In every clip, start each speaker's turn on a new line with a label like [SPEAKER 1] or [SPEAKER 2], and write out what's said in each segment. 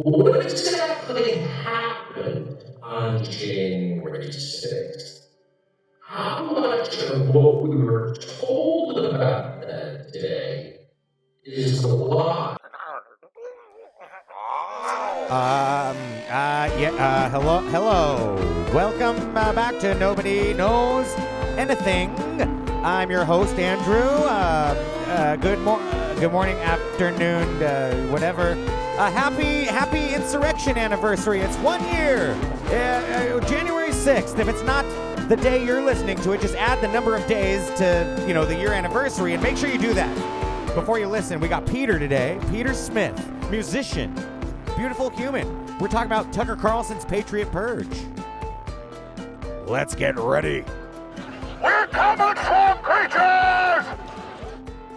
[SPEAKER 1] What exactly happened on January 6th? How much of what we were told about that day is a lie?
[SPEAKER 2] Hello. Welcome back to Nobody Knows Anything. I'm your host, Andrew. Good morning, afternoon, whatever. Happy Insurrection anniversary. It's 1 year. January 6th. If it's not the day you're listening to it, just add the number of days to, the year anniversary, and make sure you do that. Before you listen, we got Peter today. Peter Smith, musician, beautiful human. We're talking about Tucker Carlson's Patriot Purge. Let's get ready.
[SPEAKER 3] We're coming, swamp creatures!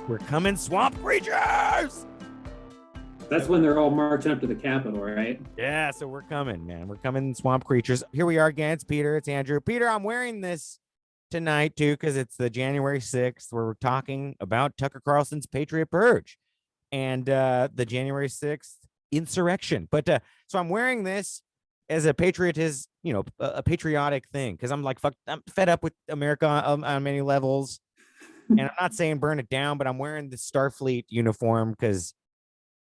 [SPEAKER 2] We're coming, swamp creatures!
[SPEAKER 4] That's when they're all marching up to the Capitol, right?
[SPEAKER 2] Yeah, so we're coming, man. We're coming, swamp creatures. Here we are again. It's Peter. It's Andrew. Peter, I'm wearing this tonight, too, because it's the January 6th, where we're talking about Tucker Carlson's Patriot Purge and the January 6th insurrection. But so I'm wearing this as a patriot, is a patriotic thing, because I'm like, fuck, I'm fed up with America on many levels. And I'm not saying burn it down, but I'm wearing the Starfleet uniform because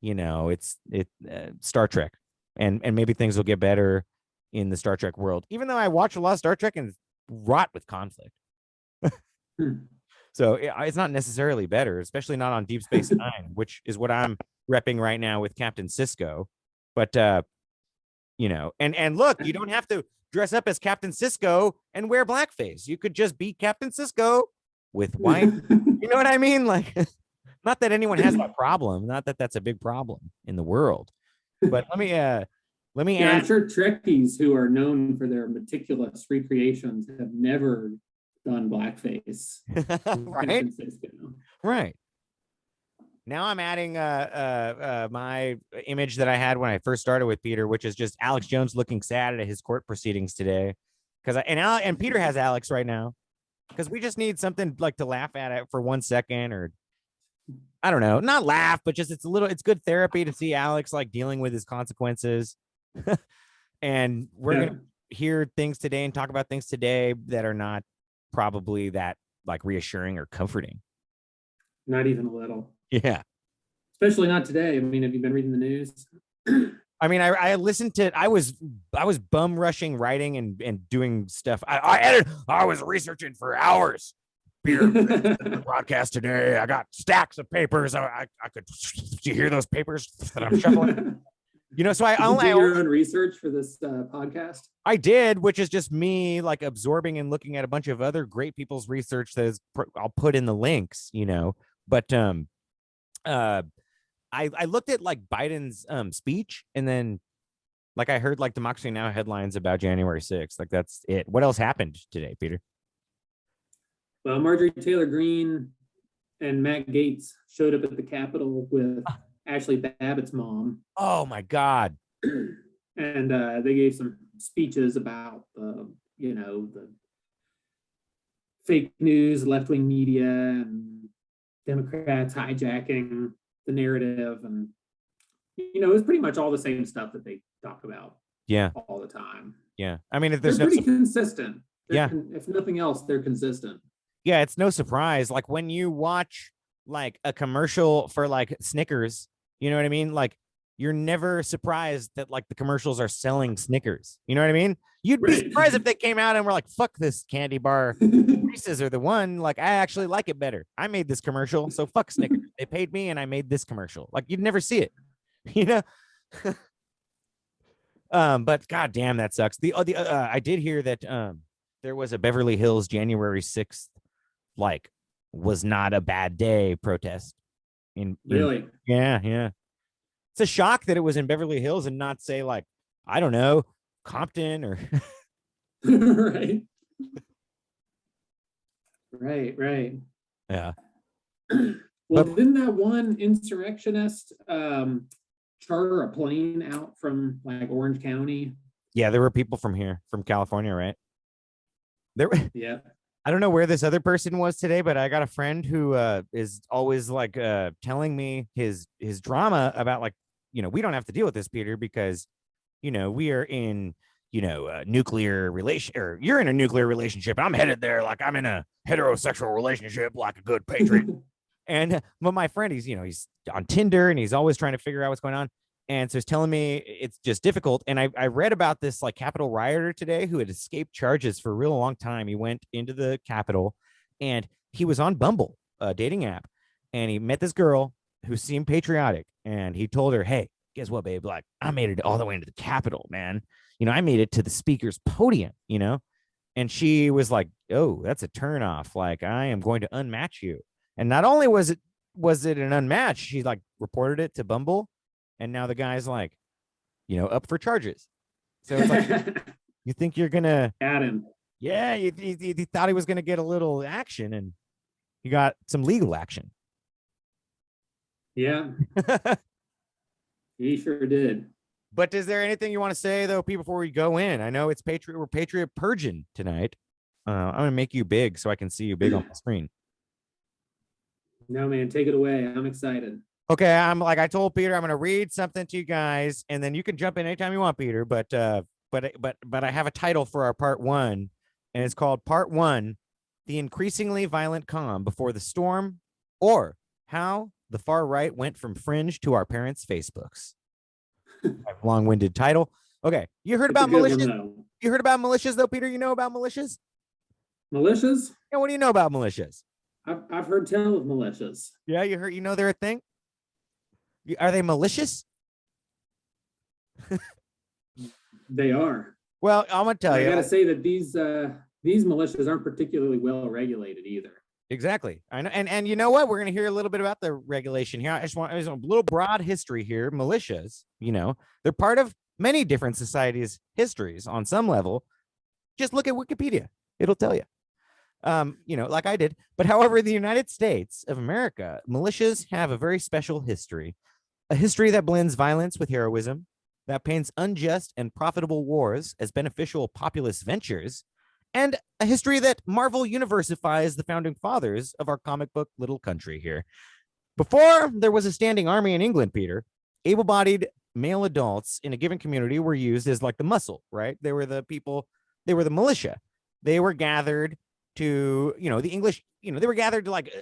[SPEAKER 2] it's Star Trek, and maybe things will get better in the Star Trek world, even though I watch a lot of Star Trek and it's rot with conflict. So it's not necessarily better, especially not on Deep Space Nine, which is what I'm repping right now with Captain Sisko. But and look, you don't have to dress up as Captain Sisko and wear blackface. You could just be Captain Sisko with white. You know what I mean? Like, not that anyone has that problem. Not that that's a big problem in the world. But let me add.
[SPEAKER 4] I'm sure Trekkies who are known for their meticulous recreations have never done blackface.
[SPEAKER 2] Right. Right. Now I'm adding my image that I had when I first started with Peter, which is just Alex Jones looking sad at his court proceedings today. And Peter has Alex right now, because we just need something like to laugh at it for 1 second, or I don't know, not laugh, but just it's good therapy to see Alex like dealing with his consequences. And we're gonna hear things today and talk about things today that are not probably that like reassuring or comforting.
[SPEAKER 4] Not even a little.
[SPEAKER 2] Yeah.
[SPEAKER 4] Especially not today. I mean, have you been reading the news?
[SPEAKER 2] I mean, I listened to, I was bum rushing writing and doing stuff. I was researching for hours. Peter, broadcast today. I got stacks of papers. I could, do you hear those papers that I'm shuffling? So I only
[SPEAKER 4] do your own research for this podcast.
[SPEAKER 2] I did, which is just me like absorbing and looking at a bunch of other great people's research that I'll put in the links, but I looked at like Biden's speech, and then like I heard like Democracy Now! Headlines about January 6th. Like that's it. What else happened today, Peter?
[SPEAKER 4] Well, Marjorie Taylor Greene and Matt Gaetz showed up at the Capitol with Ashley Babbitt's mom.
[SPEAKER 2] Oh my God.
[SPEAKER 4] And they gave some speeches about the fake news, left-wing media, and Democrats hijacking the narrative. And it was pretty much all the same stuff that they talk about all the time.
[SPEAKER 2] Yeah. I mean, if
[SPEAKER 4] they're pretty consistent. If nothing else, they're consistent.
[SPEAKER 2] Yeah, it's no surprise. Like when you watch like a commercial for like Snickers, you know what I mean? Like you're never surprised that like the commercials are selling Snickers. You know what I mean? You'd be surprised if they came out and were like, fuck this candy bar. Reese's are the one. Like, I actually like it better. I made this commercial, so fuck Snickers. They paid me and I made this commercial. Like you'd never see it, but god damn, that sucks. I did hear that there was a Beverly Hills January 6th, like, was not a bad day protest.
[SPEAKER 4] Really?
[SPEAKER 2] Yeah. It's a shock that it was in Beverly Hills and not, say, like, I don't know, Compton or
[SPEAKER 4] right.
[SPEAKER 2] Yeah.
[SPEAKER 4] Well, didn't that one insurrectionist charter a plane out from like Orange County?
[SPEAKER 2] Yeah, there were people from here, from California, right?
[SPEAKER 4] Yeah.
[SPEAKER 2] I don't know where this other person was today, but I got a friend who is always like telling me his drama about like we don't have to deal with this, Peter, because, we are in, nuclear relation, or you're in a nuclear relationship. I'm headed there like I'm in a heterosexual relationship, like a good patriot. And but my friend, he's on Tinder and he's always trying to figure out what's going on. And so he's telling me it's just difficult. And I read about this like Capitol rioter today who had escaped charges for a real long time. He went into the Capitol and he was on Bumble, a dating app, and he met this girl who seemed patriotic. And he told her, hey, guess what, babe? Like, I made it all the way into the Capitol, man. I made it to the speaker's podium, and she was like, oh, that's a turnoff. Like, I am going to unmatch you. And not only was it an unmatch, she like reported it to Bumble. And now the guy's like, up for charges. So it's like, you think you're going to
[SPEAKER 4] add him.
[SPEAKER 2] Yeah. He thought he was going to get a little action and he got some legal action.
[SPEAKER 4] Yeah. He sure did.
[SPEAKER 2] But is there anything you want to say, though, Pete, before we go in? I know it's we're Patriot Purging tonight. I'm going to make you big so I can see you big on the screen.
[SPEAKER 4] No, man, take it away. I'm excited.
[SPEAKER 2] Okay, I told Peter, I'm going to read something to you guys, and then you can jump in anytime you want, Peter. But I have a title for our part 1, and it's called Part 1, The Increasingly Violent Calm Before the Storm, or How the Far Right Went from Fringe to Our Parents' Facebooks. Long-winded title. Okay, you heard about militias? You heard about militias, though, Peter? You know about militias?
[SPEAKER 4] Militias?
[SPEAKER 2] Yeah, what do you know about militias?
[SPEAKER 4] I've heard tell of militias.
[SPEAKER 2] Yeah, you know they're a thing? Are they malicious?
[SPEAKER 4] They are.
[SPEAKER 2] Well, I'm gonna tell you.
[SPEAKER 4] I gotta say that these militias aren't particularly well regulated either.
[SPEAKER 2] Exactly. I know, and you know what? We're gonna hear a little bit about the regulation here. I just want a little broad history here. Militias, they're part of many different societies' histories on some level. Just look at Wikipedia; it'll tell you. Like I did. But however, in the United States of America, militias have a very special history, a history that blends violence with heroism, that paints unjust and profitable wars as beneficial populist ventures, and a history that Marvel Universifies the founding fathers of our comic book little country here. Before there was a standing army in England, Peter, able-bodied male adults in a given community were used as like the muscle, right? They were the people, they were the militia. They were gathered to, the English, they were gathered to like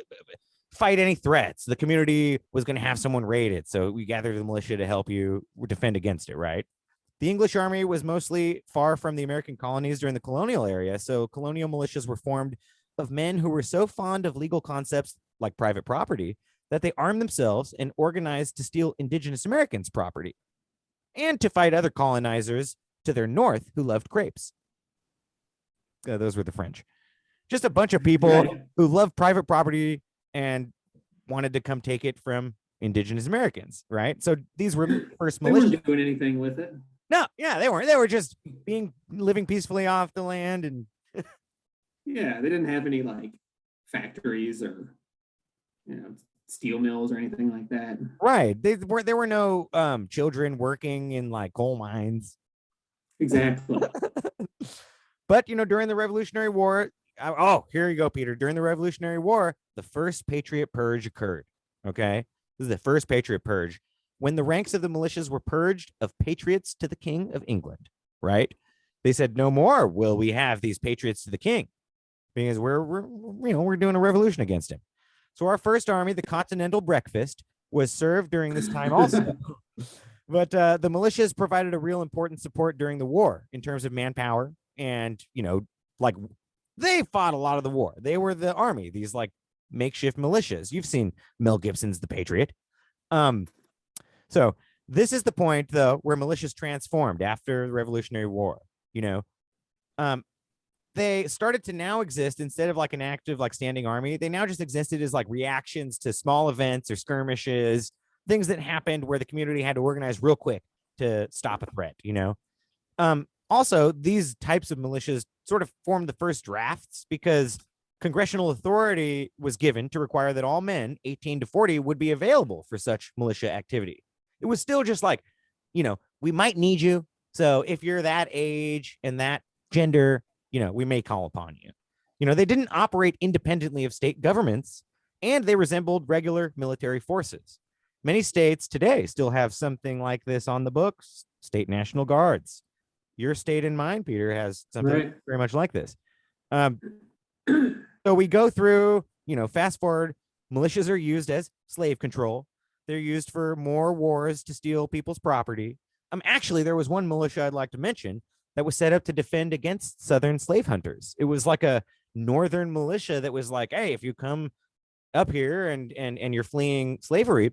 [SPEAKER 2] fight any threats. The community was going to have someone raided. So we gathered the militia to help you defend against it, right? The English army was mostly far from the American colonies during the colonial era. So colonial militias were formed of men who were so fond of legal concepts like private property that they armed themselves and organized to steal indigenous Americans' property and to fight other colonizers to their north who loved grapes. Those were the French. Just a bunch of people who loved private property and wanted to come take it from indigenous Americans, right? So these were first militias.
[SPEAKER 4] They weren't doing anything with it.
[SPEAKER 2] No, yeah, they weren't. They were just living peacefully off the land. And
[SPEAKER 4] yeah, they didn't have any like factories or steel mills or anything like that.
[SPEAKER 2] Right. There were no children working in like coal mines.
[SPEAKER 4] Exactly.
[SPEAKER 2] But during the Revolutionary War, here you go, Peter. During the Revolutionary War, the first Patriot Purge occurred. Okay, this is the first Patriot Purge, when the ranks of the militias were purged of patriots to the King of England. Right? They said, no more will we have these patriots to the king, because we're doing a revolution against him. So our first army, the Continental Breakfast, was served during this time also. But the militias provided a real important support during the war in terms of manpower, and like they fought a lot of the war. They were the army, these like makeshift militias. You've seen Mel Gibson's The Patriot. So this is the point, though, where militias transformed after the Revolutionary War. They started to now exist instead of like an active, like standing army. They now just existed as like reactions to small events or skirmishes, things that happened where the community had to organize real quick to stop a threat, Also, these types of militias sort of formed the first drafts because congressional authority was given to require that all men 18 to 40 would be available for such militia activity. It was still just like, we might need you. So if you're that age and that gender, we may call upon you. They didn't operate independently of state governments, and they resembled regular military forces. Many states today still have something like this on the books, state national guards. Your state and mine, Peter, has something very much like this. So we go through, fast forward, militias are used as slave control. They're used for more wars to steal people's property. Actually, there was one militia I'd like to mention that was set up to defend against Southern slave hunters. It was like a Northern militia that was like, hey, if you come up here and you're fleeing slavery,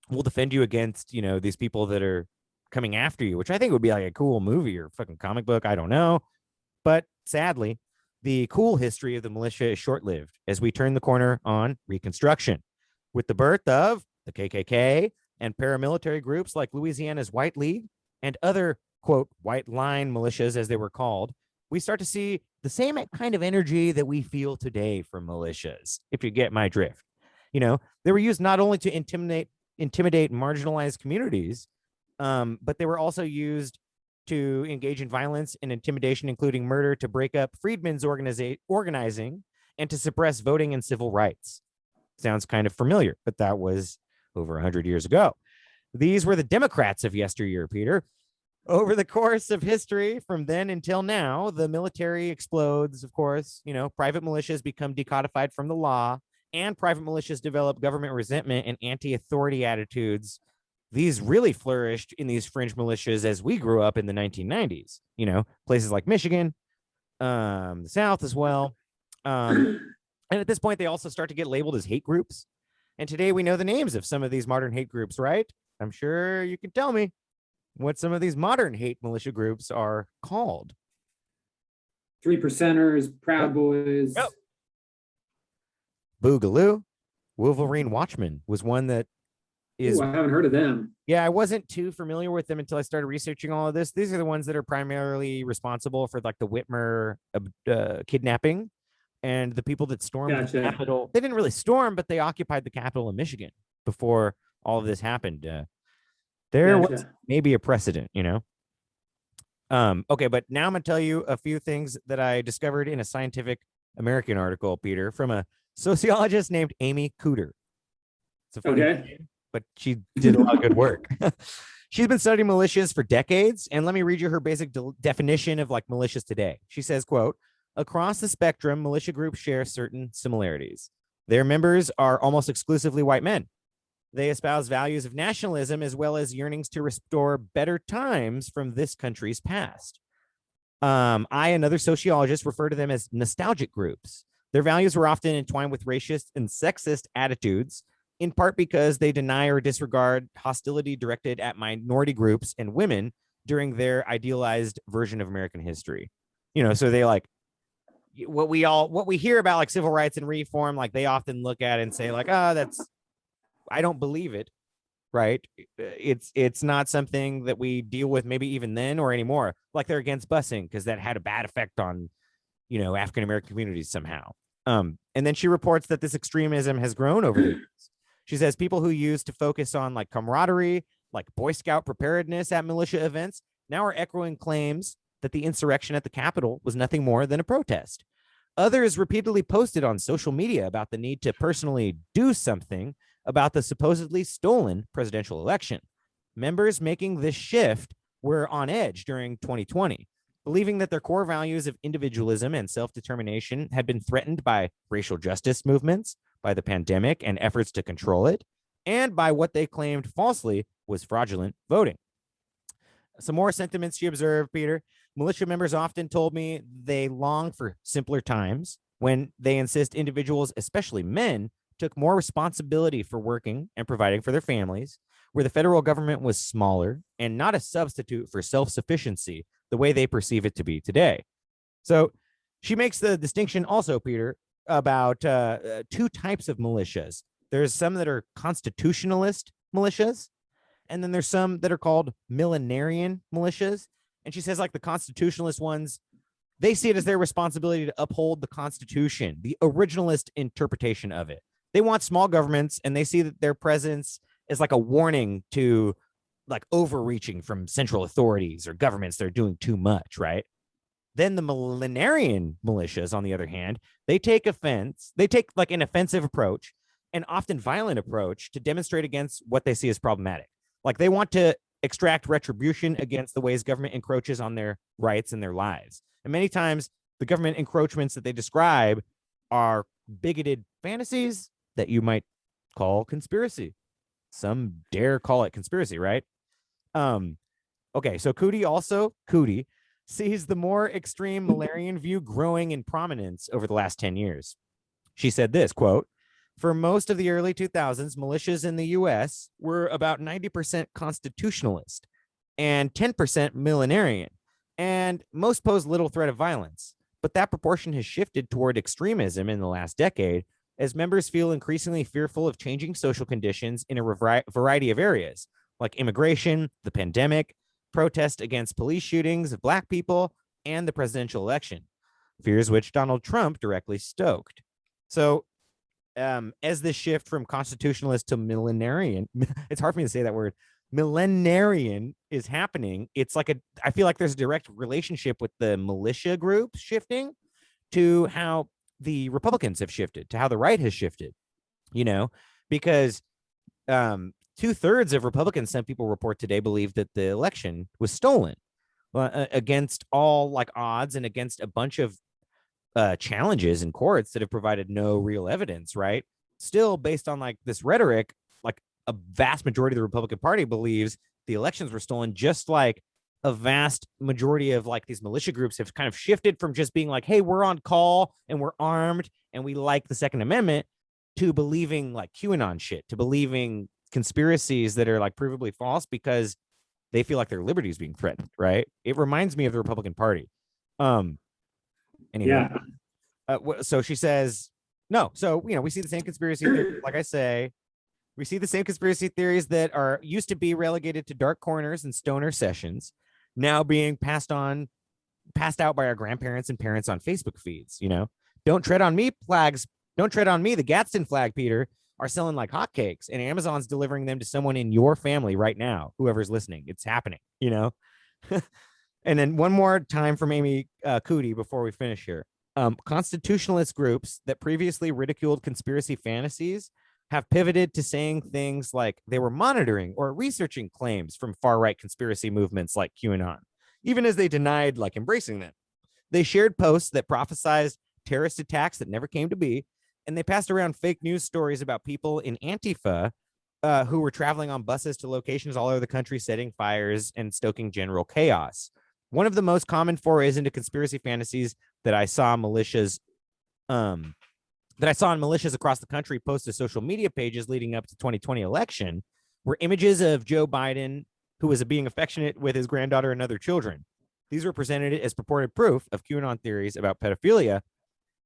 [SPEAKER 2] we'll defend you against, these people that are coming after you, which I think would be like a cool movie or fucking comic book. I don't know. But sadly, the cool history of the militia is short-lived as we turn the corner on Reconstruction. With the birth of the KKK and paramilitary groups like Louisiana's White League and other, quote, white line militias, as they were called, we start to see the same kind of energy that we feel today from militias, if you get my drift. They were used not only to intimidate marginalized communities, but they were also used to engage in violence and intimidation, including murder, to break up freedmen's organizing and to suppress voting and civil rights. Sounds kind of familiar, but that was over 100 years ago. These were the Democrats of yesteryear, Peter. Over the course of history, from then until now, the military explodes, of course. Private militias become decodified from the law, and private militias develop government resentment and anti-authority attitudes. These really flourished in these fringe militias as we grew up in the 1990s, places like Michigan, the South as well. And at this point, they also start to get labeled as hate groups. And today we know the names of some of these modern hate groups, right? I'm sure you can tell me what some of these modern hate militia groups are called.
[SPEAKER 4] 3%ers, Proud Boys.
[SPEAKER 2] Yep. Boogaloo. Wolverine Watchmen was one that is.
[SPEAKER 4] Ooh, I haven't heard of them.
[SPEAKER 2] Yeah, I wasn't too familiar with them until I started researching all of this. These are the ones that are primarily responsible for like the Whitmer kidnapping and the people that stormed the Capitol. They didn't really storm, but they occupied the Capitol in Michigan before all of this happened. There was maybe a precedent, Okay, but now I'm going to tell you a few things that I discovered in a Scientific American article, Peter, from a sociologist named Amy Cooter. It's a funny name, but she did a lot of good work. She's been studying militias for decades, and let me read you her basic definition of like militias today. She says, quote, across the spectrum, militia groups share certain similarities. Their members are almost exclusively white men. They espouse values of nationalism as well as yearnings to restore better times from this country's past. I and other sociologists refer to them as nostalgic groups. Their values were often entwined with racist and sexist attitudes, in part because they deny or disregard hostility directed at minority groups and women during their idealized version of American history. So they like what we hear about like civil rights and reform, like they often look at it and say like, I don't believe it, right? It's not something that we deal with maybe even then or anymore. Like they're against busing because that had a bad effect on, African-American communities somehow. And then she reports that this extremism has grown over the years. She says people who used to focus on like camaraderie, like Boy Scout preparedness at militia events, now are echoing claims that the insurrection at the Capitol was nothing more than a protest. Others repeatedly posted on social media about the need to personally do something about the supposedly stolen presidential election. Members making this shift were on edge during 2020, believing that their core values of individualism and self-determination had been threatened by racial justice movements, by the pandemic and efforts to control it, and by what they claimed falsely was fraudulent voting. Some more sentiments she observed, Peter. Militia members often told me they long for simpler times when they insist individuals, especially men, took more responsibility for working and providing for their families, where the federal government was smaller and not a substitute for self-sufficiency the way they perceive it to be today. So she makes the distinction also, Peter, about two types of militias. There's some that are constitutionalist militias, and then there's some that are called millenarian militias. And she says like the constitutionalist ones, they see it as their responsibility to uphold the Constitution, the originalist interpretation of it. They want small governments, and they see that their presence is like a warning to like overreaching from central authorities or governments that are doing too much, right? Then the millenarian militias, on the other hand, they take offense. They take like an offensive approach and often violent approach to demonstrate against what they see as problematic. Like they want to extract retribution against the ways government encroaches on their rights and their lives. And many times the government encroachments that they describe are bigoted fantasies that you might call conspiracy. Some dare call it conspiracy, right? Okay, so Cootie sees the more extreme Malarian view growing in prominence over the last 10 years. She said this, quote, "For most of the early 2000s, militias in the US were about 90% constitutionalist and 10% millenarian, and most posed little threat of violence. But that proportion has shifted toward extremism in the last decade as members feel increasingly fearful of changing social conditions in a variety of areas, like immigration, the pandemic, protest against police shootings of Black people, and the presidential election, fears which Donald Trump directly stoked." So as this shift from constitutionalist to millenarian, it's hard for me to say that word, millenarian is happening. It's like I feel like there's a direct relationship with the militia groups shifting to how the Republicans have shifted, to how the right has shifted, because 2/3 of Republicans, some people report today, believe that the election was stolen against all like odds and against a bunch of challenges in courts that have provided no real evidence, right? Still, based on like this rhetoric, like a vast majority of the Republican Party believes the elections were stolen, just like a vast majority of like these militia groups have kind of shifted from just being like, hey, we're on call and we're armed and we like the Second Amendment, to believing like QAnon shit, to believing conspiracies that are like provably false because they feel like their liberty is being threatened, right? It reminds me of the Republican Party. Anyway, so she says, no. So, we see the same conspiracy theories, like I say, we see the same conspiracy theories that are used to be relegated to dark corners and stoner sessions, now being passed out by our grandparents and parents on Facebook feeds. Don't tread on me flags. Don't tread on me. The Gadsden flag, Peter, are selling like hotcakes, and Amazon's delivering them to someone in your family right now. Whoever's listening, it's happening, And then one more time from Amy Cootie before we finish here. Constitutionalist groups that previously ridiculed conspiracy fantasies have pivoted to saying things like they were monitoring or researching claims from far-right conspiracy movements like QAnon, even as they denied like embracing them. They shared posts that prophesized terrorist attacks that never came to be, and they passed around fake news stories about people in Antifa who were traveling on buses to locations all over the country, setting fires and stoking general chaos. One of the most common forays into conspiracy fantasies that I saw in militias across the country post to social media pages leading up to 2020 election were images of Joe Biden, who was being affectionate with his granddaughter and other children. These were presented as purported proof of QAnon theories about pedophilia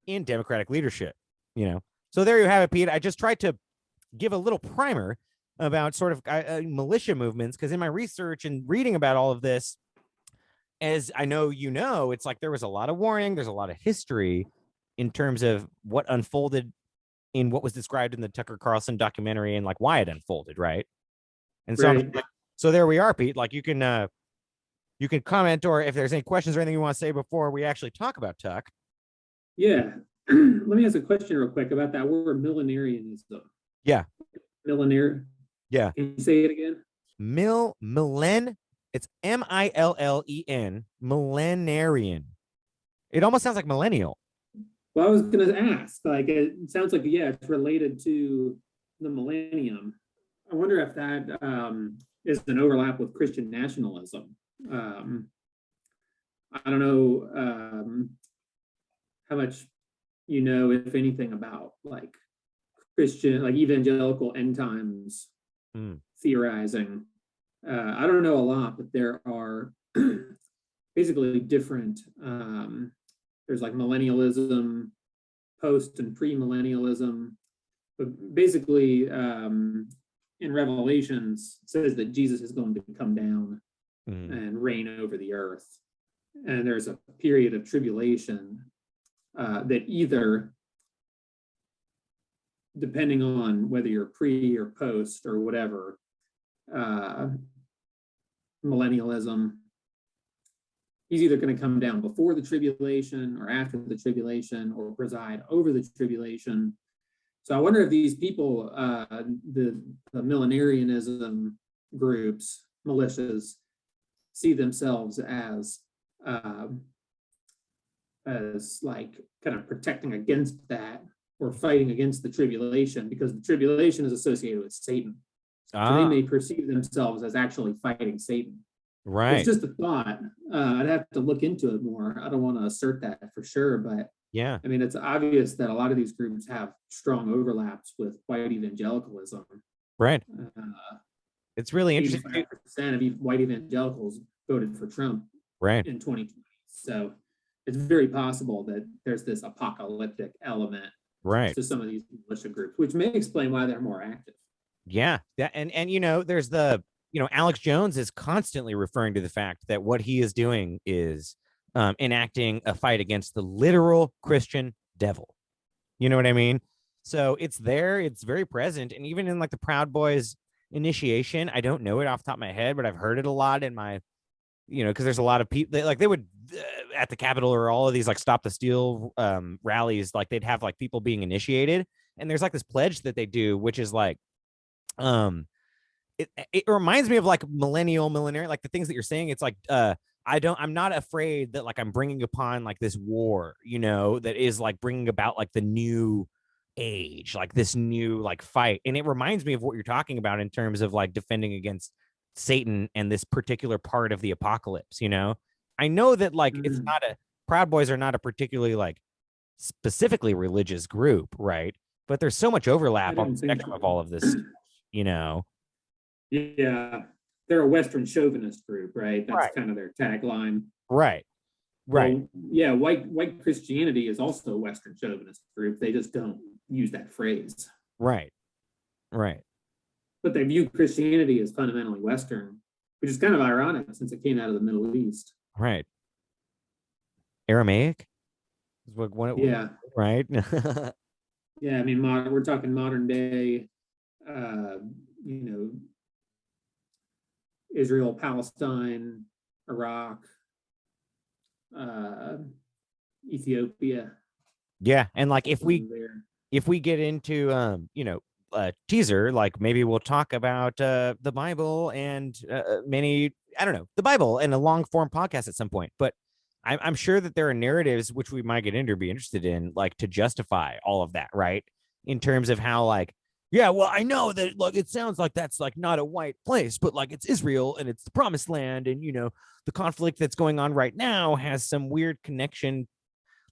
[SPEAKER 2] in Democratic leadership. So there you have it, Pete. I just tried to give a little primer about sort of militia movements, because in my research and reading about all of this, as I know, it's like there was a lot of warning. There's a lot of history in terms of what unfolded in what was described in the Tucker Carlson documentary and like why it unfolded, right? And so,
[SPEAKER 4] Right.
[SPEAKER 2] So there we are, Pete. Like you can comment, or if there's any questions or anything you want to say before we actually talk about Tuck.
[SPEAKER 4] Yeah. Let me ask a question real quick about that word millenarianism.
[SPEAKER 2] Yeah.
[SPEAKER 4] Millenarian.
[SPEAKER 2] Yeah.
[SPEAKER 4] Can you say it again?
[SPEAKER 2] It's MILLEN, millenarian. It almost sounds like millennial.
[SPEAKER 4] Well, I was going to ask, like, it sounds like, it's related to the millennium. I wonder if that is an overlap with Christian nationalism. I don't know how much if anything, about like Christian, like evangelical end times theorizing. I don't know a lot, but there are basically different, there's like millennialism, post and pre-millennialism, but basically in Revelations it says that Jesus is going to come down and reign over the earth. And there's a period of tribulation that either, depending on whether you're pre or post or whatever, millennialism, he's either going to come down before the tribulation or after the tribulation or preside over the tribulation. So I wonder if these people, the millenarianism groups, militias, see themselves as like kind of protecting against that, or fighting against the tribulation, because the tribulation is associated with Satan. So they may perceive themselves as actually fighting Satan.
[SPEAKER 2] Right.
[SPEAKER 4] It's just a thought. I'd have to look into it more. I don't want to assert that for sure, but
[SPEAKER 2] yeah,
[SPEAKER 4] I mean, it's obvious that a lot of these groups have strong overlaps with white evangelicalism.
[SPEAKER 2] Right. It's really interesting.
[SPEAKER 4] 85% of white evangelicals voted for Trump
[SPEAKER 2] right
[SPEAKER 4] in 2020. So it's very possible that there's this apocalyptic element
[SPEAKER 2] right
[SPEAKER 4] to some of these militia groups, which may explain why they're more active.
[SPEAKER 2] Yeah. And you know, there's the, you know, Alex Jones is constantly referring to the fact that what he is doing is enacting a fight against the literal Christian devil. You know what I mean? So it's there, it's very present. And even in like the Proud Boys initiation, I don't know it off the top of my head, but I've heard it a lot in my, you know, because there's a lot of people that, like, they would at the Capitol or all of these like Stop the Steal rallies, like they'd have like people being initiated. And there's like this pledge that they do, which is like, it reminds me of like millenarian, like the things that you're saying. It's like, I'm not afraid that like I'm bringing upon like this war, you know, that is like bringing about like the new age, like this new like fight. And it reminds me of what you're talking about in terms of like defending against Satan and this particular part of the apocalypse. You know, I know that like it's not Proud Boys are not a particularly like specifically religious group, right? But there's so much overlap on the spectrum of all of this, you know.
[SPEAKER 4] Yeah, they're a Western chauvinist group, right? That's kind of their tagline.
[SPEAKER 2] Right.
[SPEAKER 4] Well, yeah, white Christianity is also a Western chauvinist group. They just don't use that phrase.
[SPEAKER 2] Right.
[SPEAKER 4] But they view Christianity as fundamentally Western, which is kind of ironic since it came out of the Middle East.
[SPEAKER 2] Right. Aramaic?
[SPEAKER 4] Yeah.
[SPEAKER 2] Right.
[SPEAKER 4] Yeah, I mean, we're talking modern day, you know, Israel, Palestine, Iraq, Ethiopia.
[SPEAKER 2] Yeah, and like if we get into you know, teaser, like maybe we'll talk about the Bible and many, I don't know, the Bible in a long form podcast at some point. But I'm sure that there are narratives which we might get into or be interested in, like to justify all of that, right? In terms of how like, yeah, well, I know that like it sounds like that's like not a white place, but like it's Israel and it's the promised land, and you know, the conflict that's going on right now has some weird connection.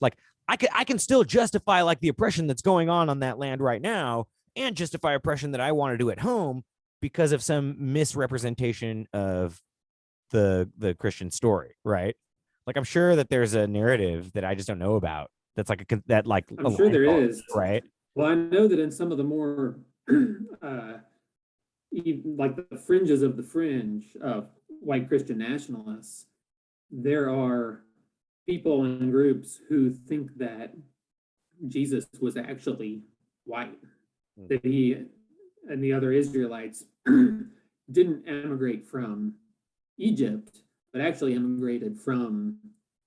[SPEAKER 2] Like I can still justify like the oppression that's going on that land right now, and justify oppression that I want to do at home because of some misrepresentation of the Christian story, right? Like I'm sure that there's a narrative that I just don't know about. That's like
[SPEAKER 4] I'm sure there is,
[SPEAKER 2] right?
[SPEAKER 4] Well, I know that in some of the more like the fringes of the fringe of white Christian nationalists, there are people and groups who think that Jesus was actually white, that he and the other Israelites didn't emigrate from Egypt, but actually emigrated from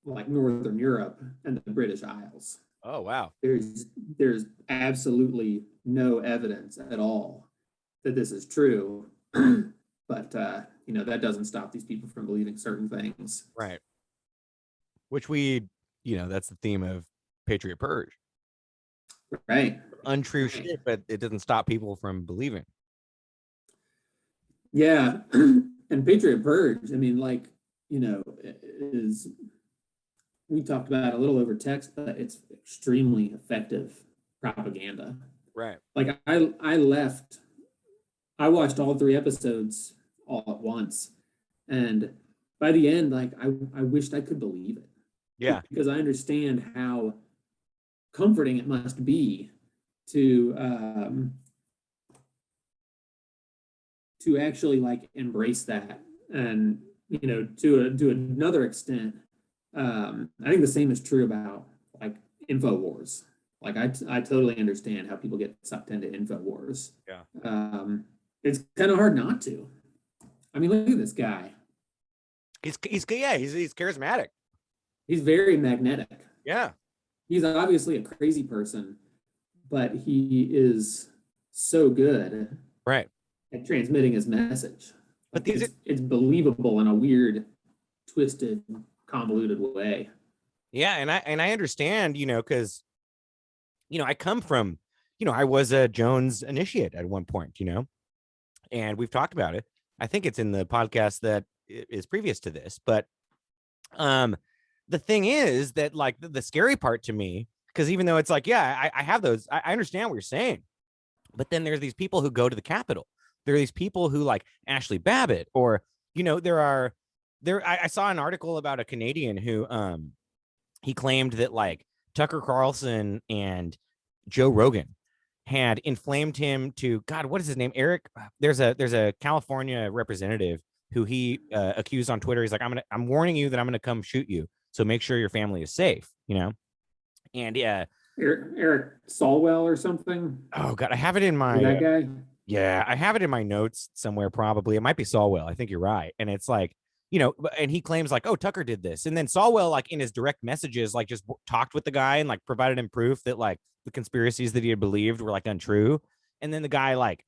[SPEAKER 4] like Northern Europe and the British Isles.
[SPEAKER 2] Oh, wow.
[SPEAKER 4] There's absolutely no evidence at all that this is true. But, you know, that doesn't stop these people from believing certain things.
[SPEAKER 2] Right. Which we, you know, that's the theme of Patriot Purge.
[SPEAKER 4] Right.
[SPEAKER 2] Untrue shit, but it doesn't stop people from believing.
[SPEAKER 4] Yeah. And Patriot Purge, I mean, like, you know, we talked about it a little over text, but it's extremely effective propaganda.
[SPEAKER 2] Right.
[SPEAKER 4] Like I watched all 3 episodes all at once. And by the end, like I wished I could believe it.
[SPEAKER 2] Yeah.
[SPEAKER 4] Because I understand how comforting it must be to actually like embrace that. And, you know, to another extent, I think the same is true about like InfoWars. Like I totally understand how people get sucked into InfoWars.
[SPEAKER 2] Yeah.
[SPEAKER 4] It's kind of hard not to. I mean, look at this guy.
[SPEAKER 2] He's charismatic.
[SPEAKER 4] He's very magnetic.
[SPEAKER 2] Yeah.
[SPEAKER 4] He's obviously a crazy person, but he is so good
[SPEAKER 2] Right.
[SPEAKER 4] at transmitting his message.
[SPEAKER 2] But
[SPEAKER 4] Like it's believable in a weird, twisted, convoluted way.
[SPEAKER 2] Yeah, and I understand, because I come from, I was a Jones initiate at one point, and we've talked about it. I think it's in the podcast that is previous to this, but the thing is that like the scary part to me, because even though it's like, yeah, I have those, I understand what you're saying, but then there's these people who go to the Capitol. There are these people who like Ashley Babbitt, or I saw an article about a Canadian who he claimed that like Tucker Carlson and Joe Rogan had inflamed him to, God, what is his name? Eric. There's a California representative who he accused on Twitter. He's like, I'm warning you that I'm gonna come shoot you. So make sure your family is safe, And yeah,
[SPEAKER 4] Eric Swalwell or something.
[SPEAKER 2] Oh God, I have it in my
[SPEAKER 4] that guy.
[SPEAKER 2] Yeah, I have it in my notes somewhere. Probably it might be Swalwell. I think you're right. And it's like, and he claims like, oh, Tucker did this, and then Swalwell like in his direct messages like just talked with the guy and like provided him proof that like the conspiracies that he had believed were like untrue. And then the guy like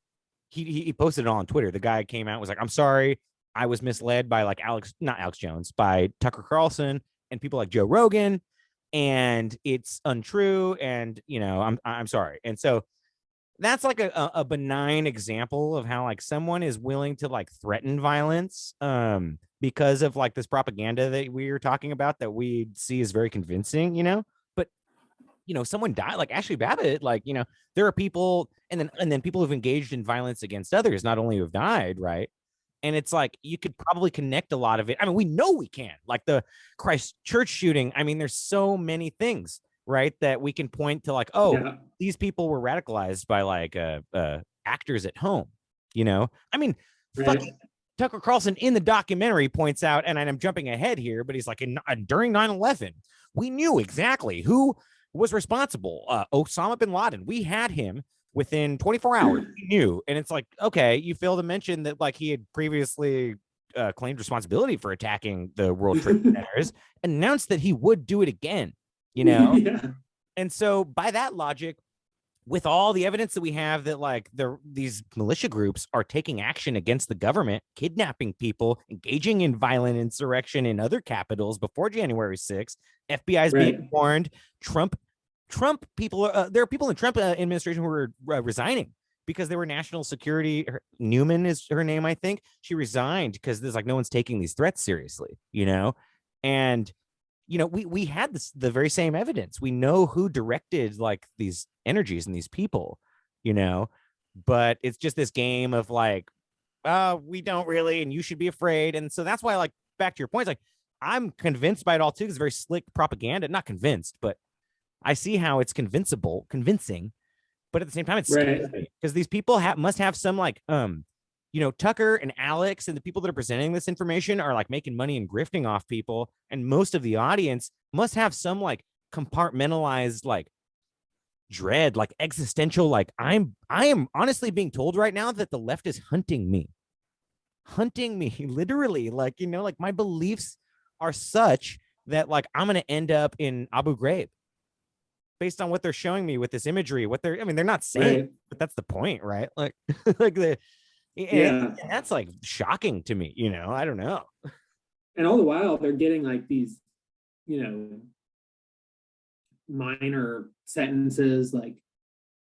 [SPEAKER 2] he posted it all on Twitter. The guy came out and was like, I'm sorry, I was misled by like not Alex Jones, by Tucker Carlson and people like Joe Rogan, and it's untrue, and I'm sorry. And so that's like a benign example of how like someone is willing to like threaten violence because of like this propaganda that we were talking about that we see is very convincing, but someone died, like Ashley Babbitt, like there are people, and then people who've engaged in violence against others, not only who've died, right? And it's like you could probably connect a lot of it. I mean, we know we can, like the Christchurch shooting. I mean, there's so many things, right, that we can point to, like, oh, yeah, these people were radicalized by like actors at home. I mean, right. Tucker Carlson in the documentary points out, and I'm jumping ahead here, but he's like, during 9/11, we knew exactly who was responsible. Osama bin Laden. We had him within 24 hours. We knew. And it's like, okay, you fail to mention that like he had previously claimed responsibility for attacking the World Trade Centers, announced that he would do it again, Yeah. And so by that logic, with all the evidence that we have that like these militia groups are taking action against the government, kidnapping people, engaging in violent insurrection in other capitals before January 6th, FBI's being warned, Trump people, there are people in Trump administration who are resigning because they were national security. Newman is her name, I think. She resigned because there's like no one's taking these threats seriously, and we had the very same evidence. We know who directed like these energies and these people, but it's just this game of like, we don't really, and you should be afraid. And so that's why, like, back to your point, like I'm convinced by it all too. It's very slick propaganda. Not convinced, but I see how it's convincing, but at the same time, it's scary because these people must have some like, Tucker and Alex and the people that are presenting this information are like making money and grifting off people. And most of the audience must have some like compartmentalized, like dread, like existential, like I am honestly being told right now that the left is hunting me literally, like, like my beliefs are such that like I'm going to end up in Abu Ghraib based on what they're showing me with this imagery, they're not saying, but that's the point, right? Like, and that's like shocking to me, I don't know.
[SPEAKER 4] And all the while they're getting like these, minor sentences, like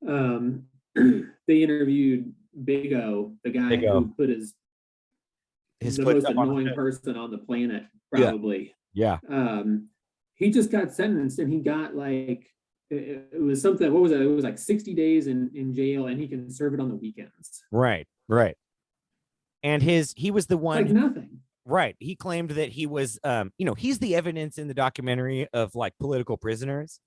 [SPEAKER 4] they interviewed Big O, the guy who put his the most annoying person on the planet, probably.
[SPEAKER 2] Yeah.
[SPEAKER 4] He just got sentenced, and he got like, it was something, what was it? It was like 60 days in jail, and he can serve it on the weekends.
[SPEAKER 2] Right. And he was the one,
[SPEAKER 4] like nothing.
[SPEAKER 2] Right. He claimed that he was, he's the evidence in the documentary of like political prisoners.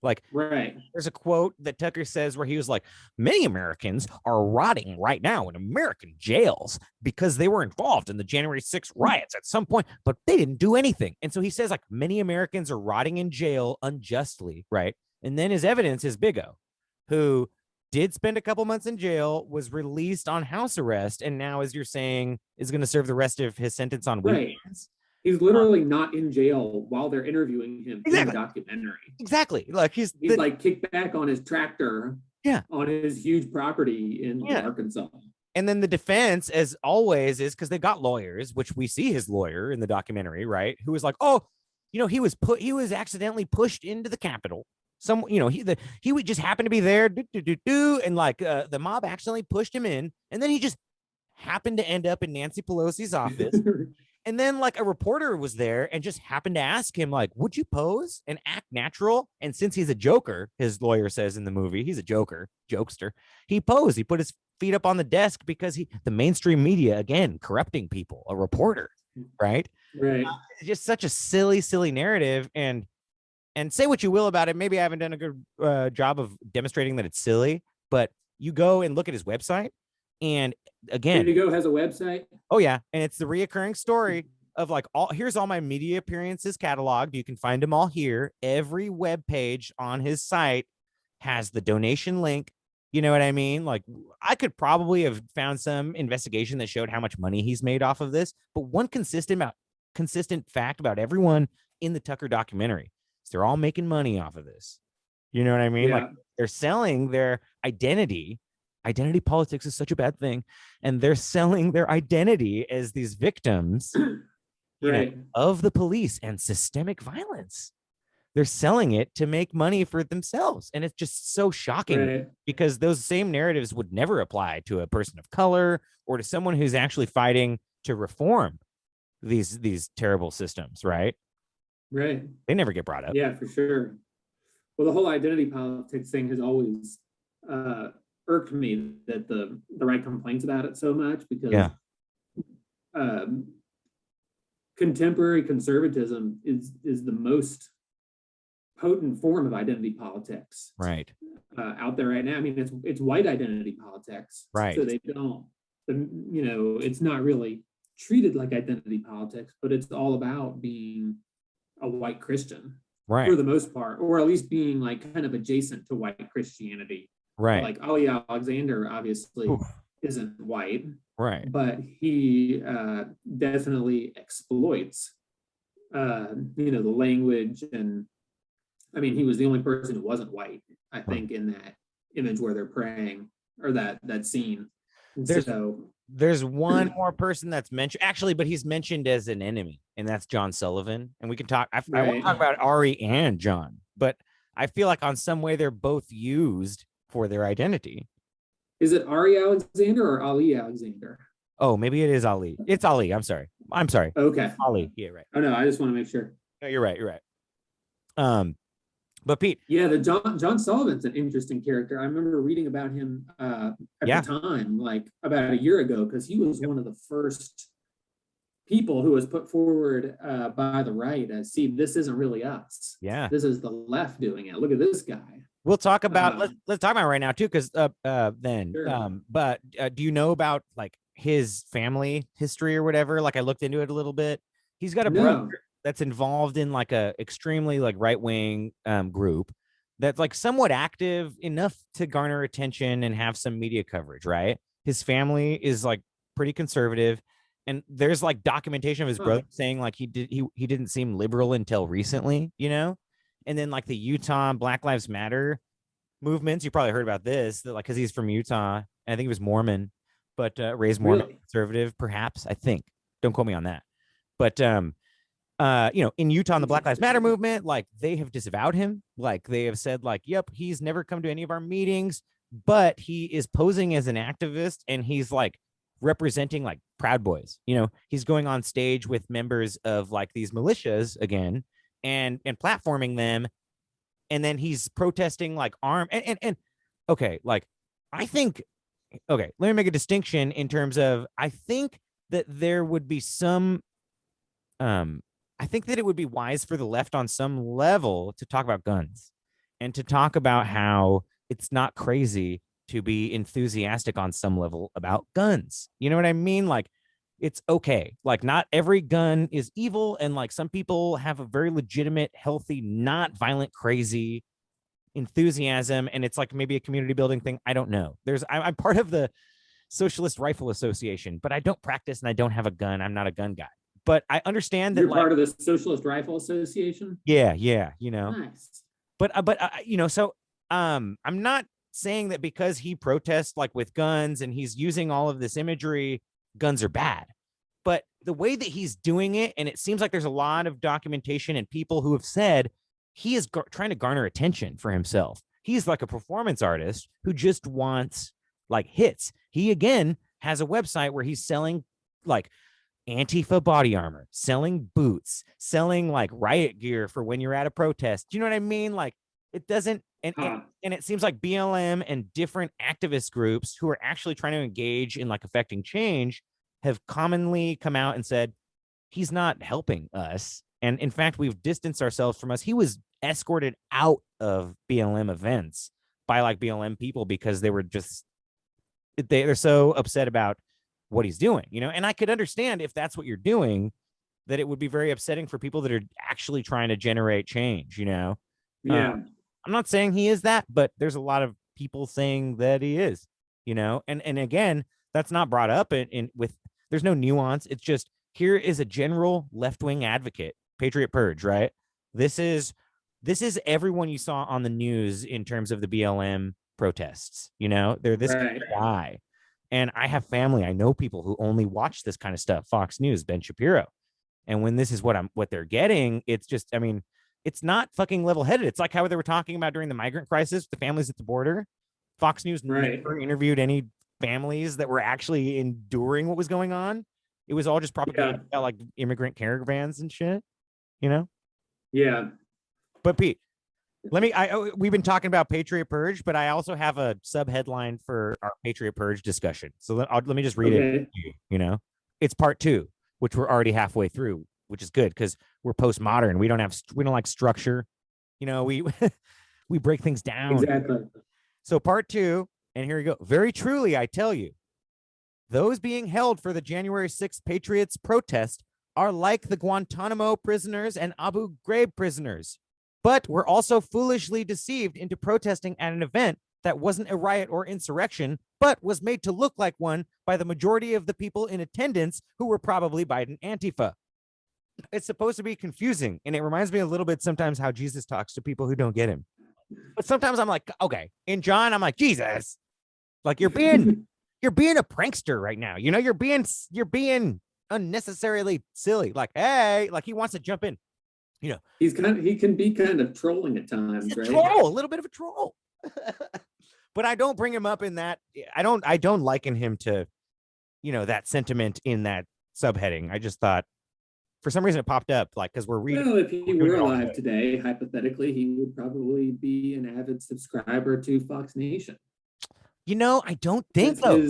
[SPEAKER 2] Like, there's a quote that Tucker says where he was like, many Americans are rotting right now in American jails because they were involved in the January 6th riots at some point, but they didn't do anything. And so he says like many Americans are rotting in jail unjustly. Right. And then his evidence is Big O, who did spend a couple months in jail, was released on house arrest, and now, as you're saying, is going to serve the rest of his sentence on weekends.
[SPEAKER 4] He's literally not in jail while they're interviewing him in the documentary.
[SPEAKER 2] Exactly. Like he's
[SPEAKER 4] like kicked back on his tractor on his huge property in Arkansas.
[SPEAKER 2] And then the defense, as always, is because they got lawyers, which we see his lawyer in the documentary, right? Who was like, oh, he was accidentally pushed into the Capitol. He would just happen to be there, and like the mob accidentally pushed him in, and then he just happened to end up in Nancy Pelosi's office. And then like a reporter was there and just happened to ask him, like, would you pose and act natural? And since he's a joker, his lawyer says in the movie, he's a jokester. He posed. He put his feet up on the desk because the mainstream media, again, corrupting people, a reporter, right?
[SPEAKER 4] Right.
[SPEAKER 2] Just such a silly narrative. And say what you will about it. Maybe I haven't done a good job of demonstrating that it's silly, but you go and look at his website. And again,
[SPEAKER 4] Indigo has a website.
[SPEAKER 2] Oh yeah, and it's the reoccurring story of like here's all my media appearances cataloged. You can find them all here. Every web page on his site has the donation link. You know what I mean? Like I could probably have found some investigation that showed how much money he's made off of this, but one consistent fact about everyone in the Tucker documentary is they're all making money off of this. You know what I mean?
[SPEAKER 4] Yeah.
[SPEAKER 2] Like they're selling their identity. Identity politics is such a bad thing, and they're selling their identity as these victims of the police and systemic violence. They're selling it to make money for themselves, and it's just so shocking because those same narratives would never apply to a person of color or to someone who's actually fighting to reform these terrible systems, right?
[SPEAKER 4] Right.
[SPEAKER 2] They never get brought up.
[SPEAKER 4] Yeah, for sure. Well, the whole identity politics thing has always irked me that the right complains about it so much because contemporary conservatism is the most potent form of identity politics out there right now. I mean, it's white identity politics,
[SPEAKER 2] right?
[SPEAKER 4] So they don't, it's not really treated like identity politics, but it's all about being a white Christian,
[SPEAKER 2] right,
[SPEAKER 4] for the most part, or at least being like kind of adjacent to white Christianity.
[SPEAKER 2] Right.
[SPEAKER 4] Like Ali Alexander obviously isn't white.
[SPEAKER 2] Right.
[SPEAKER 4] But he definitely exploits, the language. And I mean, he was the only person who wasn't white, I think, in that image where they're praying or that scene.
[SPEAKER 2] There's one more person that's mentioned, actually, but he's mentioned as an enemy, and that's John Sullivan. And we can talk. I want to talk about Ari and John, but I feel like on some way they're both used for their identity.
[SPEAKER 4] Is it Ari Alexander or Ali Alexander?
[SPEAKER 2] Oh, maybe it is Ali. It's Ali. I'm sorry.
[SPEAKER 4] Okay.
[SPEAKER 2] Ali. Yeah, right.
[SPEAKER 4] Oh no, I just want to make sure.
[SPEAKER 2] No, you're right. But Pete.
[SPEAKER 4] Yeah, the John Sullivan's an interesting character. I remember reading about him at the time, like about a year ago, because he was one of the first people who was put forward by the right as, see, this isn't really us.
[SPEAKER 2] Yeah.
[SPEAKER 4] This is the left doing it. Look at this guy.
[SPEAKER 2] We'll talk about let's talk about it right now too, because then
[SPEAKER 4] Sure.
[SPEAKER 2] But do you know about like his family history or whatever? Like I looked into it a little bit. He's got a brother that's involved in like a extremely like right-wing group that's like somewhat active enough to garner attention and have some media coverage, right? His family is like pretty conservative, and there's like documentation of his brother saying like he didn't seem liberal until recently, And then like the Utah Black Lives Matter movements, you probably heard about this, that like because he's from Utah, and I think he was Mormon, but raised Mormon conservative, perhaps. I think. Don't quote me on that. But in Utah, in the Black Lives Matter movement, like they have disavowed him. Like they have said, like, yep, he's never come to any of our meetings, but he is posing as an activist, and he's like representing like Proud Boys. He's going on stage with members of like these militias again. And platforming them, and then he's protesting like arm and okay, like I think let me make a distinction in terms of I think that there would be some I think that it would be wise for the left on some level to talk about guns and to talk about how it's not crazy to be enthusiastic on some level about guns. You know what I mean? Like it's okay. Like not every gun is evil. And like some people have a very legitimate, healthy, not violent, crazy enthusiasm. And it's like maybe a community building thing. I don't know. I'm part of the Socialist Rifle Association, but I don't practice and I don't have a gun. I'm not a gun guy, but I understand that
[SPEAKER 4] you're part of the Socialist Rifle Association.
[SPEAKER 2] Yeah.
[SPEAKER 4] Nice.
[SPEAKER 2] But so I'm not saying that because he protests like with guns and he's using all of this imagery, guns are bad. But the way that he's doing it, and it seems like there's a lot of documentation and people who have said he is trying to garner attention for himself. He's like a performance artist who just wants like hits. He, again, has a website where he's selling like Antifa body armor, selling boots, selling like riot gear for when you're at a protest. Do you know what I mean? Like, it doesn't, and it seems like BLM and different activist groups who are actually trying to engage in like affecting change have commonly come out and said, he's not helping us. And in fact, we've distanced ourselves from us. He was escorted out of BLM events by like BLM people because they were just, they're so upset about what he's doing, you know? And I could understand if that's what you're doing, that it would be very upsetting for people that are actually trying to generate change, you know?
[SPEAKER 4] Yeah.
[SPEAKER 2] I'm not saying he is that, but there's a lot of people saying that he is, you know? And again, that's not brought up in with, there's no nuance. It's just, here is a general left-wing advocate, Patriot Purge, right? This is everyone you saw on the news in terms of the BLM protests, you know? They're this kind of guy. And I have family, I know people who only watch this kind of stuff, Fox News, Ben Shapiro. And when this is what they're getting, it's just, I mean, it's not fucking level-headed. It's like how they were talking about during the migrant crisis, the families at the border. Fox News never interviewed any families that were actually enduring what was going on. It was all just propaganda about like immigrant caravans and shit, you know?
[SPEAKER 4] Yeah.
[SPEAKER 2] But Pete, we've been talking about Patriot Purge, but I also have a sub headline for our Patriot Purge discussion. So let me just read it. You know, it's part 2, which we're already halfway through, which is good because we're postmodern. We don't like structure. You know, we break things down.
[SPEAKER 4] Exactly.
[SPEAKER 2] So part 2, and here we go. Very truly, I tell you, those being held for the January 6th Patriots protest are like the Guantanamo prisoners and Abu Ghraib prisoners, but were also foolishly deceived into protesting at an event that wasn't a riot or insurrection, but was made to look like one by the majority of the people in attendance who were probably Biden Antifa. It's supposed to be confusing, and it reminds me a little bit sometimes how Jesus talks to people who don't get him. But sometimes I'm like, okay, in John, I'm like, Jesus, like you're being a prankster right now. You know, you're being unnecessarily silly. Like, hey, like he wants to jump in. You know,
[SPEAKER 4] he can be kind of trolling at times, right?
[SPEAKER 2] A little bit of a troll. But I don't bring him up in that. I don't liken him to, you know, that sentiment in that subheading. I just thought for some reason it popped up, like, because we're reading.
[SPEAKER 4] Well, if he were alive today, hypothetically, he would probably be an avid subscriber to Fox Nation.
[SPEAKER 2] You know, I don't think so.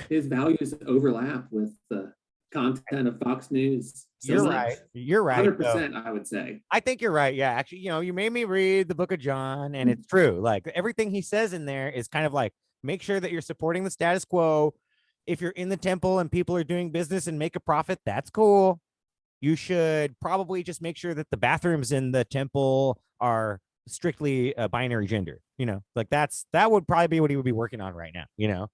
[SPEAKER 4] His values overlap with the content of Fox News.
[SPEAKER 2] You're right.
[SPEAKER 4] 100%, I would say.
[SPEAKER 2] I think you're right. Yeah, actually, you know, you made me read the book of John, and it's true. Like everything he says in there is kind of like, make sure that you're supporting the status quo. If you're in the temple and people are doing business and make a profit, that's cool. You should probably just make sure that the bathrooms in the temple are strictly a binary gender. You know, like that would probably be what he would be working on right now. You know,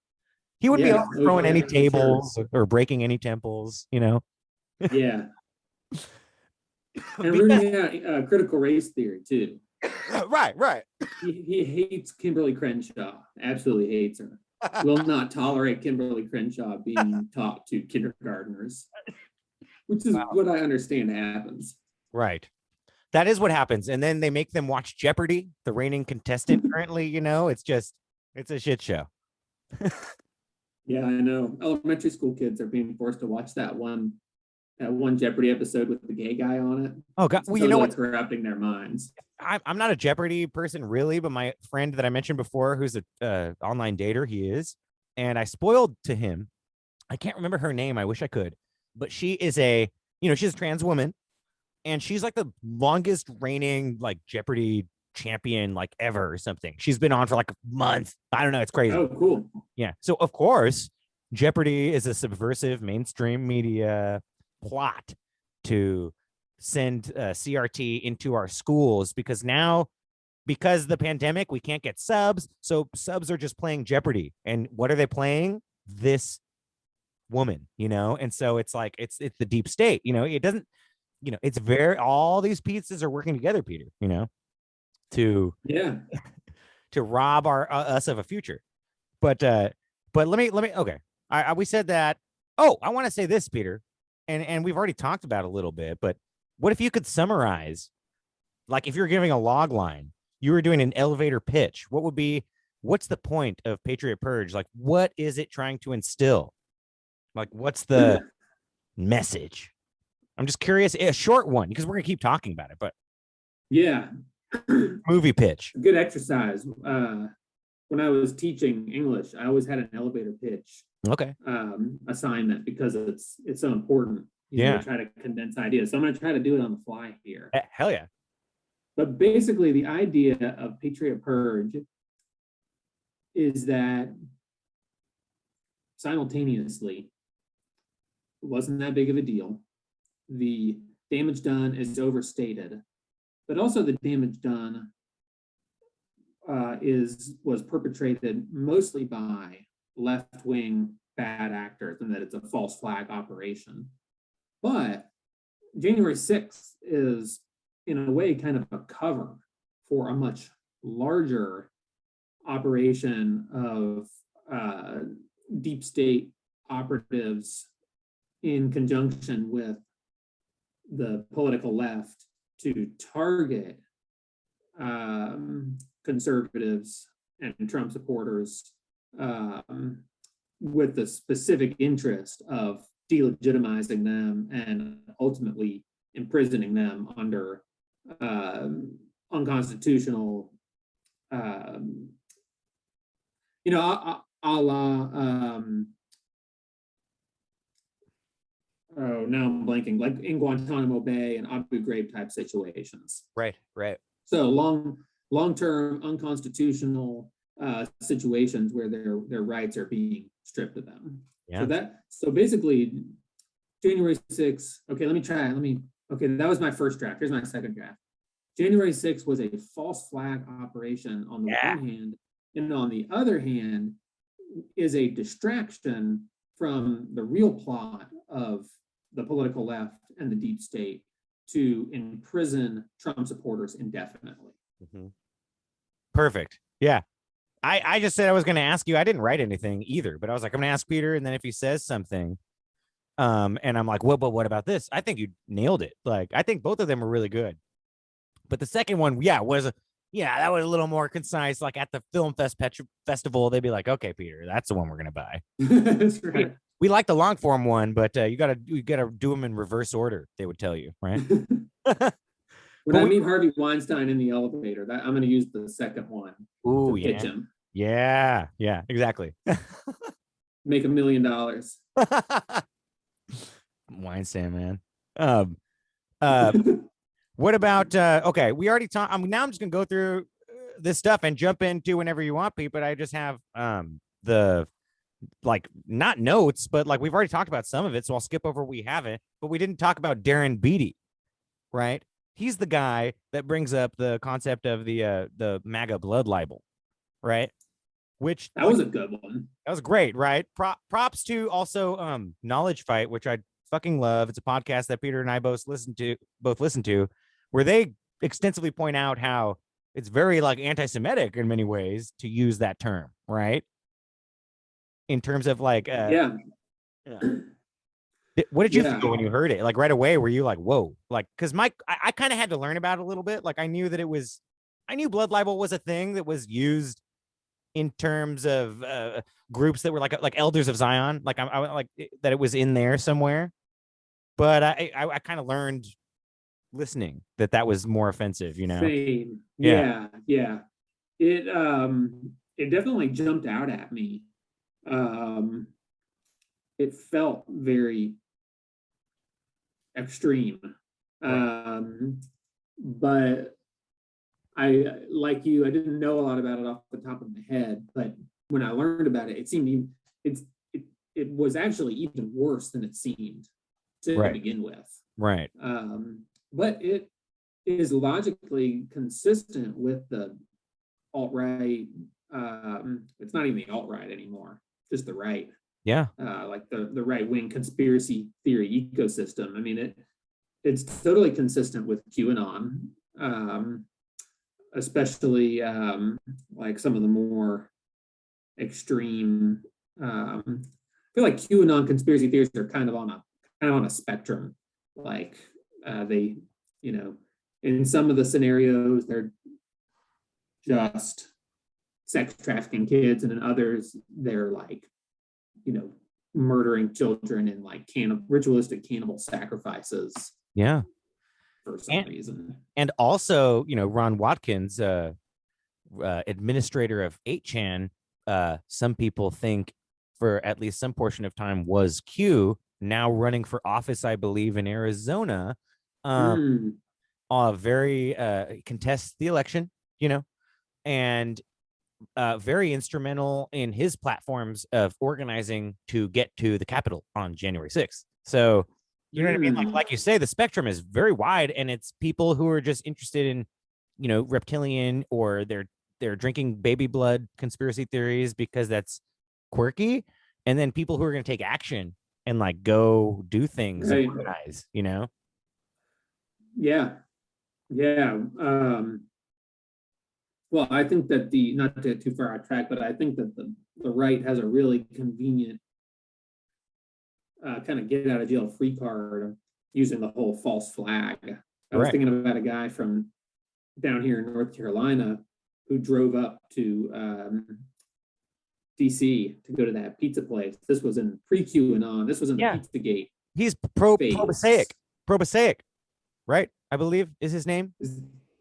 [SPEAKER 2] he wouldn't be overthrowing any tables or breaking any temples. You know.
[SPEAKER 4] Yeah. And rooting out critical race theory too.
[SPEAKER 2] Right.
[SPEAKER 4] He hates Kimberly Crenshaw. Absolutely hates her. Will not tolerate Kimberly Crenshaw being taught to kindergartners, which is what I understand happens.
[SPEAKER 2] Right. That is what happens. And then they make them watch Jeopardy, the reigning contestant currently, you know, it's a shit show.
[SPEAKER 4] Yeah, I know. Elementary school kids are being forced to watch that one Jeopardy episode with the gay guy on it.
[SPEAKER 2] Oh God. Well, you know what's
[SPEAKER 4] corrupting their minds.
[SPEAKER 2] I'm not a Jeopardy person really, but my friend that I mentioned before, who's a online dater, he is. And I spoiled to him. I can't remember her name. I wish I could, but she is she's a trans woman. And she's like the longest reigning like Jeopardy champion like ever or something. She's been on for like a month. I don't know. It's crazy.
[SPEAKER 4] Oh, cool.
[SPEAKER 2] Yeah. So of course, Jeopardy is a subversive mainstream media plot to send CRT into our schools because the pandemic, we can't get subs. So subs are just playing Jeopardy. And what are they playing? This woman, you know? And so it's like, it's the deep state, you know, it doesn't, you know, it's all these pieces are working together, Peter, you know, to to rob us of a future. But let me okay. We said that. Oh, I want to say this, Peter, and we've already talked about it a little bit, but what if you could summarize, like if you're giving a log line, you were doing an elevator pitch, what's the point of Patriot Purge? Like, what is it trying to instill? Like, what's the message? I'm just curious, a short one, because we're gonna keep talking about it, but
[SPEAKER 4] yeah.
[SPEAKER 2] Movie pitch.
[SPEAKER 4] Good exercise. When I was teaching English, I always had an elevator pitch assignment because it's so important. You know, to try to condense ideas. So I'm going to try to do it on the fly here.
[SPEAKER 2] Hell yeah.
[SPEAKER 4] But basically, the idea of Patriot Purge is that simultaneously, it wasn't that big of a deal. The damage done is overstated, but also the damage done was perpetrated mostly by left-wing bad actors, and that it's a false flag operation. But January 6th is, in a way, kind of a cover for a much larger operation of deep state operatives in conjunction with the political left to target conservatives and Trump supporters with the specific interest of delegitimizing them and ultimately imprisoning them under unconstitutional, a la, oh, now I'm blanking, like in Guantanamo Bay and Abu Ghraib type situations.
[SPEAKER 2] Right.
[SPEAKER 4] So long-term unconstitutional situations where their rights are being stripped of them. Yeah. So basically, January 6th. Okay, okay, that was my first draft. Here's my second draft. January 6th was a false flag operation on the one hand, and on the other hand, is a distraction from the real plot of the political left and the deep state to imprison Trump supporters indefinitely.
[SPEAKER 2] Mm-hmm. Perfect. Yeah. I just said I was going to ask you. I didn't write anything either, but I was like, I'm going to ask Peter, and then if he says something, and I'm like, well, but what about this? I think you nailed it. Like, I think both of them were really good. But the second one, that was a little more concise. Like at the Film Festival, they'd be like, okay, Peter, that's the one we're going to buy.
[SPEAKER 4] That's right.
[SPEAKER 2] We like the long form one, but you gotta do them in reverse order. They would tell you, right?
[SPEAKER 4] When I meet Harvey Weinstein in the elevator, I'm going to use the second one.
[SPEAKER 2] Ooh,
[SPEAKER 4] to pitch him.
[SPEAKER 2] Yeah, exactly.
[SPEAKER 4] Make $1 million.
[SPEAKER 2] Weinstein, man. What about? Okay, we already talked. Now I'm just gonna go through this stuff and jump into whenever you want, Pete. But I just have the not notes, but like we've already talked about some of it, so I'll skip over what we haven't. But we didn't talk about Darren Beattie, right? He's the guy that brings up the concept of the MAGA blood libel, right? Which
[SPEAKER 4] that was a good one.
[SPEAKER 2] That was great, right? Props to also Knowledge Fight, which I fucking love. It's a podcast that Peter and I both listen to, where they extensively point out how it's very like anti-Semitic in many ways to use that term, right? In terms of like what did you feel when you heard it? Like right away, were you like, whoa? Like, because I kind of had to learn about it a little bit. Like I knew blood libel was a thing that was used in terms of groups that were like Elders of Zion. Like I like that it was in there somewhere. But I kind of learned listening that was more offensive, you know?
[SPEAKER 4] Same. Yeah. It definitely jumped out at me. It felt very extreme. But I, like you, I didn't know a lot about it off the top of my head, but when I learned about it, it was actually even worse than it seemed to begin with.
[SPEAKER 2] Right.
[SPEAKER 4] But it is logically consistent with the alt-right. It's not even the alt-right anymore, just the right.
[SPEAKER 2] Yeah.
[SPEAKER 4] Like the right-wing conspiracy theory ecosystem. I mean, it's totally consistent with QAnon. especially like some of the more extreme. I feel like QAnon conspiracy theories are kind of on a spectrum. Like they, in some of the scenarios they're just sex trafficking kids, and in others they're like, murdering children in like ritualistic cannibal sacrifices.
[SPEAKER 2] Yeah.
[SPEAKER 4] For some reason.
[SPEAKER 2] And also, Ron Watkins, administrator of 8chan, some people think for at least some portion of time was Q, now running for office, I believe, in Arizona. Very contests the election, and very instrumental in his platforms of organizing to get to the Capitol on January 6th. So, you know what I mean? Like you say, the spectrum is very wide, and it's people who are just interested in, reptilian, or they're drinking baby blood conspiracy theories because that's quirky, and then people who are going to take action and like go do things and organize,
[SPEAKER 4] Yeah. Well, I think that not to get too far off track, but I think that the right has a really convenient kind of get out of jail free card using the whole false flag. I was thinking about a guy from down here in North Carolina who drove up to DC to go to that pizza place. This was in pre-QAnon. This was in the Pizzagate.
[SPEAKER 2] He's Probosaic, right? I believe is his name.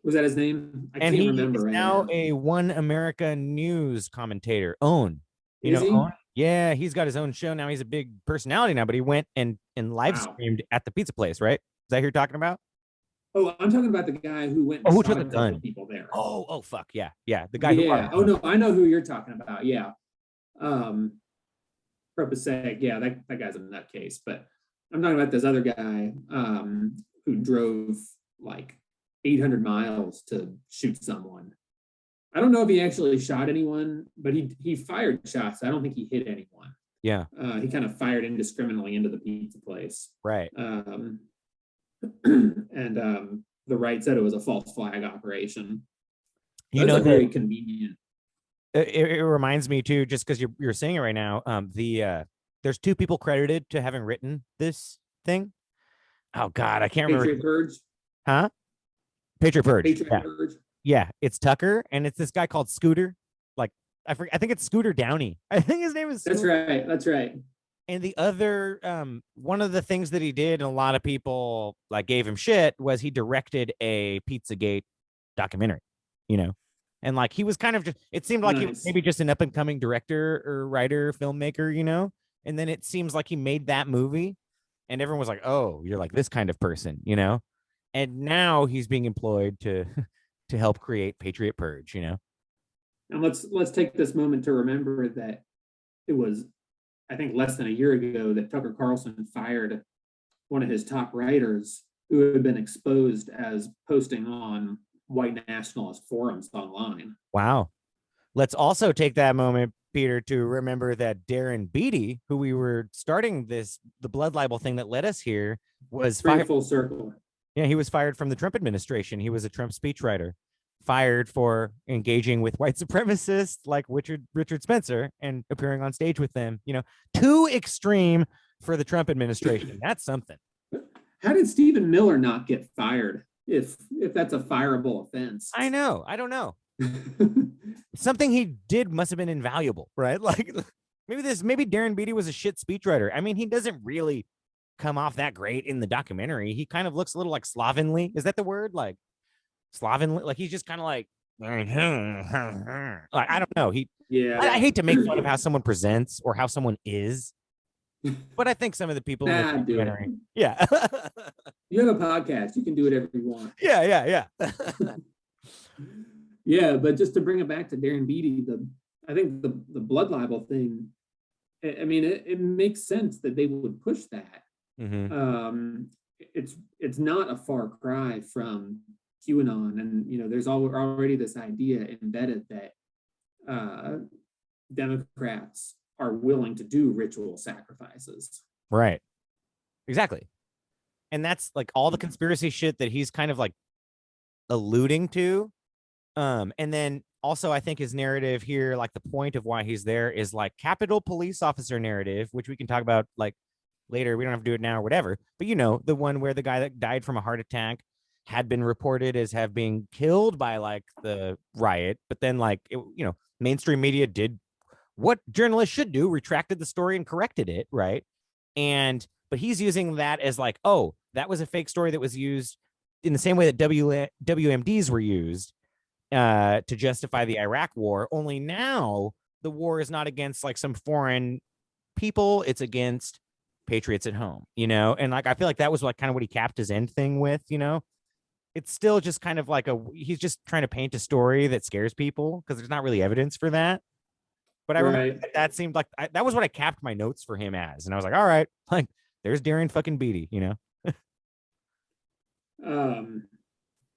[SPEAKER 4] Was that his name? I can't remember.
[SPEAKER 2] He's now a One America News commentator. Own.
[SPEAKER 4] Is he?
[SPEAKER 2] Own? Yeah, he's got his own show now. He's a big personality now, but he went and live streamed at the pizza place, right? Is that who you're talking about?
[SPEAKER 4] Oh, I'm talking about the guy who went and
[SPEAKER 2] who took the gun?
[SPEAKER 4] People there.
[SPEAKER 2] Oh, fuck. Yeah. The guy
[SPEAKER 4] who no, I know who you're talking about. Yeah. Propasek, yeah, that guy's a nutcase, but I'm talking about this other guy who drove like 800 miles to shoot someone. I don't know if he actually shot anyone, but he fired shots. I don't think he hit anyone.
[SPEAKER 2] Yeah.
[SPEAKER 4] He kind of fired indiscriminately into the pizza place.
[SPEAKER 2] Right.
[SPEAKER 4] And the right said it was a false flag operation. That's very convenient.
[SPEAKER 2] It reminds me too, just because you're saying it right now. There's two people credited to having written this thing. Oh God, I can't remember.
[SPEAKER 4] Patriot Purge.
[SPEAKER 2] Huh? Patriot Purge.
[SPEAKER 4] Patriot Purge.
[SPEAKER 2] Yeah, it's Tucker, and it's this guy called Scooter. Like I think it's Scooter Downey. I think his name is.
[SPEAKER 4] Scooter. That's right.
[SPEAKER 2] And the other, one of the things that he did, and a lot of people like gave him shit, was he directed a Pizzagate documentary. And like he was kind of just, it seemed like he was maybe just an up and coming director or writer, filmmaker, and then it seems like he made that movie, and everyone was like, "Oh, you're like this kind of person," And now he's being employed to help create Patriot Purge, And
[SPEAKER 4] let's take this moment to remember that it was, I think, less than a year ago that Tucker Carlson fired one of his top writers who had been exposed as posting on white nationalist forums online.
[SPEAKER 2] Wow. Let's also take that moment, Peter, to remember that Darren Beatty, who we were starting the blood libel thing that led us here, was fired.
[SPEAKER 4] Full circle.
[SPEAKER 2] Yeah, he was fired from the Trump administration. He was a Trump speechwriter, fired for engaging with white supremacists like Richard Spencer and appearing on stage with them. Too extreme for the Trump administration. That's something.
[SPEAKER 4] How did Stephen Miller not get fired if that's a fireable offense?
[SPEAKER 2] I know. I don't know. Something he did must have been invaluable, right? Like maybe Darren Beatty was a shit speechwriter. I mean, he doesn't really come off that great in the documentary. He kind of looks a little like slovenly. Is that the word? Like slovenly? Like he's just kind of like I don't know. I hate to make fun of how someone presents or how someone is, but I think some of the people in the documentary, yeah.
[SPEAKER 4] You have a podcast. You can do whatever you want.
[SPEAKER 2] Yeah.
[SPEAKER 4] Yeah, but just to bring it back to Darren Beatty, I think the blood libel thing, I mean, it makes sense that they would push that.
[SPEAKER 2] Mm-hmm.
[SPEAKER 4] It's not a far cry from QAnon, and there's already this idea embedded that Democrats are willing to do ritual sacrifices.
[SPEAKER 2] Right. Exactly. And that's like all the conspiracy shit that he's kind of like alluding to And then also I think his narrative here, like the point of why he's there is like Capitol Police Officer narrative, which we can talk about like later. We don't have to do it now or whatever. But the one where the guy that died from a heart attack had been reported as have been killed by like the riot, but then like mainstream media did what journalists should do, retracted the story and corrected it, right? But he's using that as like, oh, that was a fake story that was used in the same way that WMDs were used to justify the Iraq war. Only now the war is not against like some foreign people, it's against patriots at home, and like I feel like that was like kind of what he capped his end thing with. It's still just kind of like he's just trying to paint a story that scares people because there's not really evidence for that. But I remember that seemed like that was what I capped my notes for him as, and I was like, all right, like there's Darren fucking Beatty,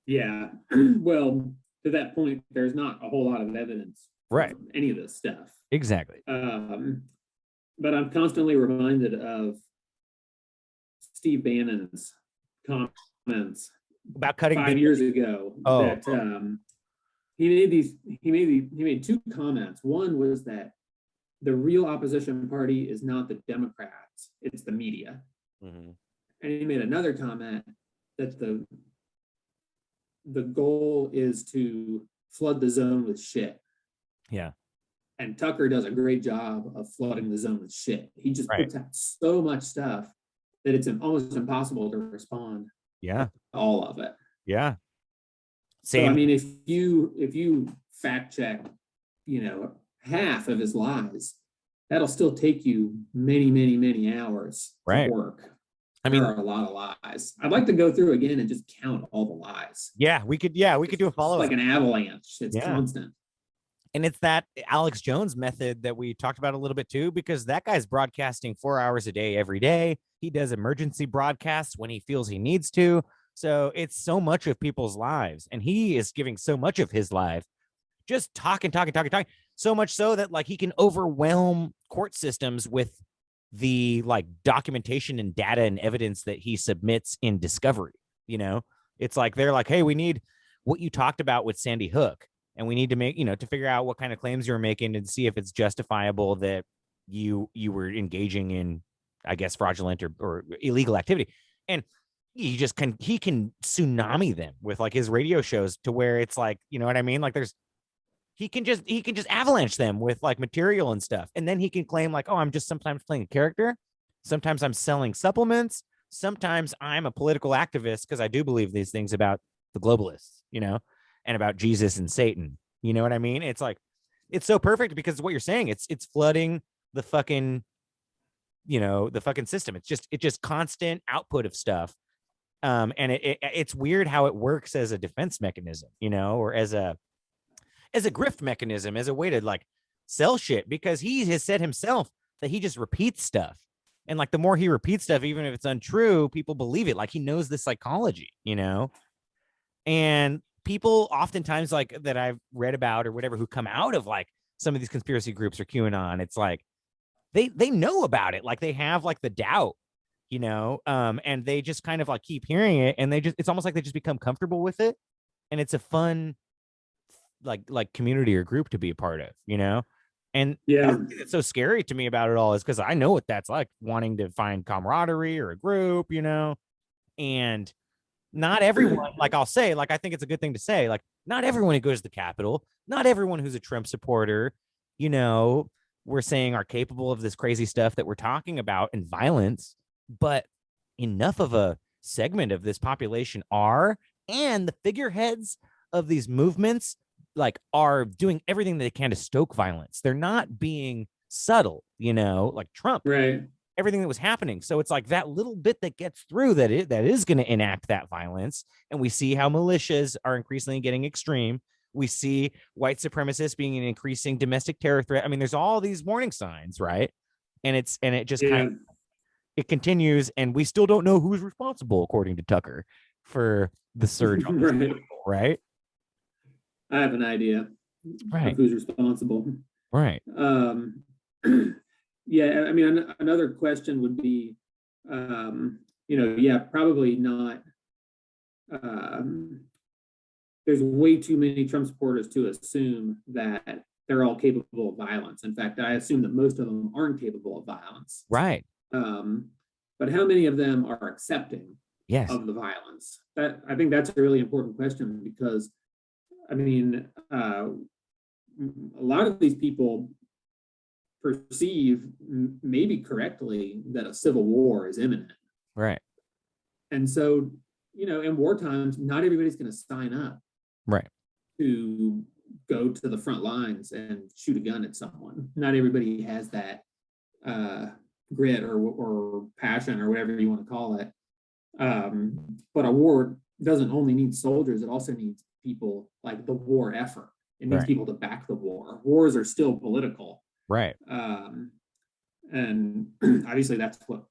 [SPEAKER 4] Yeah. Well, to that point, there's not a whole lot of evidence
[SPEAKER 2] right
[SPEAKER 4] any of this stuff.
[SPEAKER 2] Exactly.
[SPEAKER 4] But I'm constantly reminded of Steve Bannon's comments
[SPEAKER 2] about cutting
[SPEAKER 4] 5 years ago. That he made two comments. One was that the real opposition party is not the Democrats, it's the media. Mm-hmm. And he made another comment that the goal is to flood the zone with shit.
[SPEAKER 2] Yeah.
[SPEAKER 4] And Tucker does a great job of flooding the zone with shit. He just puts out so much stuff that it's almost impossible to respond.
[SPEAKER 2] Yeah.
[SPEAKER 4] To all of it.
[SPEAKER 2] Yeah.
[SPEAKER 4] Same. So, I mean, if you fact check, half of his lies, that'll still take you many, many, many hours to work. I mean, there are a lot of lies. I'd like to go through again and just count all the lies.
[SPEAKER 2] Yeah, we could do a follow-up.
[SPEAKER 4] Like an avalanche. It's constant.
[SPEAKER 2] And it's that Alex Jones method that we talked about a little bit too, because that guy's broadcasting 4 hours a day, every day. He does emergency broadcasts when he feels he needs to. So it's so much of people's lives. And he is giving so much of his life, just talking. So much so that like he can overwhelm court systems with the like documentation and data and evidence that he submits in discovery. It's like, they're like, hey, we need what you talked about with Sandy Hook. And we need to make, to figure out what kind of claims you're making and see if it's justifiable that you were engaging in, I guess, fraudulent or illegal activity. And he can tsunami them with like his radio shows to where it's like, you know what I mean? Like he can just avalanche them with like material and stuff. And then he can claim like, oh, I'm just sometimes playing a character. Sometimes I'm selling supplements. Sometimes I'm a political activist because I do believe these things about the globalists, and about Jesus and Satan. You know what I mean? It's like, it's so perfect because what you're saying, it's flooding the fucking, the fucking system. It's just constant output of stuff. And it's weird how it works as a defense mechanism, or as a grift mechanism, as a way to like sell shit, because he has said himself that he just repeats stuff. And like the more he repeats stuff, even if it's untrue, people believe it. Like he knows the psychology, and people oftentimes like that I've read about or whatever, who come out of like some of these conspiracy groups or QAnon, it's like they know about it. Like they have like the doubt, and they just kind of like keep hearing it, and it's almost like they just become comfortable with it. And it's a fun like community or group to be a part of, And it's so scary to me about it all is because I know what that's like, wanting to find camaraderie or a group, and not everyone, like I'll say, like, I think it's a good thing to say, like, not everyone who goes to the Capitol, not everyone who's a Trump supporter, we're saying are capable of this crazy stuff that we're talking about and violence, but enough of a segment of this population are, and the figureheads of these movements, like, are doing everything they can to stoke violence. They're not being subtle, like Trump.
[SPEAKER 4] Right.
[SPEAKER 2] Everything that was happening. So it's like that little bit that gets through that is going to enact that violence. And we see how militias are increasingly getting extreme. We see white supremacists being an increasing domestic terror threat. I mean, there's all these warning signs, right? And it just kind of, it continues, and we still don't know who's responsible, according to Tucker, for the surge on this people, right?
[SPEAKER 4] I have an idea of who's responsible.
[SPEAKER 2] Right.
[SPEAKER 4] Yeah, I mean, another question would be, probably not there's way too many Trump supporters to assume that they're all capable of violence. In fact, I assume that most of them aren't capable of violence.
[SPEAKER 2] Right.
[SPEAKER 4] But how many of them are accepting of the violence? That, I think that's a really important question, because, I mean, a lot of these people perceive, maybe correctly, that a civil war is imminent.
[SPEAKER 2] Right.
[SPEAKER 4] And so, you know, in war times, not everybody's going to sign up to go to the front lines and shoot a gun at someone. Not everybody has that grit or passion or whatever you want to call it. But a war doesn't only need soldiers, it also needs people, like the war effort. It needs people to back the war. Wars are still political.
[SPEAKER 2] Right.
[SPEAKER 4] And obviously that's what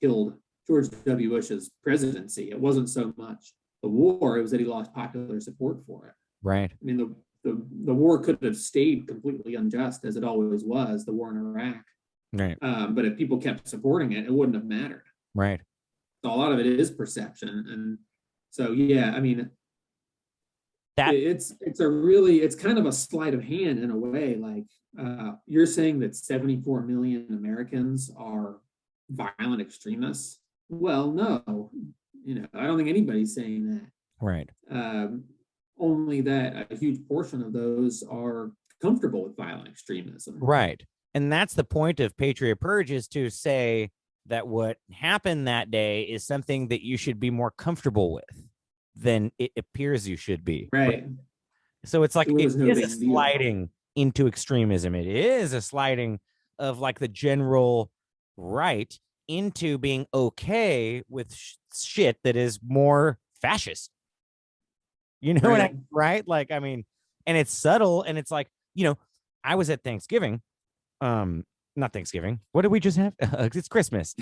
[SPEAKER 4] killed George W. Bush's presidency. It wasn't so much the war, it was that he lost popular support for it.
[SPEAKER 2] Right.
[SPEAKER 4] I mean, the war could have stayed completely unjust, as it always was, the war in Iraq.
[SPEAKER 2] Right.
[SPEAKER 4] But if people kept supporting it, it wouldn't have mattered.
[SPEAKER 2] Right.
[SPEAKER 4] So a lot of it is perception. And so, yeah, I mean, it's kind of a sleight of hand in a way. Like, you're saying that 74 million Americans are violent extremists. Well, no, you know, I don't think anybody's saying that.
[SPEAKER 2] Right.
[SPEAKER 4] Only that a huge portion of those are comfortable with violent extremism.
[SPEAKER 2] Right. And that's the point of Patriot Purge, is to say that what happened that day is something that you should be more comfortable with than it appears you should be.
[SPEAKER 4] Right.
[SPEAKER 2] So it's like, it is a sliding into extremism. It is a sliding of like the general right into being okay with shit that is more fascist. You know what I mean? Right? Like, I mean, and it's subtle, and it's like, you know, I was at Thanksgiving. Not Thanksgiving. What did we just have? It's Christmas.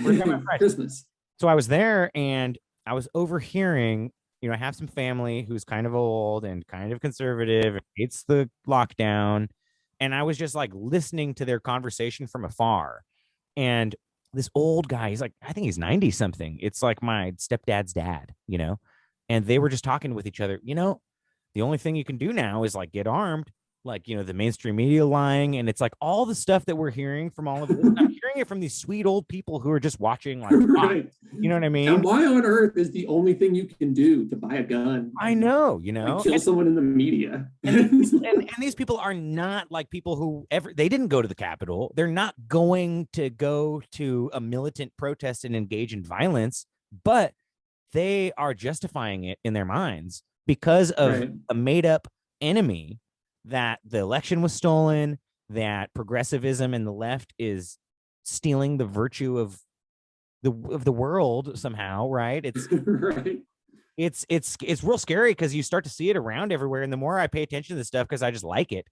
[SPEAKER 4] Christmas.
[SPEAKER 2] So I was there, and I was overhearing, you know, I have some family who's kind of old and kind of conservative, hates the lockdown. And I was just like listening to their conversation from afar. And this old guy, he's like, I think he's 90 something. It's like my stepdad's dad, you know, and they were just talking with each other. You know, the only thing you can do now is like get armed, like, you know, the mainstream media lying. And it's like all the stuff that we're hearing from all of this. I'm hearing it from these sweet old people who are just watching, like,
[SPEAKER 4] right.
[SPEAKER 2] You know what I mean?
[SPEAKER 4] And why on earth is the only thing you can do to buy a gun?
[SPEAKER 2] I know, you know,
[SPEAKER 4] kill someone in the media.
[SPEAKER 2] and these people are not like people who they didn't go to the Capitol. They're not going to go to a militant protest and engage in violence, but they are justifying it in their minds because of a made up enemy, that the election was stolen, that progressivism and the left is stealing the virtue of the world somehow, right? It's
[SPEAKER 4] right.
[SPEAKER 2] It's real scary, because you start to see it around everywhere. And the more I pay attention to this stuff, because I just like it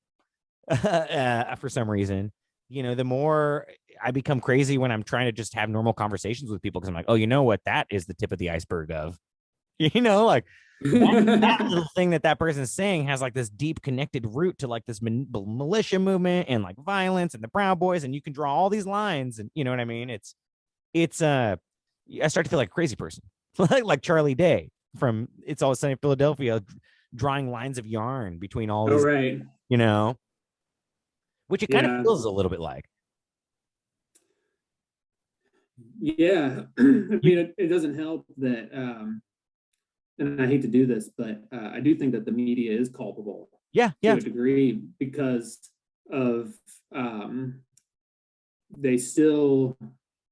[SPEAKER 2] for some reason, you know, the more I become crazy when I'm trying to just have normal conversations with people, because I'm like, oh, you know what, that is the tip of the iceberg of, you know, like that little thing that person's saying has like this deep connected root to like this militia movement and like violence and the Proud Boys, and you can draw all these lines, and you know what I mean? I start to feel like a crazy person, like Charlie Day from It's Always Sunny in Philadelphia, drawing lines of yarn between all these, you know, which it kind of feels a little bit like.
[SPEAKER 4] Yeah, I mean, it doesn't help that, and I hate to do this, but I do think that the media is culpable.
[SPEAKER 2] To
[SPEAKER 4] a degree, because of the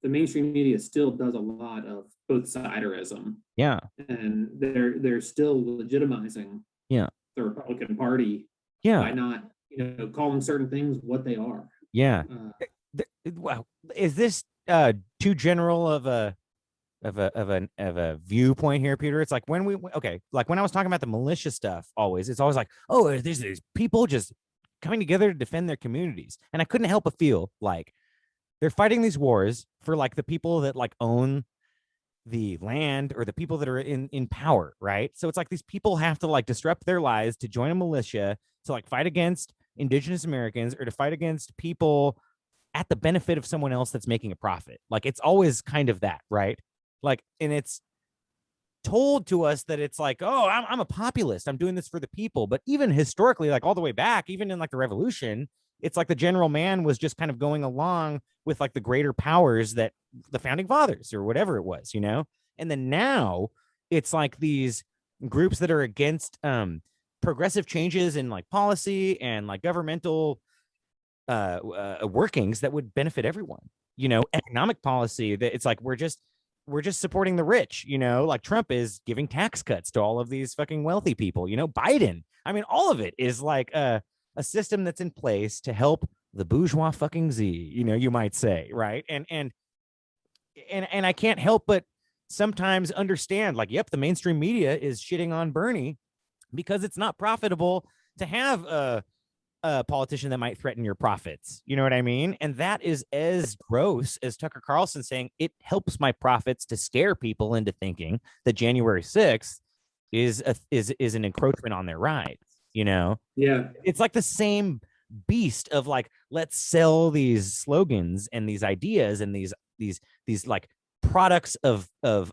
[SPEAKER 4] mainstream media still does a lot of both siderism.
[SPEAKER 2] Yeah.
[SPEAKER 4] And they're still legitimizing the Republican Party by not, you know, calling certain things what they are.
[SPEAKER 2] Yeah. Wow. Is this too general of a viewpoint here, Peter? It's like when like when I was talking about the militia stuff, it's always like, oh, there's these people just coming together to defend their communities. And I couldn't help but feel like they're fighting these wars for like the people that like own the land, or the people that are in power, right? So it's like these people have to like disrupt their lives to join a militia to like fight against indigenous Americans, or to fight against people at the benefit of someone else that's making a profit. Like it's always kind of that, right? Like, and it's told to us that it's like, oh, I'm a populist, I'm doing this for the people. But even historically, like all the way back, even in like the revolution, it's like the general man was just kind of going along with like the greater powers that the founding fathers or whatever it was, and then now it's like these groups that are against progressive changes in like policy and like governmental workings that would benefit everyone, economic policy that it's like we're just supporting the rich, like Trump is giving tax cuts to all of these fucking wealthy people, Biden, I mean, all of it is like a system that's in place to help the bourgeois fucking Z, you might say, right? And I can't help but sometimes understand, like, yep, the mainstream media is shitting on Bernie because it's not profitable to have a politician that might threaten your profits. You know what I mean? And that is as gross as Tucker Carlson saying it helps my profits to scare people into thinking that January 6th is an encroachment on their rights. Yeah, it's like the same beast of like, let's sell these slogans and these ideas and these like products of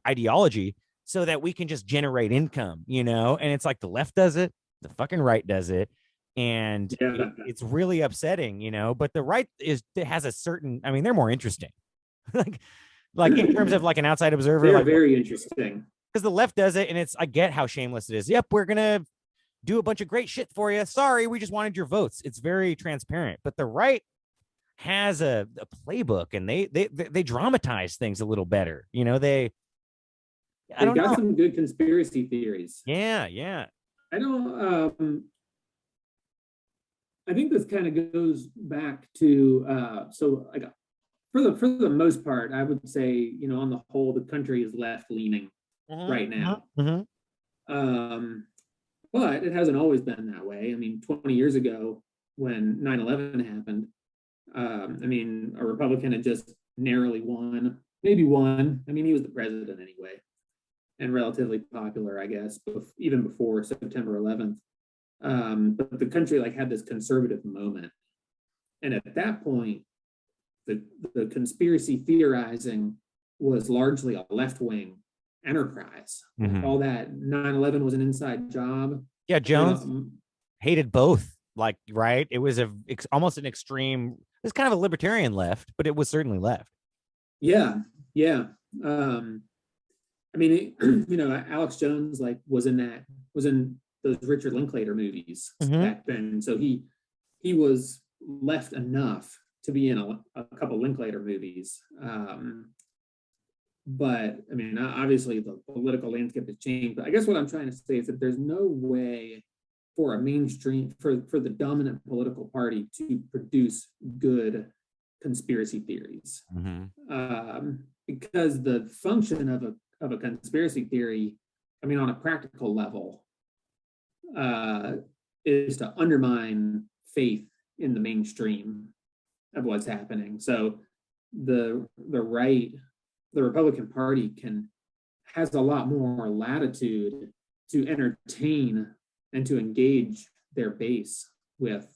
[SPEAKER 2] ideology so that we can just generate income, and it's like the left does it, the fucking right does it, and it's really upsetting, but the right has a certain, I mean, they're more interesting. like in terms of like an outside observer,
[SPEAKER 4] they're
[SPEAKER 2] like
[SPEAKER 4] very interesting,
[SPEAKER 2] because the left does it and it's, I get how shameless it is. Yep, we're gonna do a bunch of great shit for you. Sorry, we just wanted your votes. It's very transparent. But the right has a playbook, and they dramatize things a little better. They've
[SPEAKER 4] got some good conspiracy theories.
[SPEAKER 2] Yeah.
[SPEAKER 4] I don't. I think this kind of goes back to so like for the most part, I would say, on the whole, the country is left leaning right now. But it hasn't always been that way. I mean, 20 years ago when 9/11 happened, I mean, a Republican had just narrowly won, maybe won. I mean, he was the president anyway, and relatively popular, I guess, even before September 11th. But the country like had this conservative moment. And at that point, the conspiracy theorizing was largely a left-wing enterprise. All that 9/11 was an inside job.
[SPEAKER 2] Yeah, Jones hated both. Like, right? It was almost an extreme. It was kind of a libertarian left, but it was certainly left.
[SPEAKER 4] Yeah. I mean, Alex Jones like was in those Richard Linklater movies back then. So he was left enough to be in a couple Linklater movies. But I mean, obviously the political landscape has changed. But I guess what I'm trying to say is that there's no way for a mainstream, for the dominant political party to produce good conspiracy theories. Because the function of a conspiracy theory, I mean, on a practical level, is to undermine faith in the mainstream of what's happening. So the right, the Republican Party has a lot more latitude to entertain and to engage their base with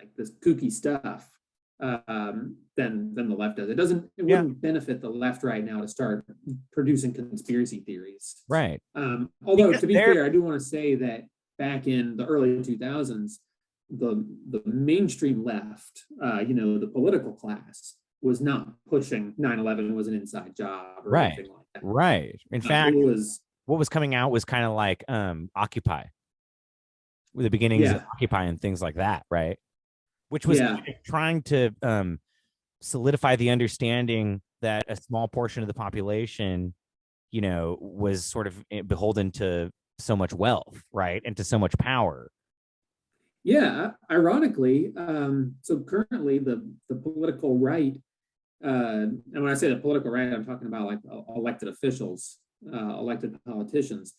[SPEAKER 4] like this kooky stuff than the left does. It wouldn't benefit the left right now to start producing conspiracy theories.
[SPEAKER 2] Right.
[SPEAKER 4] Although to be fair, I do want to say that back in the early 2000s, the mainstream left, the political class, was not pushing 9/11 was an inside job or anything like that.
[SPEAKER 2] Right. In fact, what was coming out was kind of like Occupy, with the beginnings of Occupy and things like that, right? Which was trying to solidify the understanding that a small portion of the population, was sort of beholden to so much wealth, right, and to so much power.
[SPEAKER 4] Yeah, ironically, so currently the political right, and when I say the political right, I'm talking about like elected officials, elected politicians.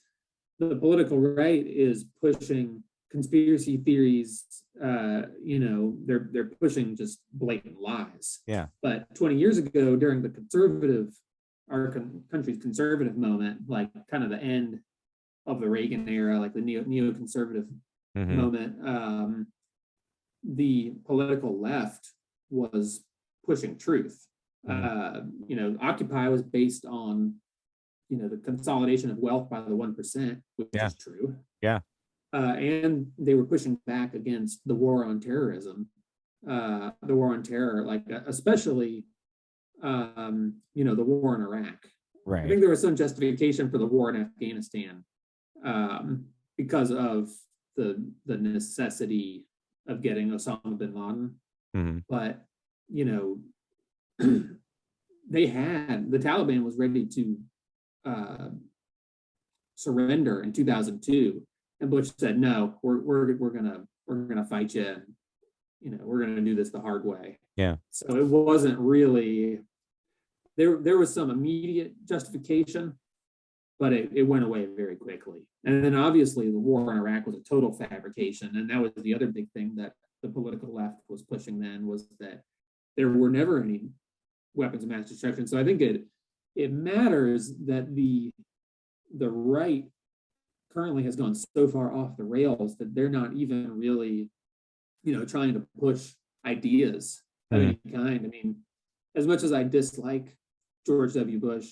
[SPEAKER 4] The political right is pushing conspiracy theories. They're pushing just blatant lies.
[SPEAKER 2] Yeah.
[SPEAKER 4] But 20 years ago, during our country's conservative moment, like kind of the end of the Reagan era, like the neoconservative moment, the political left was pushing truth. Occupy was based on, the consolidation of wealth by the 1%, which is true.
[SPEAKER 2] Yeah.
[SPEAKER 4] And they were pushing back against the war on terrorism, the war on terror, like especially, the war in Iraq.
[SPEAKER 2] Right.
[SPEAKER 4] I think there was some justification for the war in Afghanistan because of the necessity of getting Osama bin Laden.
[SPEAKER 2] Mm-hmm.
[SPEAKER 4] But, the Taliban was ready to surrender in 2002. And Bush said, no, we're gonna fight you, and we're gonna do this the hard way.
[SPEAKER 2] Yeah.
[SPEAKER 4] So it wasn't really there was some immediate justification, but it went away very quickly. And then obviously the war in Iraq was a total fabrication, and that was the other big thing that the political left was pushing then, was that there were never any weapons of mass destruction. So I think it matters that the right currently has gone so far off the rails that they're not even really, trying to push ideas of any kind. I mean, as much as I dislike George W. Bush,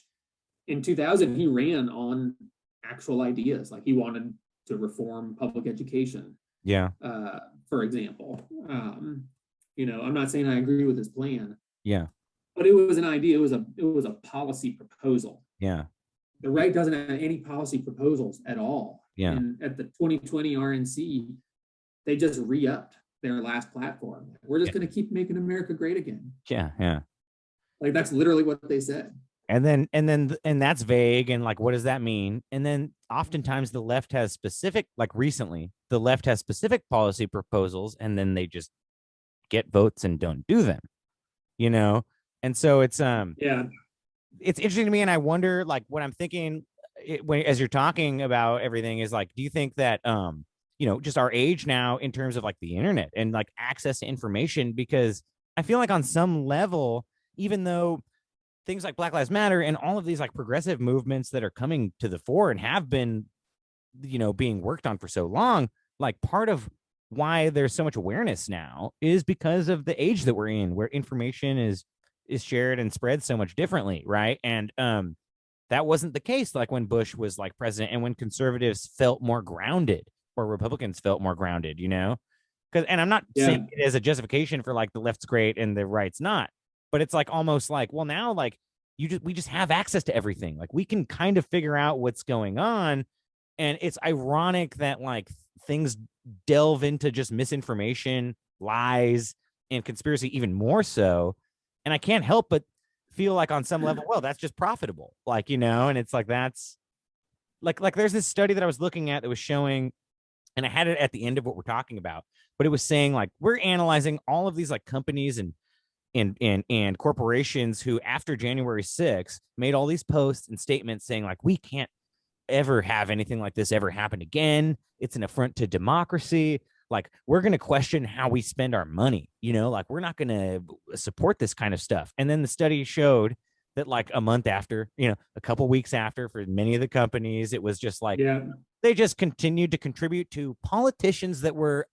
[SPEAKER 4] in 2000, he ran on actual ideas. Like he wanted to reform public education.
[SPEAKER 2] Yeah.
[SPEAKER 4] For example, I'm not saying I agree with his plan.
[SPEAKER 2] Yeah.
[SPEAKER 4] But it was an idea. It was a policy proposal.
[SPEAKER 2] Yeah.
[SPEAKER 4] The right doesn't have any policy proposals at all.
[SPEAKER 2] Yeah.
[SPEAKER 4] And at the 2020 RNC, they just re-upped their last platform. We're just going to keep making America great again.
[SPEAKER 2] Yeah. Yeah.
[SPEAKER 4] Like that's literally what they said.
[SPEAKER 2] And that's vague. And like, what does that mean? And then oftentimes the left has specific, like recently, the left has specific policy proposals, and then they just get votes and don't do them, And so it's it's interesting to me, and I wonder, like, what I'm thinking as you're talking about everything is like, do you think that just our age now in terms of like the internet and like access to information? Because I feel like on some level, even though things like Black Lives Matter and all of these like progressive movements that are coming to the fore and have been, being worked on for so long, like part of why there's so much awareness now is because of the age that we're in, where information is shared and spread so much differently, right? And that wasn't the case like when Bush was like president, and when conservatives felt more grounded or Republicans felt more grounded, because, and I'm not saying it as a justification for like the left's great and the right's not, but it's like almost like, well, now like we just have access to everything, like we can kind of figure out what's going on. And it's ironic that like things delve into just misinformation, lies, and conspiracy even more so. And I can't help but feel like on some level, well, that's just profitable, like, and it's like, that's like there's this study that I was looking at that was showing, and I had it at the end of what we're talking about, but it was saying like, we're analyzing all of these like companies and corporations who after January 6th made all these posts and statements saying like, we can't ever have anything like this ever happen again. It's an affront to democracy. Like, we're going to question how we spend our money, like we're not going to support this kind of stuff. And then the study showed that like a month after, a couple weeks after, for many of the companies, it was just like, they just continued to contribute to politicians that were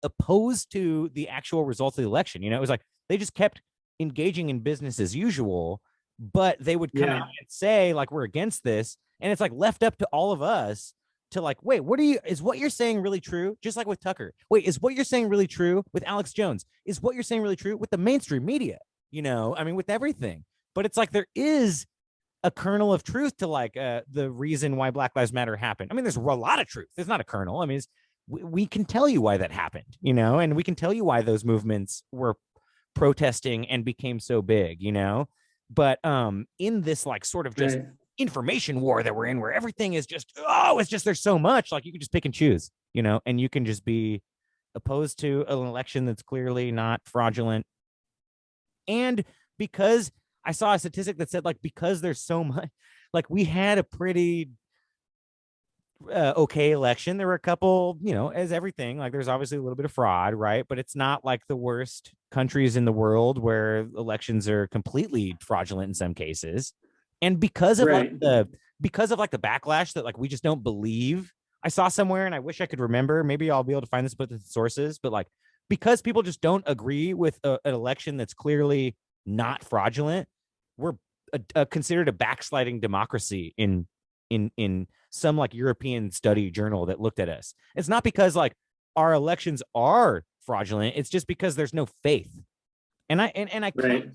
[SPEAKER 2] opposed to the actual results of the election. It was like, they just kept engaging in business as usual, but they would come out and say like, we're against this. And it's like left up to all of us to like, wait, is what you're saying really true? Just like with Tucker. Wait, is what you're saying really true with Alex Jones? Is what you're saying really true with the mainstream media? With everything. But it's like, there is a kernel of truth to like the reason why Black Lives Matter happened. There's a lot of truth. There's not a kernel. We can tell you why that happened, and we can tell you why those movements were protesting and became so big, but in this like sort of just information war that we're in, where everything is just, it's just, there's so much, like you can just pick and choose, and you can just be opposed to an election that's clearly not fraudulent. And because I saw a statistic that said like, because there's so much, like we had a pretty okay election. There were a couple, as everything, like there's obviously a little bit of fraud, right? But it's not like the worst countries in the world where elections are completely fraudulent in some cases. And because of like the backlash that like we just don't believe, I saw somewhere, and I wish I could remember, maybe I'll be able to find this with the sources, but like, because people just don't agree with an election that's clearly not fraudulent, we're considered a backsliding democracy in some like European study journal that looked at us. It's not because like our elections are fraudulent. It's just because there's no faith. And I
[SPEAKER 4] Right.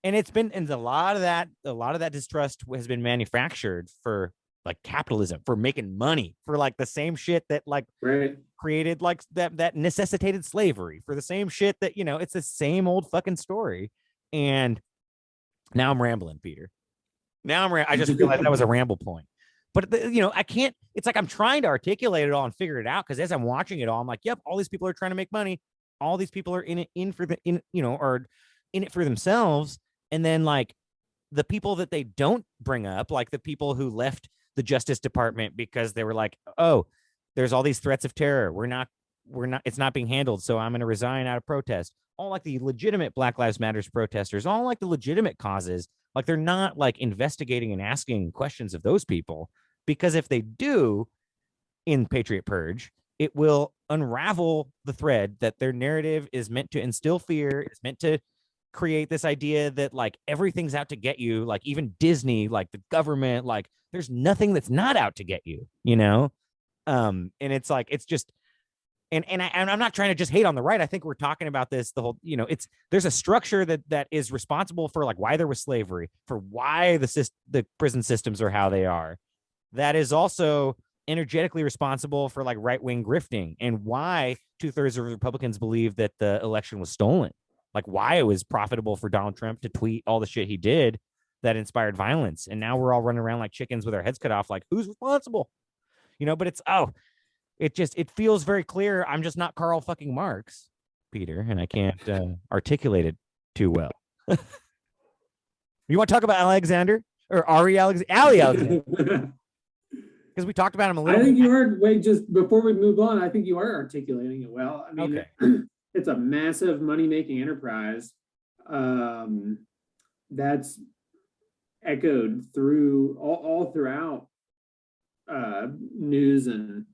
[SPEAKER 2] and it's been, and a lot of that distrust has been manufactured for like capitalism, for making money, for like the same shit that like
[SPEAKER 4] Right.
[SPEAKER 2] created like that necessitated slavery, for the same shit that, you know, it's the same old fucking story. And now I'm rambling, Peter. I just realized that was a ramble point. But you know, I can't. It's like I'm trying to articulate it all and figure it out, because as I'm watching it all, I'm like, yep, all these people are trying to make money. All these people are in it for themselves. And then like the people that they don't bring up, like the people who left the Justice Department because they were like, oh, there's all these threats of terror. It's not being handled. So I'm going to resign out of protest. All like the legitimate Black Lives Matters protesters, all like the legitimate causes. Like they're not like investigating and asking questions of those people, because if they do in Patriot Purge, it will unravel the thread that their narrative is meant to instill fear. It's meant to create this idea that like everything's out to get you, like even Disney, like the government, like there's nothing that's not out to get you, you know? And it's like, it's just, and I'm not trying to just hate on the right. I think we're talking about this the whole, you know, there's a structure that is responsible for like why there was slavery, for why the prison systems are how they are. That is also energetically responsible for like right-wing grifting, and why 2/3 of Republicans believe that the election was stolen. Like why it was profitable for Donald Trump to tweet all the shit he did that inspired violence. And now we're all running around like chickens with our heads cut off. Like who's responsible? You know, but it feels very clear. I'm just not Karl fucking Marx, Peter, and I can't articulate it too well. You want to talk about Alexander or Ali Alexander? Because we talked about him a little bit.
[SPEAKER 4] I think you are, wait, just before we move on, I think you are articulating it well. I mean, okay. It's a massive money-making enterprise that's echoed through all throughout news and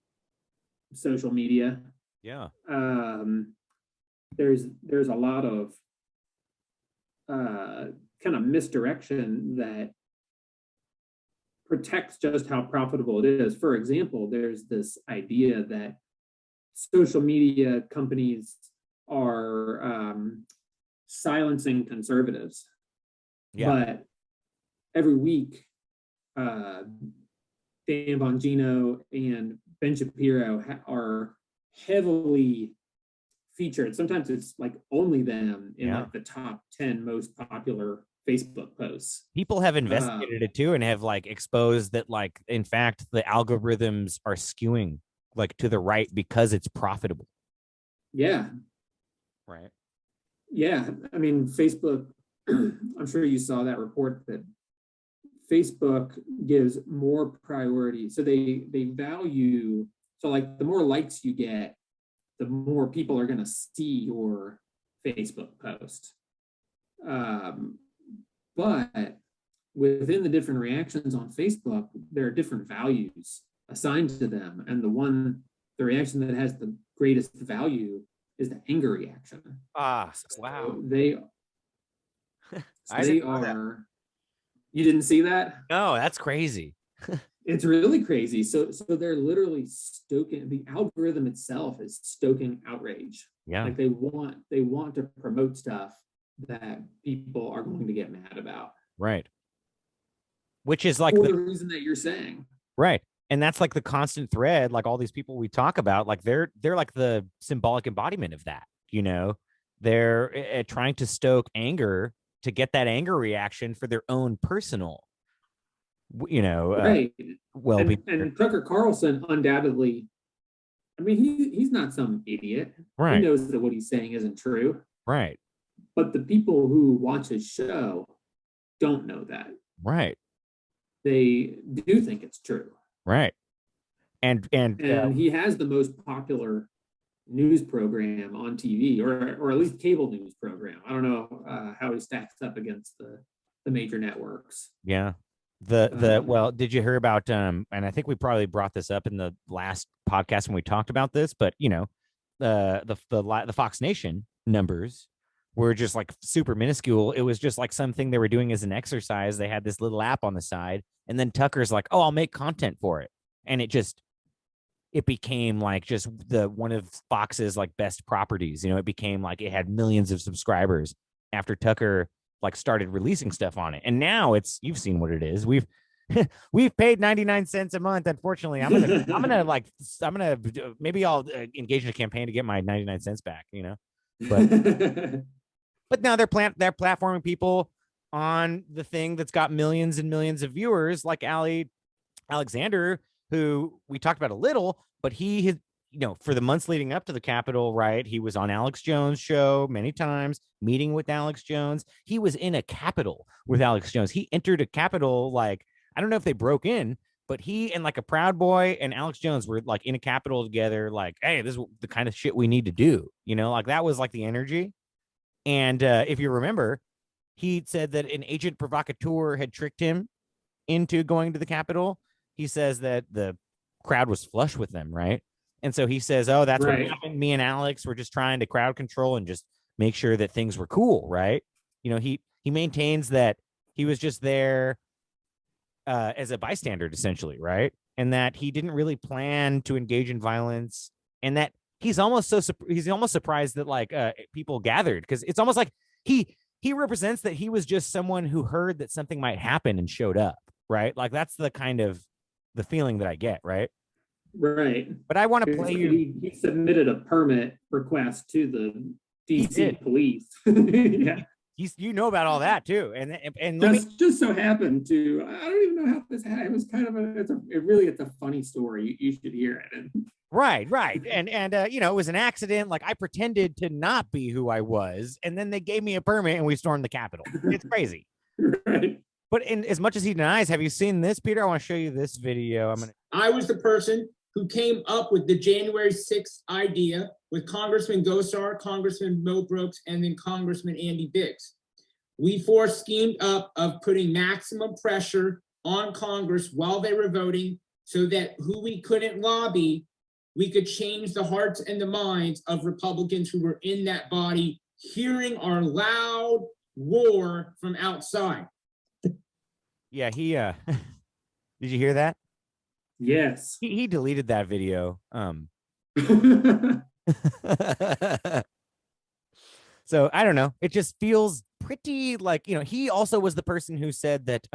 [SPEAKER 4] social media.
[SPEAKER 2] Yeah.
[SPEAKER 4] There's a lot of kind of misdirection that protects just how profitable it is. For example, there's this idea that social media companies are silencing conservatives.
[SPEAKER 2] Yeah.
[SPEAKER 4] But every week, Dan Bongino and Ben Shapiro are heavily featured. Sometimes it's like only them in like the top 10 most popular Facebook posts.
[SPEAKER 2] People have investigated it too and have like exposed that like, in fact, the algorithms are skewing like to the right because it's profitable.
[SPEAKER 4] Yeah.
[SPEAKER 2] Right.
[SPEAKER 4] Yeah. I mean, Facebook, I'm sure you saw that report that Facebook gives more priority. So they value, so like the more likes you get, the more people are going to see your Facebook post. But within the different reactions on Facebook, there are different values assigned to them. And the reaction that has the greatest value is the anger reaction.
[SPEAKER 2] Wow.
[SPEAKER 4] They are, you didn't see that?
[SPEAKER 2] No, that's crazy.
[SPEAKER 4] It's really crazy. So they're literally stoking, the algorithm itself is stoking outrage.
[SPEAKER 2] Yeah.
[SPEAKER 4] Like they want to promote stuff that people are going to get mad about.
[SPEAKER 2] Right. Which is like
[SPEAKER 4] the reason that you're saying.
[SPEAKER 2] Right. And that's like the constant thread, like all these people we talk about, like they're like the symbolic embodiment of that, you know, they're trying to stoke anger to get that anger reaction for their own personal, you know,
[SPEAKER 4] right. And Tucker Carlson undoubtedly, I mean, he's not some idiot.
[SPEAKER 2] Right.
[SPEAKER 4] He knows that what he's saying isn't true.
[SPEAKER 2] Right.
[SPEAKER 4] But the people who watch his show don't know that.
[SPEAKER 2] Right.
[SPEAKER 4] They do think it's true.
[SPEAKER 2] Right. And
[SPEAKER 4] he has the most popular news program on TV, or at least cable news program. I don't know how he stacks up against the major networks.
[SPEAKER 2] Yeah. Well, did you hear about and I think we probably brought this up in the last podcast when we talked about this, but you know, the Fox Nation numbers were just like super minuscule. It was just like something they were doing as an exercise. They had this little app on the side, and then Tucker's like, oh, I'll make content for it. And it became like just one of Fox's like best properties. It became like it had millions of subscribers after Tucker like started releasing stuff on it. And now you've seen what it is. We've paid 99 cents a month. Unfortunately, I'm gonna maybe I'll engage in a campaign to get my 99 cents back, but now they're platforming people on the thing that's got millions and millions of viewers, like Alexander, who we talked about a little, but he had, for the months leading up to the Capitol, right? He was on Alex Jones' show many times, meeting with Alex Jones. He was in a Capitol with Alex Jones. He entered a Capitol, like, I don't know if they broke in, but he and like a Proud Boy and Alex Jones were like in a Capitol together, like, hey, this is the kind of shit we need to do. Like that was like the energy. And if you remember, he said that an agent provocateur had tricked him into going to the Capitol. He says that the crowd was flush with them, right? And so he says, oh, that's right. What happened. Me and Alex were just trying to crowd control and just make sure that things were cool, right? He maintains that he was just there as a bystander, essentially, right? And that he didn't really plan to engage in violence, and that he's almost surprised that like people gathered, because it's almost like he represents that he was just someone who heard that something might happen and showed up, right? Like that's the kind of the feeling that I get, right?
[SPEAKER 4] Right.
[SPEAKER 2] But I want to play you.
[SPEAKER 4] He submitted a permit request to the DC police. Yeah.
[SPEAKER 2] You know about all that too, and
[SPEAKER 4] just so happened to. I don't even know how this happened. It was kind of it's a funny story. You should hear it.
[SPEAKER 2] Right, and it was an accident. Like I pretended to not be who I was, and then they gave me a permit, and we stormed the Capitol. It's crazy.
[SPEAKER 4] Right.
[SPEAKER 2] But as much as he denies, have you seen this, Peter? I want to show you this video.
[SPEAKER 5] I was the person who came up with the January 6th idea with Congressman Gosar, Congressman Mo Brooks, and then Congressman Andy Biggs. We four schemed up of putting maximum pressure on Congress while they were voting so that who we couldn't lobby, we could change the hearts and the minds of Republicans who were in that body, hearing our loud roar from outside.
[SPEAKER 2] Yeah, he did you hear that?
[SPEAKER 4] Yes.
[SPEAKER 2] He deleted that video. So I don't know. It just feels pretty like, he also was the person who said that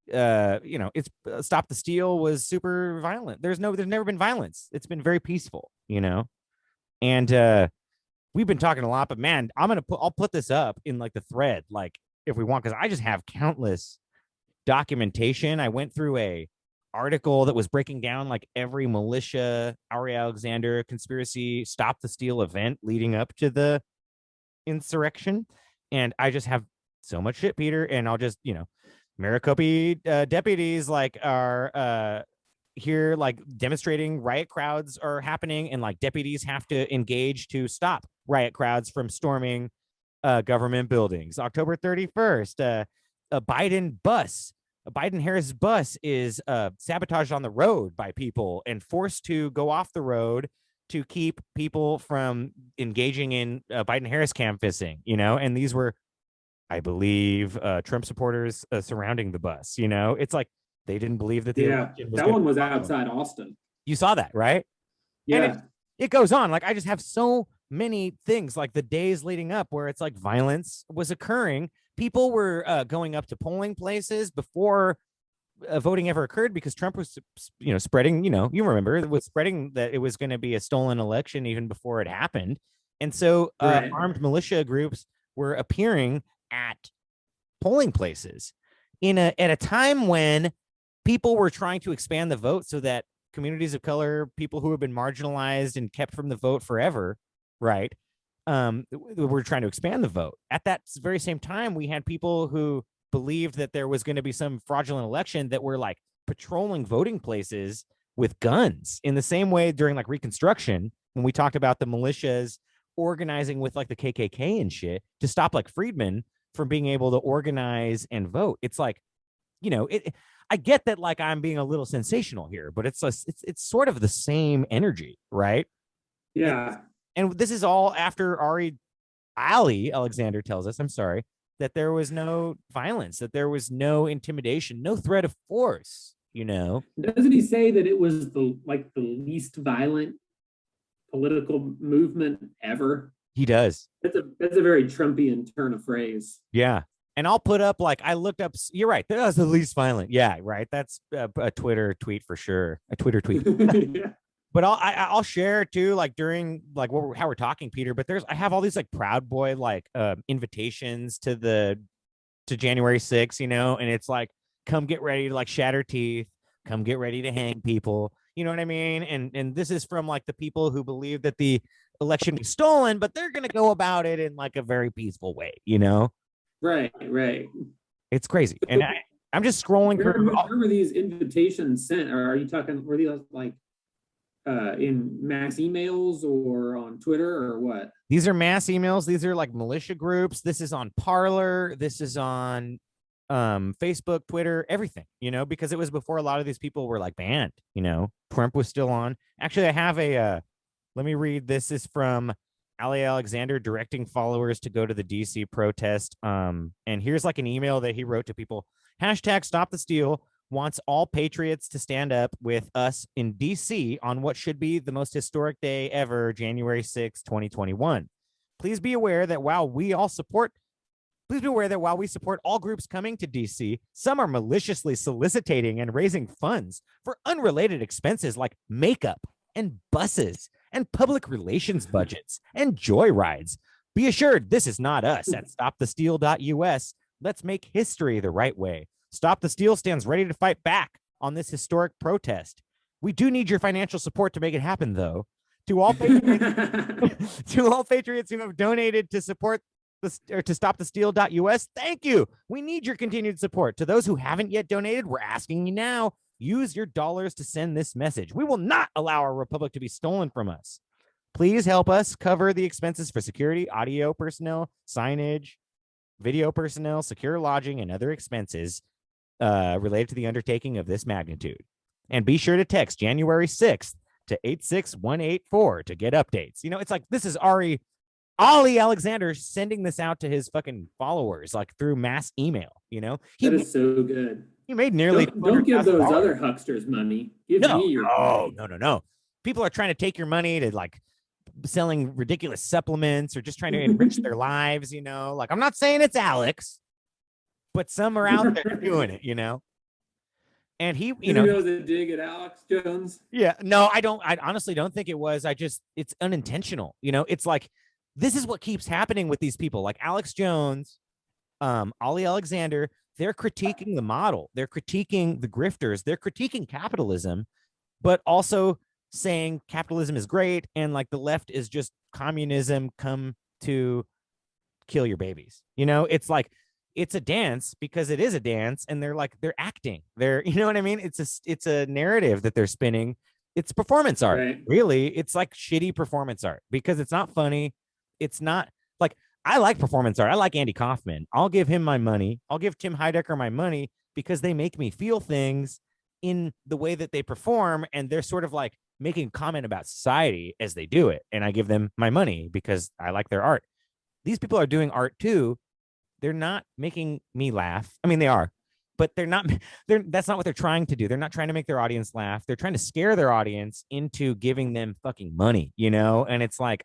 [SPEAKER 2] it's Stop the Steal was super violent. There's never been violence. It's been very peaceful, and we've been talking a lot, but man, I'll put this up in like the thread, like if we want, because I just have countless documentation. I went through a article that was breaking down like every militia, Ari Alexander conspiracy, Stop the Steal event leading up to the insurrection. And I just have so much shit, Peter. And I'll just, Maricopa deputies like are here, like demonstrating. Riot crowds are happening, and like deputies have to engage to stop riot crowds from storming government buildings. October 31st, a Biden-Harris bus is sabotaged on the road by people and forced to go off the road to keep people from engaging in Biden-Harris canvassing, and these were, I believe, Trump supporters surrounding the bus. It's like they didn't believe that the election was
[SPEAKER 4] one was outside Austin.
[SPEAKER 2] You saw that, right?
[SPEAKER 4] Yeah.
[SPEAKER 2] And it goes on. Like I just have so many things, like the days leading up where it's like violence was occurring. People were going up to polling places before voting ever occurred, because Trump was, spreading, you remember, it was spreading that it was going to be a stolen election even before it happened. And so armed militia groups were appearing at polling places at a time when people were trying to expand the vote so that communities of color, people who have been marginalized and kept from the vote forever, right? We're trying to expand the vote. At that very same time, we had people who believed that there was going to be some fraudulent election that were like patrolling voting places with guns, in the same way during like Reconstruction, when we talked about the militias organizing with like the KKK and shit to stop like Freedmen from being able to organize and vote. It's like, I get that like I'm being a little sensational here, but it's sort of the same energy, right?
[SPEAKER 4] Yeah.
[SPEAKER 2] And this is all after Ari Alexander tells us, I'm sorry, that there was no violence, that there was no intimidation, no threat of force, you know?
[SPEAKER 4] Doesn't he say that it was the least violent political movement ever?
[SPEAKER 2] He does.
[SPEAKER 4] That's a very Trumpian turn of phrase.
[SPEAKER 2] Yeah. And I'll put up, like, I looked up, you're right, that was the least violent. Yeah, right. That's a Twitter tweet for sure. A Twitter tweet.
[SPEAKER 4] Yeah.
[SPEAKER 2] But I'll share too, like during like how we're talking, Peter. But I have all these like Proud Boy like invitations to January 6th, you know, and it's like, come get ready to like shatter teeth, come get ready to hang people, you know what I mean? And this is from like the people who believe that the election was stolen, but they're gonna go about it in like a very peaceful way, you know?
[SPEAKER 4] Right.
[SPEAKER 2] It's crazy, and I'm just scrolling through.
[SPEAKER 4] Where were these invitations sent? Or are you talking? Were these like in mass emails or on Twitter or what?
[SPEAKER 2] These are mass emails. These are like militia groups. This is on Parler. This is on Facebook, Twitter, everything, you know, because it was before a lot of these people were like banned, you know. Trump was still on. Actually, I have let me read. This is from Ali Alexander directing followers to go to the DC protest. And here's like an email that he wrote to people. #StopTheSteal wants all patriots to stand up with us in DC on what should be the most historic day ever, January 6, 2021. Please be aware that while we support all groups coming to DC, some are maliciously soliciting and raising funds for unrelated expenses like makeup and buses and public relations budgets and joyrides. Be assured this is not us at stopthesteal.us. Let's make history the right way. Stop the Steal stands ready to fight back on this historic protest. We do need your financial support to make it happen, though. To all patriots, who have donated to support to stopthesteal.us, thank you. We need your continued support. To those who haven't yet donated, we're asking you now, use your dollars to send this message. We will not allow our republic to be stolen from us. Please help us cover the expenses for security, audio personnel, signage, video personnel, secure lodging, and other expenses related to the undertaking of this magnitude. And be sure to text January 6th to 86184 to get updates. You know, it's like, this is Ali Alexander sending this out to his fucking followers, like through mass email, you know?
[SPEAKER 4] That is so good.
[SPEAKER 2] He made nearly
[SPEAKER 4] don't give those other hucksters money. Give me your money.
[SPEAKER 2] No. People are trying to take your money to like selling ridiculous supplements or just trying to enrich their lives, you know? Like, I'm not saying it's Alex, but some are out there doing it, you know? And he, you know,
[SPEAKER 4] the dig at Alex Jones.
[SPEAKER 2] Yeah, no, I honestly don't think it was. It's unintentional. You know, it's like, this is what keeps happening with these people like Alex Jones, Ali Alexander. They're critiquing the model. They're critiquing the grifters. They're critiquing capitalism, but also saying capitalism is great. And like the left is just communism come to kill your babies. You know, it's like, it's a dance because it is a dance, and they're acting. You know what I mean? It's a narrative that they're spinning. It's performance art.
[SPEAKER 4] Right.
[SPEAKER 2] Really. It's like shitty performance art because it's not funny. It's not like, I like performance art. I like Andy Kaufman. I'll give him my money. I'll give Tim Heidecker my money because they make me feel things in the way that they perform. And they're sort of like making comment about society as they do it. And I give them my money because I like their art. These people are doing art too. They're not making me laugh. I mean, they are, but that's not what they're trying to do. They're not trying to make their audience laugh. They're trying to scare their audience into giving them fucking money, you know? And it's like,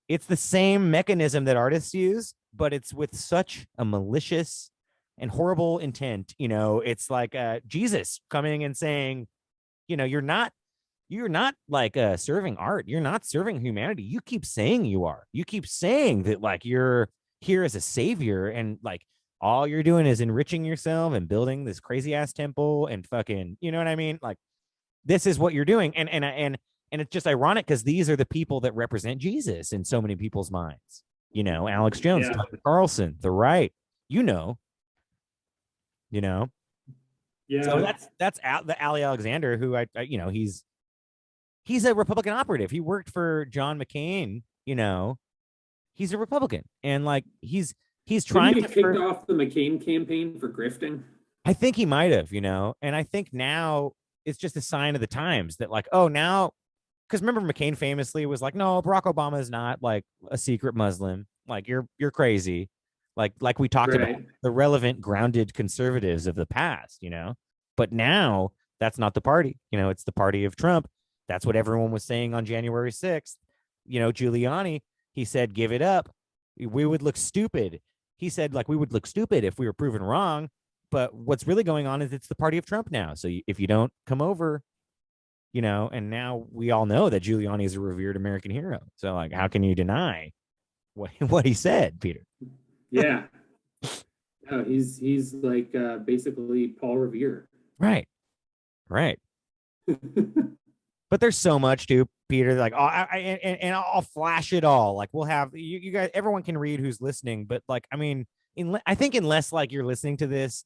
[SPEAKER 2] it's the same mechanism that artists use, but it's with such a malicious and horrible intent. You know, it's like Jesus coming and saying, you know, you're not like serving art. You're not serving humanity. You keep saying you are. You keep saying that like you're here as a savior, and like all you're doing is enriching yourself and building this crazy ass temple and fucking, you know what I mean? Like, this is what you're doing. And it's just ironic because these are the people that represent Jesus in so many people's minds. You know, Alex Jones,
[SPEAKER 4] Yeah.
[SPEAKER 2] Tucker Carlson, the right, you know.
[SPEAKER 4] Yeah.
[SPEAKER 2] So that's the Ali Alexander, who I you know, he's a Republican operative. He worked for John McCain, you know. He's a Republican, and like he's trying to
[SPEAKER 4] kick off the McCain campaign for grifting.
[SPEAKER 2] I think he might have, you know, and I think now it's just a sign of the times that like, oh, now, because remember McCain famously was like, no, Barack Obama is not like a secret Muslim, Like you're crazy. Like we talked about
[SPEAKER 4] Right.
[SPEAKER 2] the relevant, grounded conservatives of the past, But now that's not the party. It's the party of Trump. That's what everyone was saying on January 6th. Giuliani, he said, give it up. We would look stupid. He said, like, we would look stupid if we were proven wrong. But what's really going on is it's the party of Trump now. So if you don't come over, and now we all know that Giuliani is a revered American hero. So, like, how can you deny what he said, Peter?
[SPEAKER 4] Yeah. No, he's like basically Paul Revere.
[SPEAKER 2] Right. But there's so much too, Peter. Like, and I'll flash it all. Like, we'll have you guys. Everyone can read who's listening. But like, I mean, I think unless like you're listening to this,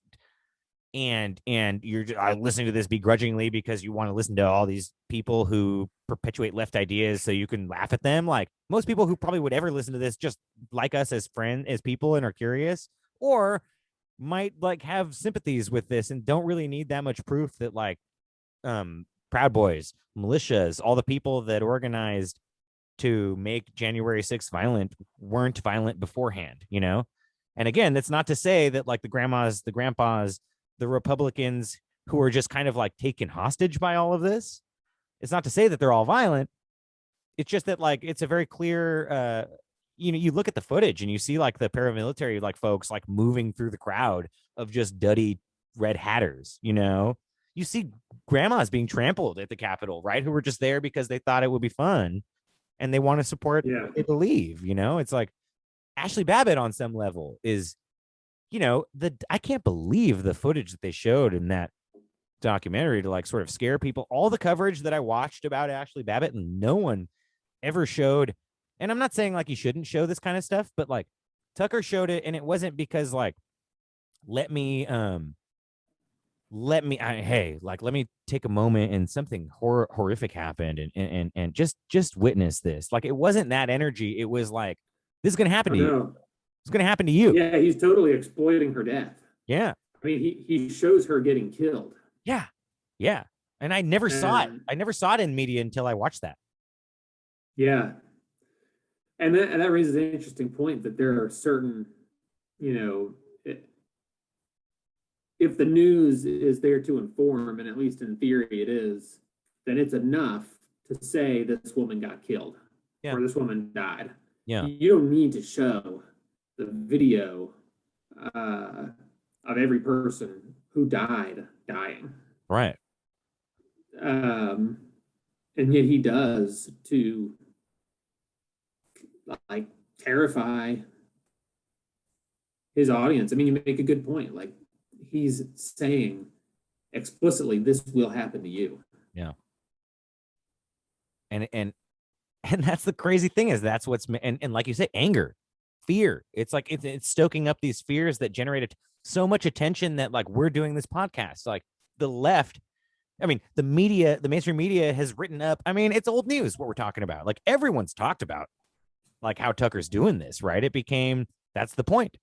[SPEAKER 2] and you're listening to this begrudgingly because you want to listen to all these people who perpetuate left ideas so you can laugh at them. Like most people who probably would ever listen to this just like us as friends, as people, and are curious, or might like have sympathies with this and don't really need that much proof that like Proud Boys, militias, all the people that organized to make January 6th violent weren't violent beforehand, And again, that's not to say that like the grandmas, the grandpas, the Republicans who are just kind of like taken hostage by all of this. It's not to say that they're all violent. It's just that like it's a very clear you look at the footage and you see like the paramilitary like folks like moving through the crowd of just duddy red hatters, You see grandmas being trampled at the Capitol, right? Who were just there because they thought it would be fun and they want to support what they believe, It's like Ashley Babbitt on some level is, I can't believe the footage that they showed in that documentary to like sort of scare people. All the coverage that I watched about Ashley Babbitt, and no one ever showed. And I'm not saying like you shouldn't show this kind of stuff, but like Tucker showed it, and it wasn't because like let me take a moment and something horrific happened and just witness this. Like it wasn't that energy. It was like this is gonna happen to you. It's gonna happen to you.
[SPEAKER 4] Yeah, he's totally exploiting her death.
[SPEAKER 2] Yeah.
[SPEAKER 4] I mean, he shows her getting killed.
[SPEAKER 2] Yeah. And I never saw it. I never saw it in media until I watched that.
[SPEAKER 4] Yeah. And that raises an interesting point that there are certain, if the news is there to inform, and at least in theory it is, then it's enough to say this woman got killed or this woman died.
[SPEAKER 2] Yeah.
[SPEAKER 4] You don't need to show the video of every person who died dying.
[SPEAKER 2] Right.
[SPEAKER 4] And yet he does to like terrify his audience. I mean, you make a good point. Like he's saying explicitly, this will happen to you.
[SPEAKER 2] Yeah. And that's the crazy thing is that's what's, and like you say, anger, fear. It's like, it's stoking up these fears that generated so much attention that like we're doing this podcast. Like the left, I mean, the media, the mainstream media has written up. I mean, it's old news what we're talking about. Like everyone's talked about like how Tucker's doing this, right? It became, that's the point.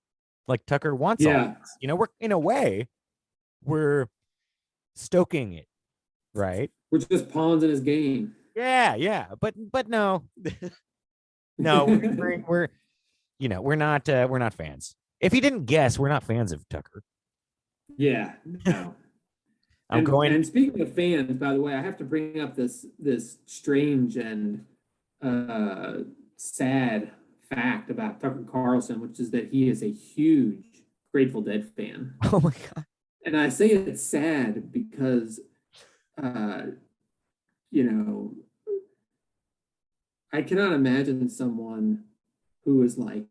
[SPEAKER 2] Like Tucker wants all this. We're in a way, we're stoking it, right?
[SPEAKER 4] We're just pawns in his game.
[SPEAKER 2] Yeah. But no, no, we're not fans. If you didn't guess, we're not fans of Tucker.
[SPEAKER 4] Yeah, no. And speaking of fans, by the way, I have to bring up this strange and sad fact about Tucker Carlson, which is that he is a huge Grateful Dead fan.
[SPEAKER 2] Oh my God.
[SPEAKER 4] And I say it's sad because, I cannot imagine someone who is like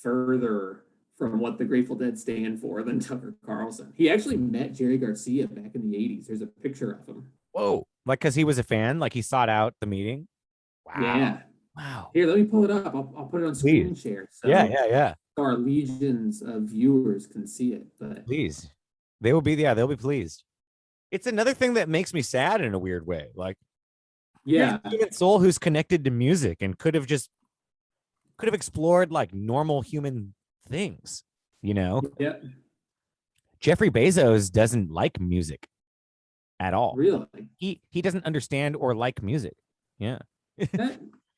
[SPEAKER 4] further from what the Grateful Dead stand for than Tucker Carlson. He actually met Jerry Garcia back in the 80s. There's a picture of him.
[SPEAKER 2] Whoa. Like, because he was a fan? Like he sought out the meeting? Wow.
[SPEAKER 4] Yeah.
[SPEAKER 2] Wow.
[SPEAKER 4] Here, let me pull it up. I'll put it on screen share. So
[SPEAKER 2] yeah.
[SPEAKER 4] Our legions of viewers can see it. But
[SPEAKER 2] please. They'll be pleased. It's another thing that makes me sad in a weird way. Like,
[SPEAKER 4] yeah,
[SPEAKER 2] human soul who's connected to music and could have explored like normal human things,
[SPEAKER 4] Yeah.
[SPEAKER 2] Jeffrey Bezos doesn't like music at all.
[SPEAKER 4] Really?
[SPEAKER 2] He doesn't understand or like music. Yeah.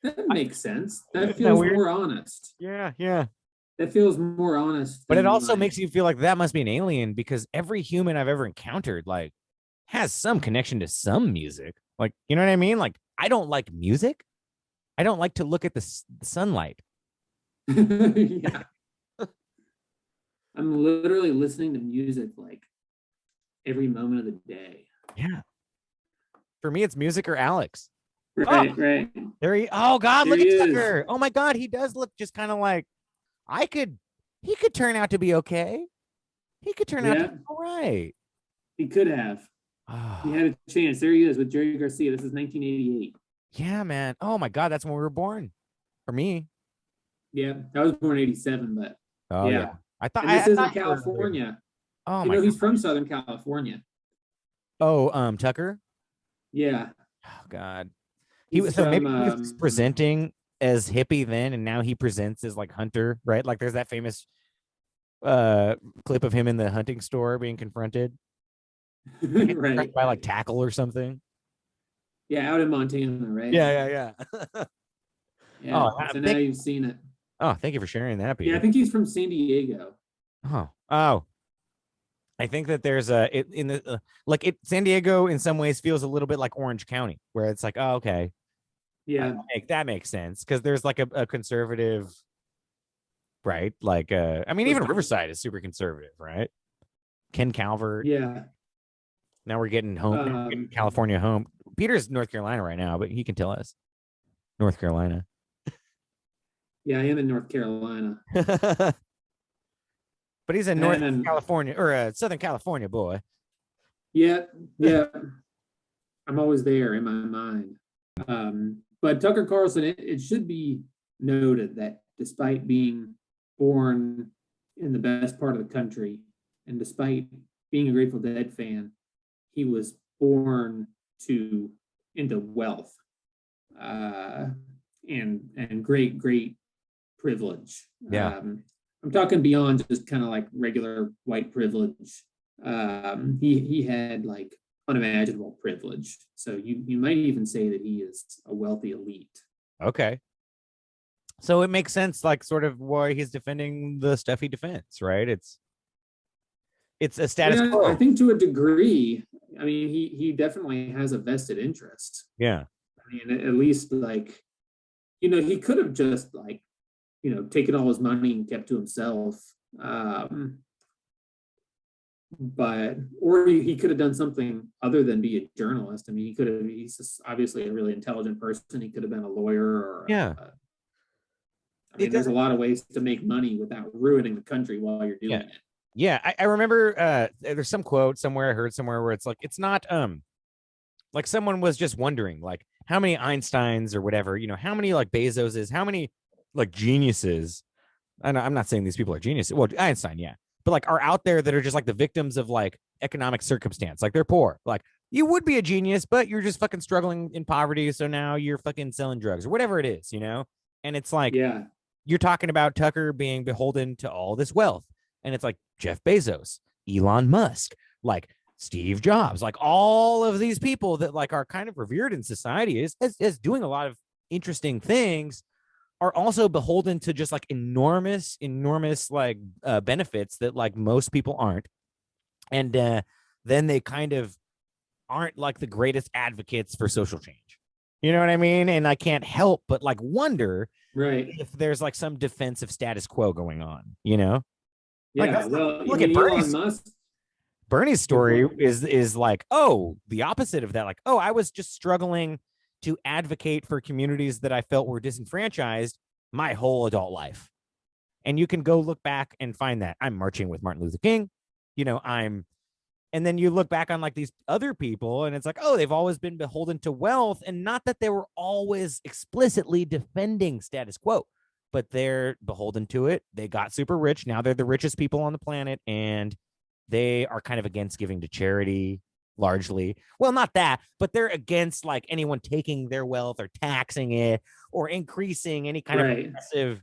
[SPEAKER 4] That makes sense. That
[SPEAKER 2] Isn't that
[SPEAKER 4] feels
[SPEAKER 2] weird?
[SPEAKER 4] more honest.
[SPEAKER 2] Yeah.
[SPEAKER 4] That feels more honest.
[SPEAKER 2] But it
[SPEAKER 4] than,
[SPEAKER 2] also
[SPEAKER 4] like-
[SPEAKER 2] makes you feel like that must be an alien because every human I've ever encountered, like, has some connection to some music. Like, you know what I mean? Like, I don't like music. I don't like to look at the sunlight.
[SPEAKER 4] Yeah. I'm literally listening to music like every moment of the day.
[SPEAKER 2] Yeah. For me, it's music or Alex.
[SPEAKER 4] Right, right.
[SPEAKER 2] Oh God,
[SPEAKER 4] There
[SPEAKER 2] look
[SPEAKER 4] he
[SPEAKER 2] at
[SPEAKER 4] is.
[SPEAKER 2] Tucker. Oh my God, he does look just kind of like he could turn out to be okay. He could turn out to
[SPEAKER 4] Yeah.
[SPEAKER 2] be all right.
[SPEAKER 4] He could have. He had a chance. There he is with Jerry Garcia. This is 1988.
[SPEAKER 2] Yeah, man. Oh my God, that's when we were born. For me.
[SPEAKER 4] Yeah, I was born in 87, but
[SPEAKER 2] Oh
[SPEAKER 4] yeah.
[SPEAKER 2] yeah. I thought
[SPEAKER 4] And this
[SPEAKER 2] I
[SPEAKER 4] is in
[SPEAKER 2] thought you were-
[SPEAKER 4] California.
[SPEAKER 2] Oh
[SPEAKER 4] You
[SPEAKER 2] my
[SPEAKER 4] know, he's
[SPEAKER 2] God.
[SPEAKER 4] from Southern California.
[SPEAKER 2] Oh, Tucker.
[SPEAKER 4] Yeah.
[SPEAKER 2] Oh God.
[SPEAKER 4] He's
[SPEAKER 2] So
[SPEAKER 4] from,
[SPEAKER 2] maybe he was presenting as hippie then, and now he presents as like hunter, right? Like there's that famous clip of him in the hunting store being confronted
[SPEAKER 4] right.
[SPEAKER 2] by like tackle or something.
[SPEAKER 4] Yeah, out in Montana, right?
[SPEAKER 2] Yeah.
[SPEAKER 4] Yeah.
[SPEAKER 2] Oh,
[SPEAKER 4] So now you've seen it.
[SPEAKER 2] Oh, thank you for sharing that, Peter.
[SPEAKER 4] Yeah, I think he's from San Diego.
[SPEAKER 2] Oh. I think that there's San Diego in some ways feels a little bit like Orange County, where it's like, oh, okay.
[SPEAKER 4] Yeah.
[SPEAKER 2] That makes sense because there's like a conservative, right? Like, I mean, even Riverside is super conservative, right? Ken Calvert.
[SPEAKER 4] Yeah.
[SPEAKER 2] Now we're getting home, getting California home. Peter's North Carolina right now, but he can tell us. North Carolina.
[SPEAKER 4] Yeah, I am in North Carolina.
[SPEAKER 2] But he's a North
[SPEAKER 4] And-
[SPEAKER 2] California or a Southern California boy.
[SPEAKER 4] Yeah. I'm always there in my mind. But Tucker Carlson, it should be noted that despite being born in the best part of the country, and despite being a Grateful Dead fan, he was born into wealth and great privilege.
[SPEAKER 2] Yeah.
[SPEAKER 4] I'm talking beyond just kind of like regular white privilege. He had like unimaginable privilege. So you might even say that he is a wealthy elite.
[SPEAKER 2] Okay. So it makes sense, like sort of why he's defending the stuff he defends, right? It's a status quo.
[SPEAKER 4] I think to a degree. I mean, he definitely has a vested interest.
[SPEAKER 2] Yeah.
[SPEAKER 4] I mean, at least like, he could have just like, taken all his money and kept to himself. Or he could have done something other than be a journalist. I mean, he's just obviously a really intelligent person. He could have been a lawyer or I mean, there's a lot of ways to make money without ruining the country while you're doing it.
[SPEAKER 2] Yeah, I remember there's some quote somewhere I heard somewhere where it's like, it's not like someone was just wondering like how many Einsteins or whatever, how many like Bezoses, how many like geniuses. I'm not saying these people are geniuses. Well, Einstein, yeah. But like are out there that are just like the victims of like economic circumstance. Like they're poor. Like you would be a genius, but you're just fucking struggling in poverty. So now you're fucking selling drugs or whatever it is, And it's like, you're talking about Tucker being beholden to all this wealth. And it's like Jeff Bezos, Elon Musk, like Steve Jobs, like all of these people that like are kind of revered in society as doing a lot of interesting things are also beholden to just like enormous like benefits that like most people aren't. And then they kind of aren't like the greatest advocates for social change. You know what I mean? And I can't help but like wonder if there's like some defensive status quo going on,
[SPEAKER 4] Yeah,
[SPEAKER 2] like,
[SPEAKER 4] well,
[SPEAKER 2] look at
[SPEAKER 4] Elon Musk.
[SPEAKER 2] Bernie's story is like, oh, the opposite of that. Like, oh, I was just struggling to advocate for communities that I felt were disenfranchised my whole adult life. And you can go look back and find that I'm marching with Martin Luther King, and then you look back on like these other people and it's like, oh, they've always been beholden to wealth, and not that they were always explicitly defending status quo, but they're beholden to it. They got super rich. Now they're the richest people on the planet, and they are kind of against giving to charity largely. Well, not that, but they're against like anyone taking their wealth or taxing it or increasing any kind of aggressive.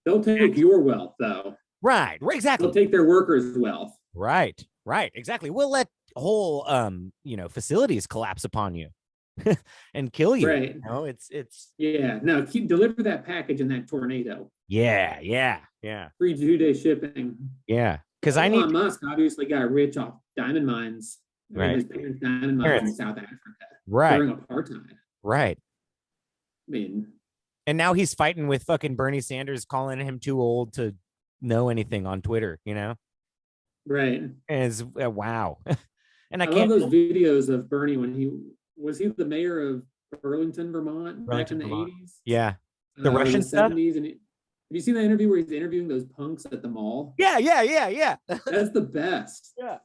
[SPEAKER 4] They'll take your wealth though.
[SPEAKER 2] Right, exactly.
[SPEAKER 4] They'll take their workers' wealth.
[SPEAKER 2] Right, exactly. We'll let whole facilities collapse upon you and kill you.
[SPEAKER 4] Right.
[SPEAKER 2] You know, it's
[SPEAKER 4] Yeah. No, deliver that package in that tornado.
[SPEAKER 2] yeah.
[SPEAKER 4] Free 2-day shipping.
[SPEAKER 2] Yeah. Because
[SPEAKER 4] Elon Musk obviously got rich off diamond mines.
[SPEAKER 2] Right.
[SPEAKER 4] His parents' diamond mines in South Africa.
[SPEAKER 2] Right.
[SPEAKER 4] During apartheid.
[SPEAKER 2] Right.
[SPEAKER 4] I mean,
[SPEAKER 2] and now he's fighting with fucking Bernie Sanders, calling him too old to know anything on Twitter, you know?
[SPEAKER 4] Right.
[SPEAKER 2] And it's wow. And I
[SPEAKER 4] love
[SPEAKER 2] can't
[SPEAKER 4] those videos of Bernie when he was the mayor of Burlington, Vermont, back in the
[SPEAKER 2] Vermont.
[SPEAKER 4] 80s.
[SPEAKER 2] Yeah. The
[SPEAKER 4] in
[SPEAKER 2] Russian stuff.
[SPEAKER 4] 70s, and have you seen that interview where he's interviewing those punks at the mall?
[SPEAKER 2] Yeah.
[SPEAKER 4] That's the best.
[SPEAKER 2] Yeah.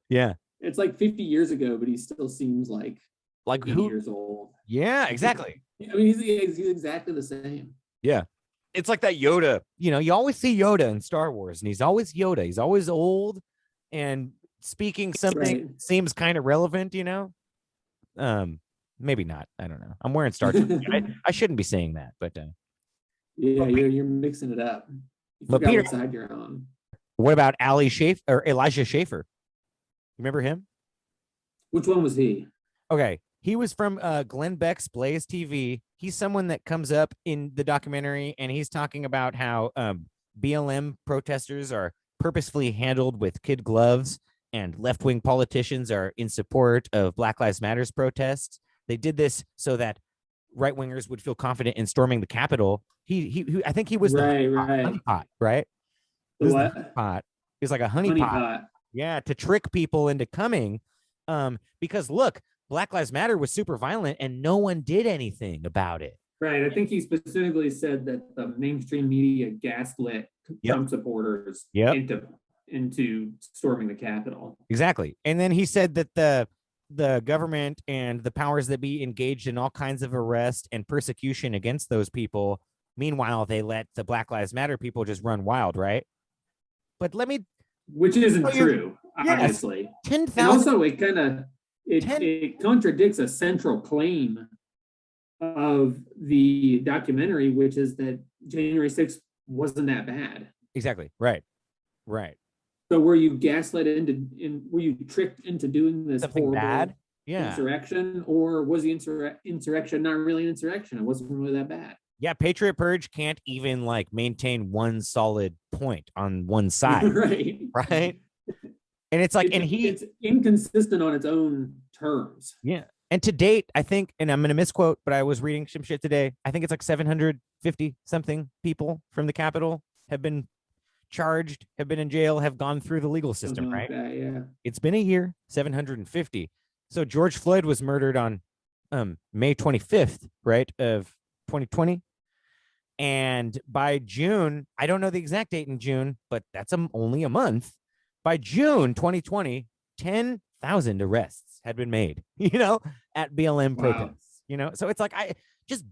[SPEAKER 2] Yeah.
[SPEAKER 4] It's like 50 years ago, but he still seems like 80
[SPEAKER 2] who?
[SPEAKER 4] years old.
[SPEAKER 2] Yeah, exactly.
[SPEAKER 4] I mean, he's exactly the same.
[SPEAKER 2] Yeah. It's like that Yoda. You know, you always see Yoda in Star Wars, and he's always Yoda. He's always old and speaking something seems kind of relevant, you know? Maybe not. I don't know. I'm wearing Star Trek. I shouldn't be saying that, but
[SPEAKER 4] yeah, you're mixing it up. You
[SPEAKER 2] but
[SPEAKER 4] forgot
[SPEAKER 2] Peter,
[SPEAKER 4] what side you're on.
[SPEAKER 2] What about Elijah Schaefer? Remember him?
[SPEAKER 4] Which one was he?
[SPEAKER 2] Okay. He was from Glenn Beck's Blaze TV. He's someone that comes up in the documentary, and he's talking about how BLM protesters are purposefully handled with kid gloves, and left-wing politicians are in support of Black Lives Matter's protests. They did this so that right-wingers would feel confident in storming the Capitol. He I think he was the honeypot, right?
[SPEAKER 4] The what?
[SPEAKER 2] Pot. He was like a honeypot. Yeah, to trick people into coming. Because look, Black Lives Matter was super violent and no one did anything about it.
[SPEAKER 4] Right. I think he specifically said that the mainstream media gaslit Trump supporters into storming the Capitol.
[SPEAKER 2] Exactly. And then he said that the government and the powers that be engaged in all kinds of arrest and persecution against those people. Meanwhile, they let the Black Lives Matter people just run wild, right? But
[SPEAKER 4] which isn't true, obviously.
[SPEAKER 2] 10,000.
[SPEAKER 4] Also, it contradicts a central claim of the documentary, which is that January 6th wasn't that bad.
[SPEAKER 2] Exactly. Right.
[SPEAKER 4] So were you gaslit were you tricked into doing this
[SPEAKER 2] something
[SPEAKER 4] horrible
[SPEAKER 2] bad? Yeah.
[SPEAKER 4] Insurrection, or was the insurrection not really an insurrection? It wasn't really that bad.
[SPEAKER 2] Yeah, Patriot Purge can't even maintain one solid point on one side. Right. And it's it's
[SPEAKER 4] inconsistent on its own terms.
[SPEAKER 2] Yeah. And to date, I think, and I'm going to misquote, but I was reading some shit today. I think it's like 750 something people from the Capitol have been charged, have been in jail, have gone through the legal system, right?
[SPEAKER 4] Yeah.
[SPEAKER 2] It's been a year, 750. So George Floyd was murdered on May 25th, right, of 2020. And by June, I don't know the exact date in June, but that's only a month. By June 2020, 10,000 arrests had been made, at BLM protests, So it's like, I just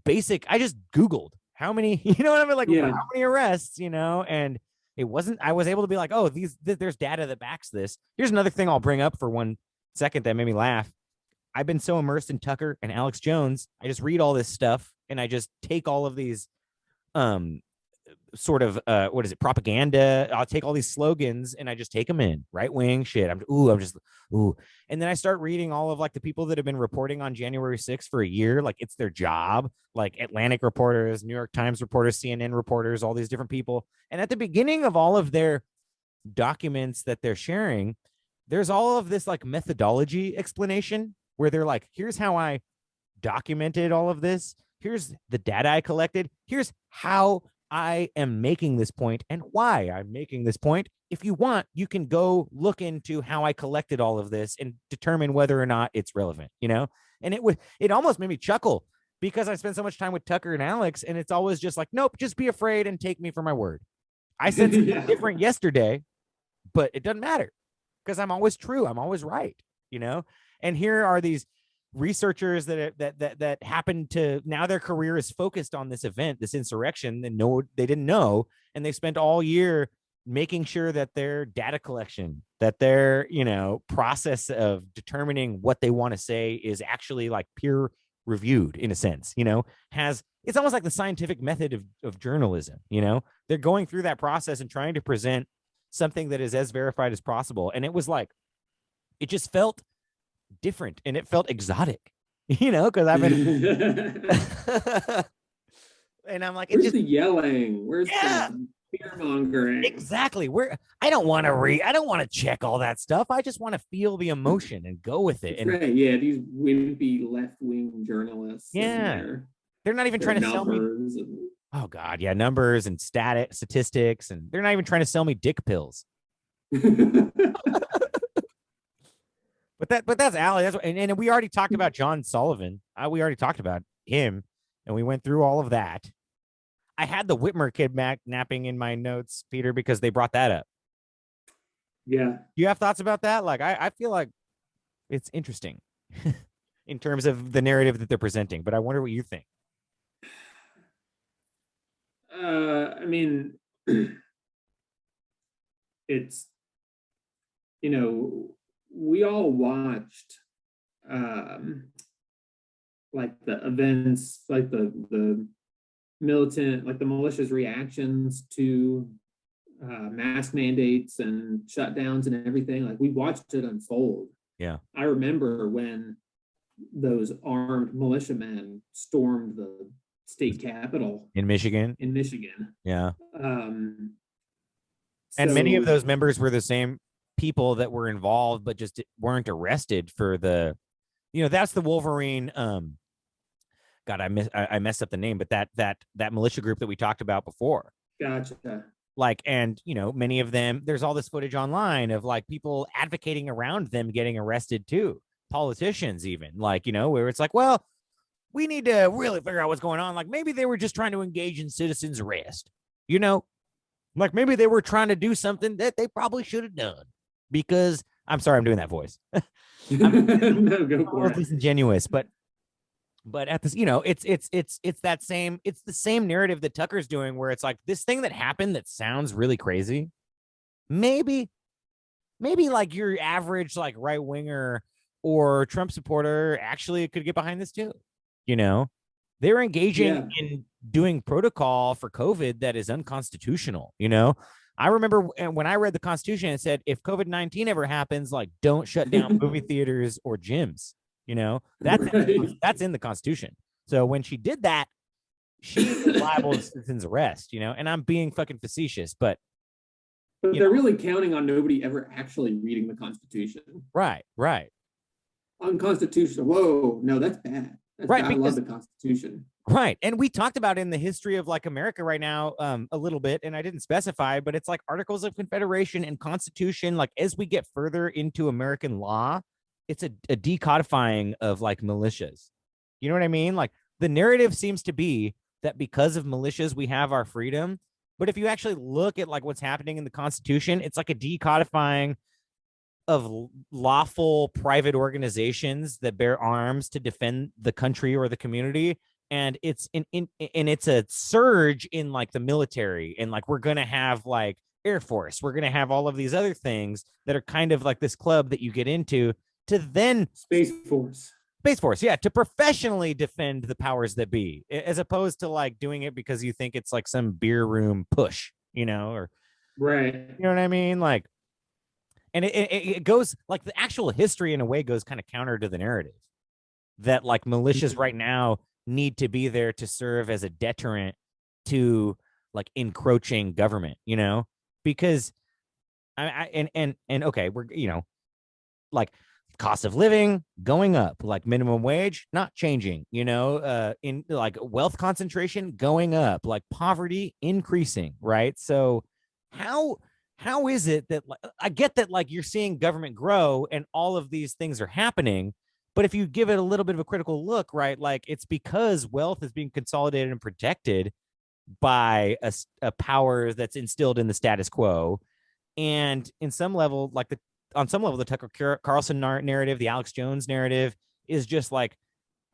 [SPEAKER 2] Googled how many, how many arrests, and it wasn't, I was able to be like, oh, there's data that backs this. Here's another thing I'll bring up for 1 second that made me laugh. I've been so immersed in Tucker and Alex Jones. I just read all this stuff and I just take all of these sort of propaganda. I'll take all these slogans and I just take them in right wing shit. And then I start reading all of the people that have been reporting on January 6th for a year. Like it's their job, like Atlantic reporters, New York Times reporters, CNN reporters, all these different people. And at the beginning of all of their documents that they're sharing, there's all of this methodology explanation where they're like, here's how I documented all of this. Here's the data I collected. Here's how I am making this point and why I'm making this point. If you want, you can go look into how I collected all of this and determine whether or not it's relevant, And it almost made me chuckle because I spent so much time with Tucker and Alex, and it's always just like, nope, just be afraid and take me for my word. I said something different yesterday, but it doesn't matter because I'm always true. I'm always right, And here are these researchers that happen to, now their career is focused on this event, this insurrection, and they didn't know, and they spent all year making sure that their data collection, that their process of determining what they want to say is actually peer reviewed in a sense, it's almost like the scientific method of journalism. They're going through that process and trying to present something that is as verified as possible. And it was it just felt different and it felt exotic, because I've been and I'm like,
[SPEAKER 4] where's the yelling? Where's the fear mongering?
[SPEAKER 2] Exactly. I don't want to check all that stuff. I just want to feel the emotion and go with it. And
[SPEAKER 4] right. Yeah, these wimpy left-wing journalists.
[SPEAKER 2] Yeah. They're not even trying to sell me. Oh God, yeah, numbers and statistics, and they're not even trying to sell me dick pills. But that's Allie. And we already talked about John Sullivan. We already talked about him, and we went through all of that. I had the Whitmer kidnapping in my notes, Peter, because they brought that up.
[SPEAKER 4] Yeah.
[SPEAKER 2] You have thoughts about that? Like, I feel like it's interesting in terms of the narrative that they're presenting, but I wonder what you think.
[SPEAKER 4] I mean, it's, we all watched like the events, like the militant, like the militia's reactions to mask mandates and shutdowns and everything. Like, we watched it unfold.
[SPEAKER 2] Yeah.
[SPEAKER 4] I remember when those armed militiamen stormed the state capitol
[SPEAKER 2] in Michigan. Yeah.
[SPEAKER 4] And
[SPEAKER 2] many of those members were the same people that were involved, but just weren't arrested for the, that's the Wolverine. God, I messed up the name, but that militia group that we talked about before.
[SPEAKER 4] Gotcha.
[SPEAKER 2] Like, and many of them, there's all this footage online of like people advocating around them getting arrested too. Politicians even, like, where it's like, well, we need to really figure out what's going on. Like, maybe they were just trying to engage in citizens arrest, like maybe they were trying to do something that they probably should have done, because I'm sorry, I'm doing that voice.
[SPEAKER 4] No, go for it.
[SPEAKER 2] Disingenuous, but at this, it's the same narrative that Tucker's doing, where it's like this thing that happened that sounds really crazy. Maybe like your average like right winger or Trump supporter actually could get behind this too. They're engaging in doing protocol for COVID that is unconstitutional. I remember when I read the Constitution, it said if COVID-19 ever happens, like, don't shut down movie theaters or gyms. That's in the Constitution. So when she did that, she was liable to citizens arrest. And I'm being fucking facetious, but
[SPEAKER 4] they're really counting on nobody ever actually reading the Constitution.
[SPEAKER 2] Right.
[SPEAKER 4] Unconstitutional. Whoa, no, that's bad.
[SPEAKER 2] Right.
[SPEAKER 4] I love the Constitution.
[SPEAKER 2] Right. And we talked about in the history of like America right now, a little bit, and I didn't specify, but it's like Articles of Confederation and Constitution. Like, as we get further into American law, it's a decodifying of like militias. You know what I mean? Like, the narrative seems to be that because of militias, we have our freedom. But if you actually look at like what's happening in the Constitution, it's like a decodifying of lawful private organizations that bear arms to defend the country or the community. And it's it's a surge in like the military, and like we're gonna have like Air Force, we're gonna have all of these other things that are kind of like this club that you get into to then
[SPEAKER 4] Space Force,
[SPEAKER 2] yeah, to professionally defend the powers that be, as opposed to like doing it because you think it's like some beer room push, or
[SPEAKER 4] right.
[SPEAKER 2] You know what I mean? Like, and it goes like the actual history in a way goes kind of counter to the narrative that like militias right now need to be there to serve as a deterrent to like encroaching government, because okay, we're, like cost of living going up, like minimum wage not changing, in like wealth concentration going up, like poverty increasing, right? So how is it that, like, I get that like you're seeing government grow and all of these things are happening, but if you give it a little bit of a critical look, right, like it's because wealth is being consolidated and protected by a power that's instilled in the status quo. And in some level, like on some level, the Tucker Carlson narrative, the Alex Jones narrative is just like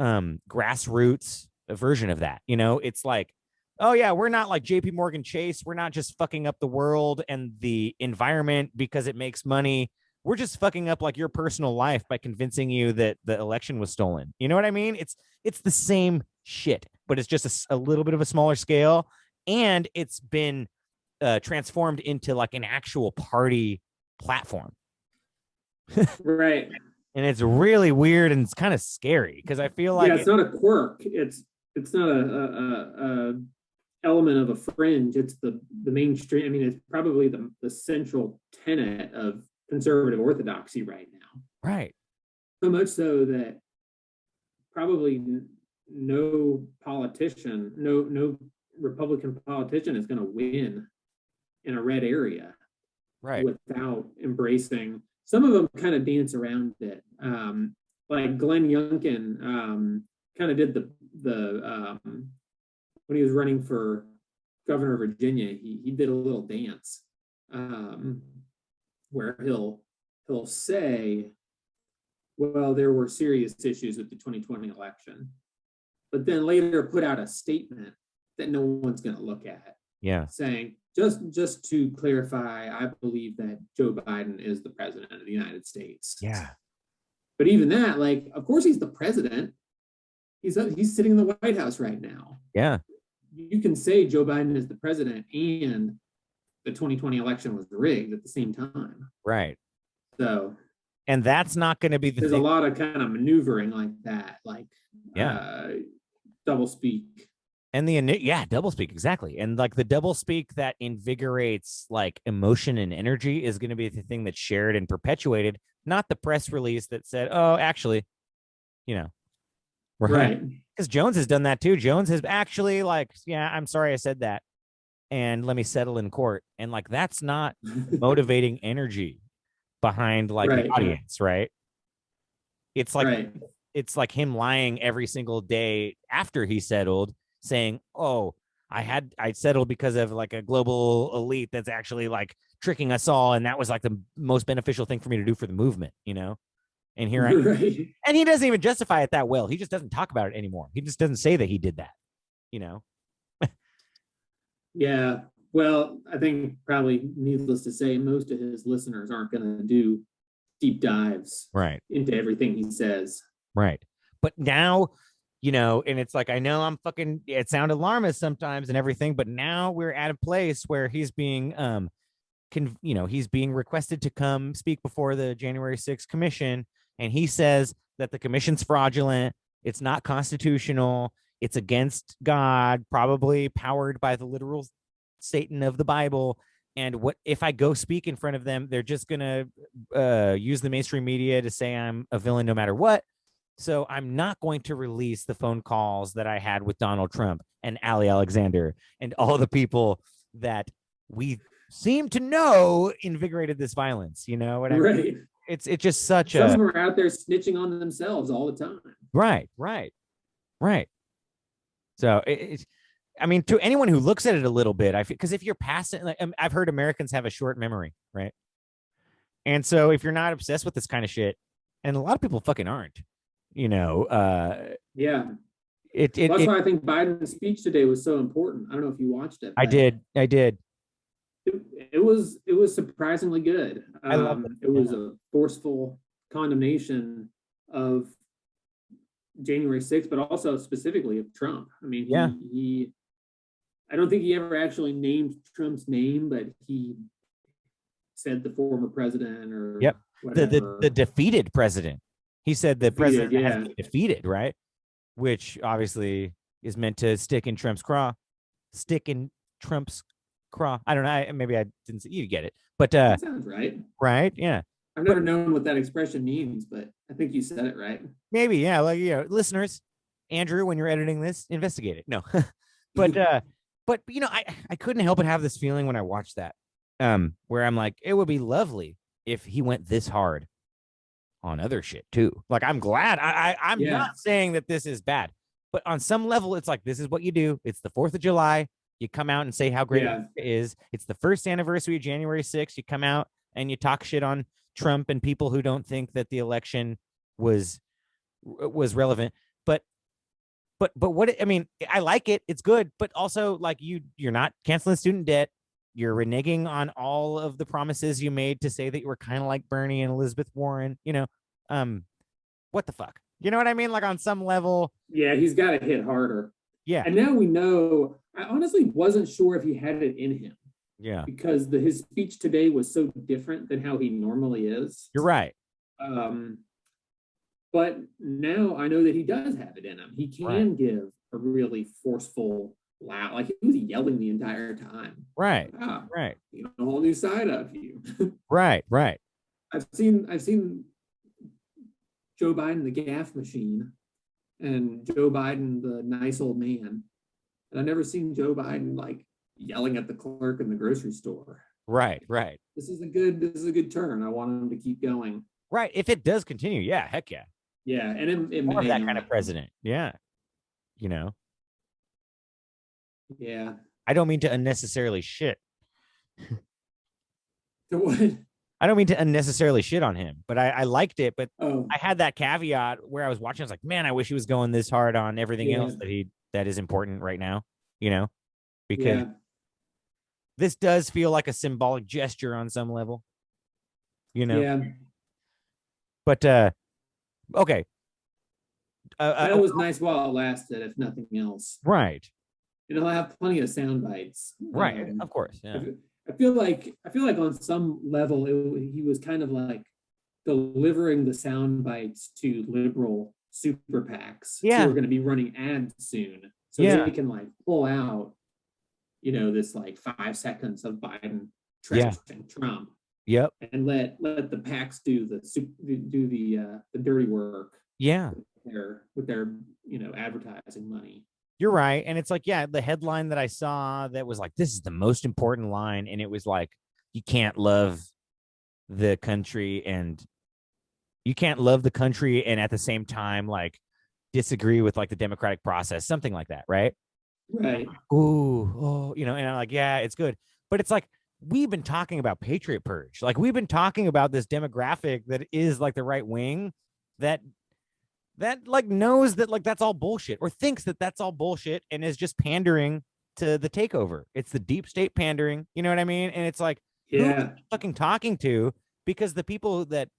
[SPEAKER 2] grassroots version of that. It's like, oh yeah, we're not like JP Morgan Chase. We're not just fucking up the world and the environment because it makes money. We're just fucking up like your personal life by convincing you that the election was stolen. You know what I mean? It's the same shit, but it's just a little bit of a smaller scale, and it's been transformed into like an actual party platform.
[SPEAKER 4] Right.
[SPEAKER 2] And it's really weird and it's kind of scary because I feel like
[SPEAKER 4] it's not a quirk. It's not a element of a fringe. It's the mainstream. I mean, it's probably the central tenet of conservative orthodoxy right now.
[SPEAKER 2] Right.
[SPEAKER 4] So much so that probably no politician, no Republican politician is going to win in a red area,
[SPEAKER 2] right,
[SPEAKER 4] without embracing. Some of them kind of dance around it. Like Glenn Youngkin kind of did the when he was running for governor of Virginia, he did a little dance where he'll say, well, there were serious issues with the 2020 election, but then later put out a statement that no one's going to look at.
[SPEAKER 2] Yeah.
[SPEAKER 4] Saying, just to clarify, I believe that Joe Biden is the president of the United States.
[SPEAKER 2] Yeah.
[SPEAKER 4] But even that, like, of course he's the president. He's sitting in the White House right now.
[SPEAKER 2] Yeah.
[SPEAKER 4] You can say Joe Biden is the president and the 2020 election was rigged at the same time.
[SPEAKER 2] Right.
[SPEAKER 4] So,
[SPEAKER 2] and that's not going to be
[SPEAKER 4] there's a lot of kind of maneuvering like that, like double speak.
[SPEAKER 2] And double speak, exactly. And like the double speak that invigorates like emotion and energy is going to be the thing that's shared and perpetuated, not the press release that said, oh, actually, right. Because Jones has done that too. Jones has actually like, yeah, I'm sorry I said that. And let me settle in court. And like, that's not motivating energy behind like the audience, right? It's like, it's like him lying every single day after he settled, saying, oh, I settled because of like a global elite that's actually like tricking us all. And that was like the most beneficial thing for me to do for the movement, And here and he doesn't even justify it that well. He just doesn't talk about it anymore. He just doesn't say that he did that,
[SPEAKER 4] Yeah. Well, I think probably needless to say, most of his listeners aren't going to do deep dives into everything he says.
[SPEAKER 2] Right. But now, and it's like, I know it sounds alarmist sometimes and everything, but now we're at a place where he's being, he's being requested to come speak before the January 6th commission. And he says that the commission's fraudulent. It's not constitutional. It's against God, probably powered by the literal Satan of the Bible. And what if I go speak in front of them, they're just going to use the mainstream media to say I'm a villain no matter what. So I'm not going to release the phone calls that I had with Donald Trump and Ali Alexander and all the people that we seem to know invigorated this violence. You know what I mean? It's just such
[SPEAKER 4] Some of them are out there snitching on themselves all the time.
[SPEAKER 2] Right. So I mean, to anyone who looks at it a little bit, because if you're passing, like, I've heard Americans have a short memory, right? And so if you're not obsessed with this kind of shit, and a lot of people fucking aren't,
[SPEAKER 4] that's why I think Biden's speech today was so important. I don't know if you watched it.
[SPEAKER 2] I did.
[SPEAKER 4] It was surprisingly good.
[SPEAKER 2] I love it.
[SPEAKER 4] It was a forceful condemnation of January 6th, but also specifically of Trump. I mean, I don't think he ever actually named Trump's name, but he said the former president or
[SPEAKER 2] the defeated president. He said the president has been defeated, right? Which obviously is meant to stick in Trump's craw. I don't know. Maybe I didn't say, you get it, but
[SPEAKER 4] that sounds right.
[SPEAKER 2] Right? Yeah.
[SPEAKER 4] I've never known what that expression means, but I think you said it right.
[SPEAKER 2] Maybe, yeah. Like, listeners, Andrew, when you're editing this, investigate it. No, but I couldn't help but have this feeling when I watched that, where I'm like, it would be lovely if he went this hard on other shit too. Like, I'm glad. I'm not saying that this is bad, but on some level, it's like, this is what you do. It's the 4th of July. You come out and say how great it is. It's the first anniversary of January 6th. You come out and you talk shit on Trump and people who don't think that the election was relevant. But what I mean, I like it. It's good. But also, like, you're not canceling student debt. You're reneging on all of the promises you made to say that you were kind of like Bernie and Elizabeth Warren. What the fuck? You know what I mean? Like, on some level.
[SPEAKER 4] Yeah, he's got to hit harder.
[SPEAKER 2] Yeah.
[SPEAKER 4] And now we know. I honestly wasn't sure if he had it in him.
[SPEAKER 2] Yeah.
[SPEAKER 4] Because his speech today was so different than how he normally is.
[SPEAKER 2] You're right.
[SPEAKER 4] But now I know that he does have it in him. He can give a really forceful, loud, like he was yelling the entire time.
[SPEAKER 2] Right.
[SPEAKER 4] You know, a whole new side of you.
[SPEAKER 2] Right.
[SPEAKER 4] I've seen Joe Biden, the gaff machine, and Joe Biden, the nice old man. And I've never seen Joe Biden like yelling at the clerk in the grocery store.
[SPEAKER 2] Right.
[SPEAKER 4] This is a good turn. I want him to keep going.
[SPEAKER 2] Right. If it does continue, yeah, heck yeah.
[SPEAKER 4] Yeah, and it
[SPEAKER 2] more of that kind of president. Yeah. You know.
[SPEAKER 4] Yeah.
[SPEAKER 2] I don't mean to unnecessarily shit.
[SPEAKER 4] So what?
[SPEAKER 2] I don't mean to unnecessarily shit on him, but I liked it. But
[SPEAKER 4] Oh.
[SPEAKER 2] I had that caveat where I was watching. I was like, man, I wish he was going this hard on everything else that is important right now. You know, because this does feel like a symbolic gesture on some level. You know.
[SPEAKER 4] Yeah.
[SPEAKER 2] But okay.
[SPEAKER 4] That was nice while it lasted, if nothing else.
[SPEAKER 2] Right.
[SPEAKER 4] And he'll have plenty of sound bites.
[SPEAKER 2] Right. Of course. Yeah.
[SPEAKER 4] I feel like on some level he was kind of like delivering the sound bites to liberal super PACs who are going to be running ads soon, so they can like pull out, you know, this like 5 seconds of Biden trashing Trump.
[SPEAKER 2] Yep.
[SPEAKER 4] And let the PACs do the dirty work.
[SPEAKER 2] Yeah.
[SPEAKER 4] With their you know advertising money.
[SPEAKER 2] You're right. And it's like, yeah, the headline that I saw that was like, this is the most important line. And it was like, you can't love the country and at the same time, like disagree with like the democratic process, something like that. Right.
[SPEAKER 4] Right.
[SPEAKER 2] Oh, you know, and I'm like, yeah, it's good. But it's like, we've been talking about Patriot Purge. Like we've been talking about this demographic that is like the right wing that like knows that like that's all bullshit or thinks that that's all bullshit and is just pandering to the takeover. It's the deep state pandering. You know what I mean? And it's like, who are you fucking talking to? Because the people that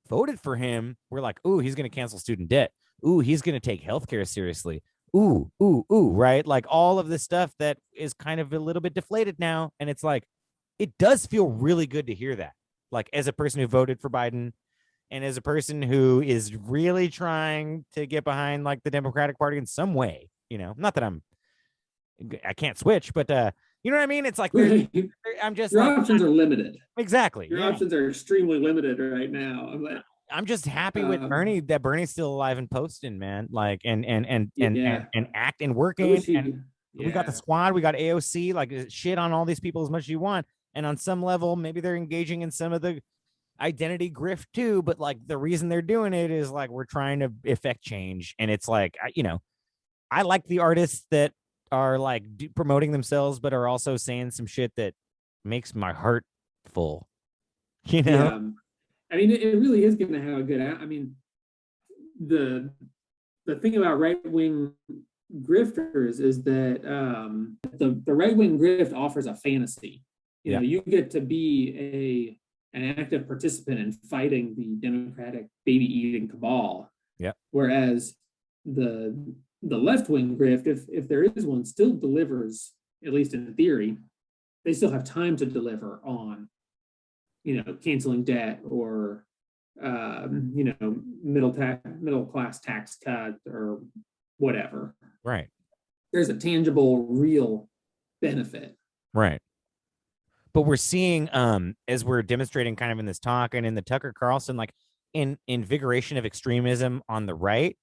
[SPEAKER 2] voted for him were like, ooh, he's going to cancel student debt. Ooh, he's going to take healthcare seriously. Ooh, right? Like all of this stuff that is kind of a little bit deflated now. And it's like, it does feel really good to hear that. Like as a person who voted for Biden, and as a person who is really trying to get behind like the Democratic Party in some way, you know, not that I can't switch, but you know what I mean? It's like, I'm just
[SPEAKER 4] your
[SPEAKER 2] like,
[SPEAKER 4] options are limited.
[SPEAKER 2] Exactly.
[SPEAKER 4] Your options are extremely limited right now.
[SPEAKER 2] I'm just happy with Bernie that Bernie's still alive and posting, man. Like, and act and working. We got the squad, we got AOC, like shit on all these people as much as you want. And on some level, maybe they're engaging in some of the identity grift too, but like the reason they're doing it is like we're trying to effect change. And it's like, you know, I like the artists that are like promoting themselves but are also saying some shit that makes my heart full, you know.
[SPEAKER 4] I mean, it really is going to have a good I mean, the thing about right-wing grifters is that the right-wing grift offers a fantasy. You know, you get to be an active participant in fighting the Democratic baby-eating cabal. Yeah. Whereas the left-wing grift, if there is one, still delivers, at least in theory. They still have time to deliver on, you know, canceling debt or, you know, middle class tax cut or whatever.
[SPEAKER 2] Right.
[SPEAKER 4] There's a tangible, real benefit.
[SPEAKER 2] Right. But we're seeing, as we're demonstrating kind of in this talk and in the Tucker Carlson, like invigoration of extremism on the right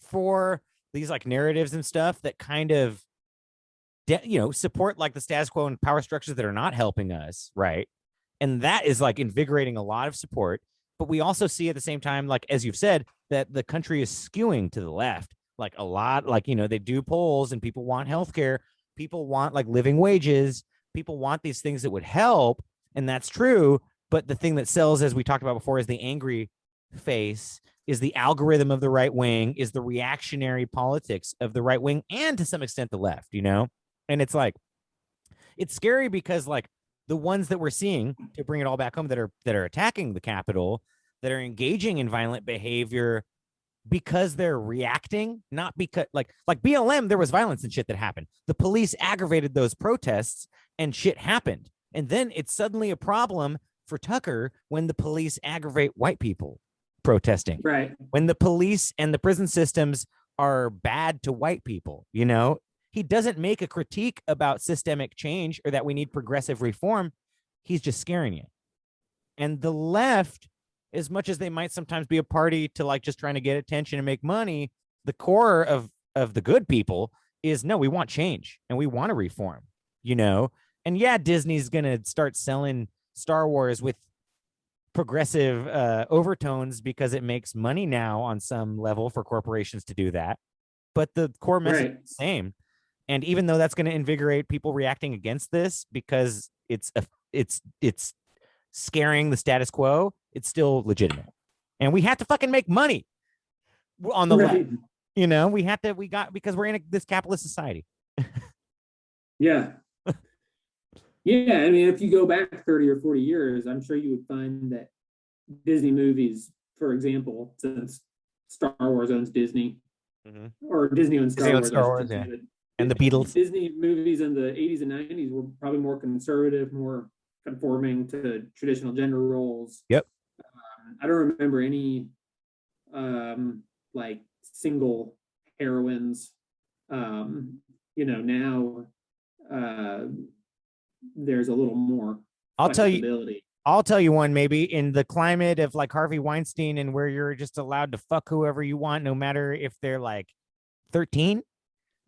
[SPEAKER 2] for these like narratives and stuff that kind of, you know, support like the status quo and power structures that are not helping us. Right. And that is like invigorating a lot of support. But we also see at the same time, like, as you've said, that the country is skewing to the left, like a lot, like, you know, they do polls and people want healthcare. People want like living wages. People want these things that would help, and that's true. But the thing that sells, as we talked about before, is the angry face, is the algorithm of the right wing, is the reactionary politics of the right wing, and to some extent the left, you know? And it's like, it's scary because like the ones that we're seeing, to bring it all back home, that are attacking the Capitol, that are engaging in violent behavior because they're reacting, not because like BLM, there was violence and shit that happened. The police aggravated those protests and shit happened. And then it's suddenly a problem for Tucker when the police aggravate white people. protesting.
[SPEAKER 4] Right.
[SPEAKER 2] When the police and the prison systems are bad to white people, you know, he doesn't make a critique about systemic change or that we need progressive reform. He's just scaring you. And the left, as much as they might sometimes be a party to like just trying to get attention and make money, the core of the good people is no, we want change and we want to reform, you know? And yeah, Disney's going to start selling Star Wars with progressive overtones because it makes money now on some level for corporations to do that. But the core message is the same. And even though that's going to invigorate people reacting against this because it's scaring the status quo, it's still legitimate. And we have to fucking make money on the left. You know, because we're in this capitalist society.
[SPEAKER 4] Yeah. Yeah, I mean, if you go back 30 or 40 years, I'm sure you would find that Disney movies, for example, since Star Wars owns Disney, or Disney owns Star Wars,
[SPEAKER 2] yeah. And the Beatles.
[SPEAKER 4] Disney movies in the 80s and 90s were probably more conservative, more conforming to traditional gender roles.
[SPEAKER 2] Yep.
[SPEAKER 4] I don't remember any like single heroines. You know, now there's a little more flexibility.
[SPEAKER 2] I'll tell you one, maybe in the climate of like Harvey Weinstein and where you're just allowed to fuck whoever you want, no matter if they're like 13.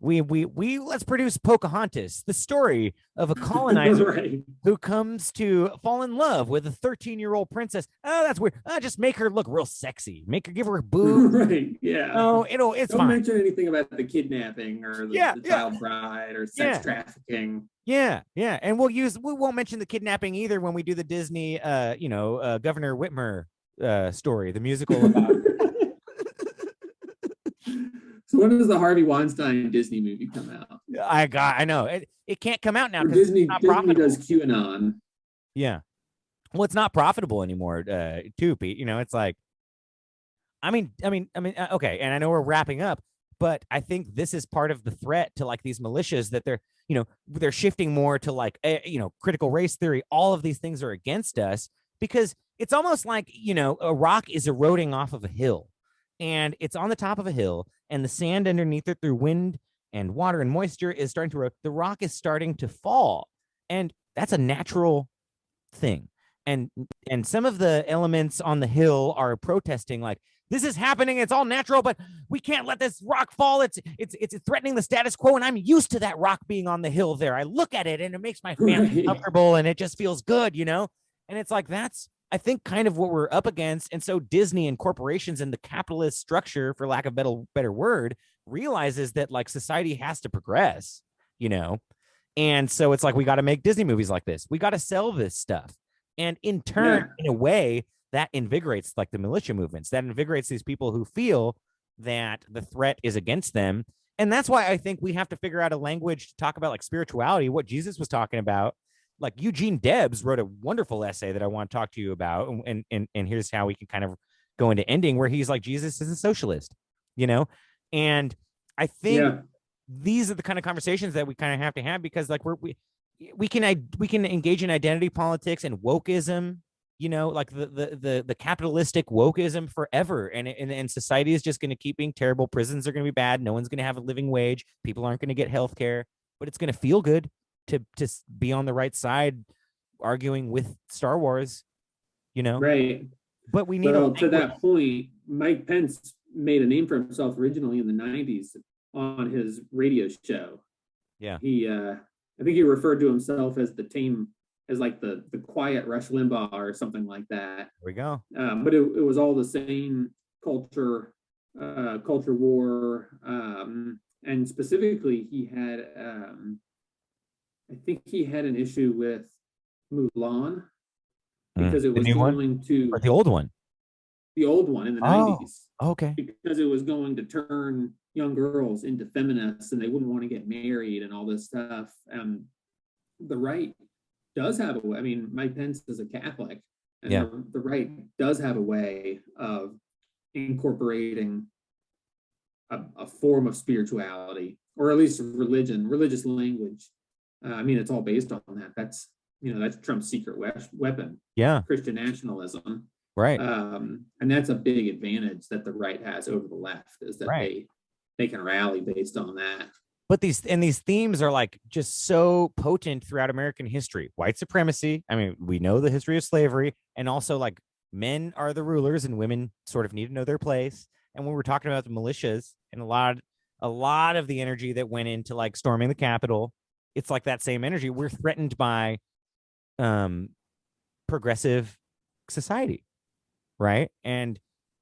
[SPEAKER 2] We let's produce Pocahontas, the story of a colonizer who comes to fall in love with a 13-year-old princess. Oh, that's weird. Just make her look real sexy. Give her boobs.
[SPEAKER 4] Right. Yeah.
[SPEAKER 2] No, it's
[SPEAKER 4] Don't
[SPEAKER 2] fine.
[SPEAKER 4] mention anything about the kidnapping or the child bride or sex trafficking.
[SPEAKER 2] Yeah. And we won't mention the kidnapping either when we do the Disney Governor Whitmer story, the musical about
[SPEAKER 4] So when does the Harvey Weinstein Disney movie come out?
[SPEAKER 2] I know it can't come out now because
[SPEAKER 4] Disney,
[SPEAKER 2] it's not
[SPEAKER 4] Disney
[SPEAKER 2] profitable.
[SPEAKER 4] does QAnon.
[SPEAKER 2] Yeah, well, it's not profitable anymore. Too, Pete. You know, it's like, I mean, okay, and I know we're wrapping up, but I think this is part of the threat to like these militias that they're shifting more to like critical race theory. All of these things are against us because it's almost like a rock is eroding off of a hill. And it's on the top of a hill, and the sand underneath it through wind and water and moisture is starting to erode. The rock is starting to fall, and that's a natural thing. And some of the elements on the hill are protesting like, this is happening, it's all natural, but we can't let this rock fall. It's threatening the status quo, and I'm used to that rock being on the hill there. I look at it, and it makes my family comfortable, and it just feels good, And it's like, that's, I think, kind of what we're up against. And so Disney and corporations and the capitalist structure, for lack of a better word, realizes that like society has to progress, And so it's like, we got to make Disney movies like this. We got to sell this stuff. And in turn, in a way, that invigorates like the militia movements, that invigorates these people who feel that the threat is against them. And that's why I think we have to figure out a language to talk about like spirituality, what Jesus was talking about. Like Eugene Debs wrote a wonderful essay that I want to talk to you about. And here's how we can kind of go into ending where he's like, Jesus is a socialist, And I think these are the kind of conversations that we kind of have to have because like we can engage in identity politics and wokeism, like the capitalistic wokeism forever. And society is just going to keep being terrible. Prisons are going to be bad. No one's going to have a living wage. People aren't going to get health care, but it's going to feel good to be on the right side arguing with Star Wars,
[SPEAKER 4] Right.
[SPEAKER 2] But we need
[SPEAKER 4] to that point, Mike Pence made a name for himself originally in the 90s on his radio show.
[SPEAKER 2] Yeah.
[SPEAKER 4] He I think he referred to himself as the quiet Rush Limbaugh or something like that.
[SPEAKER 2] There we go.
[SPEAKER 4] But it was all the same culture war. And specifically he had I think he had an issue with Mulan because it was going to
[SPEAKER 2] or the old one.
[SPEAKER 4] The old one in the 90s.
[SPEAKER 2] Okay.
[SPEAKER 4] Because it was going to turn young girls into feminists and they wouldn't want to get married and all this stuff. The right does have a way. I mean, Mike Pence is a Catholic, and the right does have a way of incorporating a form of spirituality, or at least religious language. I mean, it's all based on that. That's Trump's secret weapon.
[SPEAKER 2] Yeah.
[SPEAKER 4] Christian nationalism.
[SPEAKER 2] Right.
[SPEAKER 4] And that's a big advantage that the right has over the left, is that they can rally based on that.
[SPEAKER 2] But these themes are like just so potent throughout American history. White supremacy. I mean, we know the history of slavery, and also like men are the rulers and women sort of need to know their place. And when we're talking about the militias and a lot of the energy that went into like storming the Capitol, it's like that same energy. We're threatened by progressive society, right? And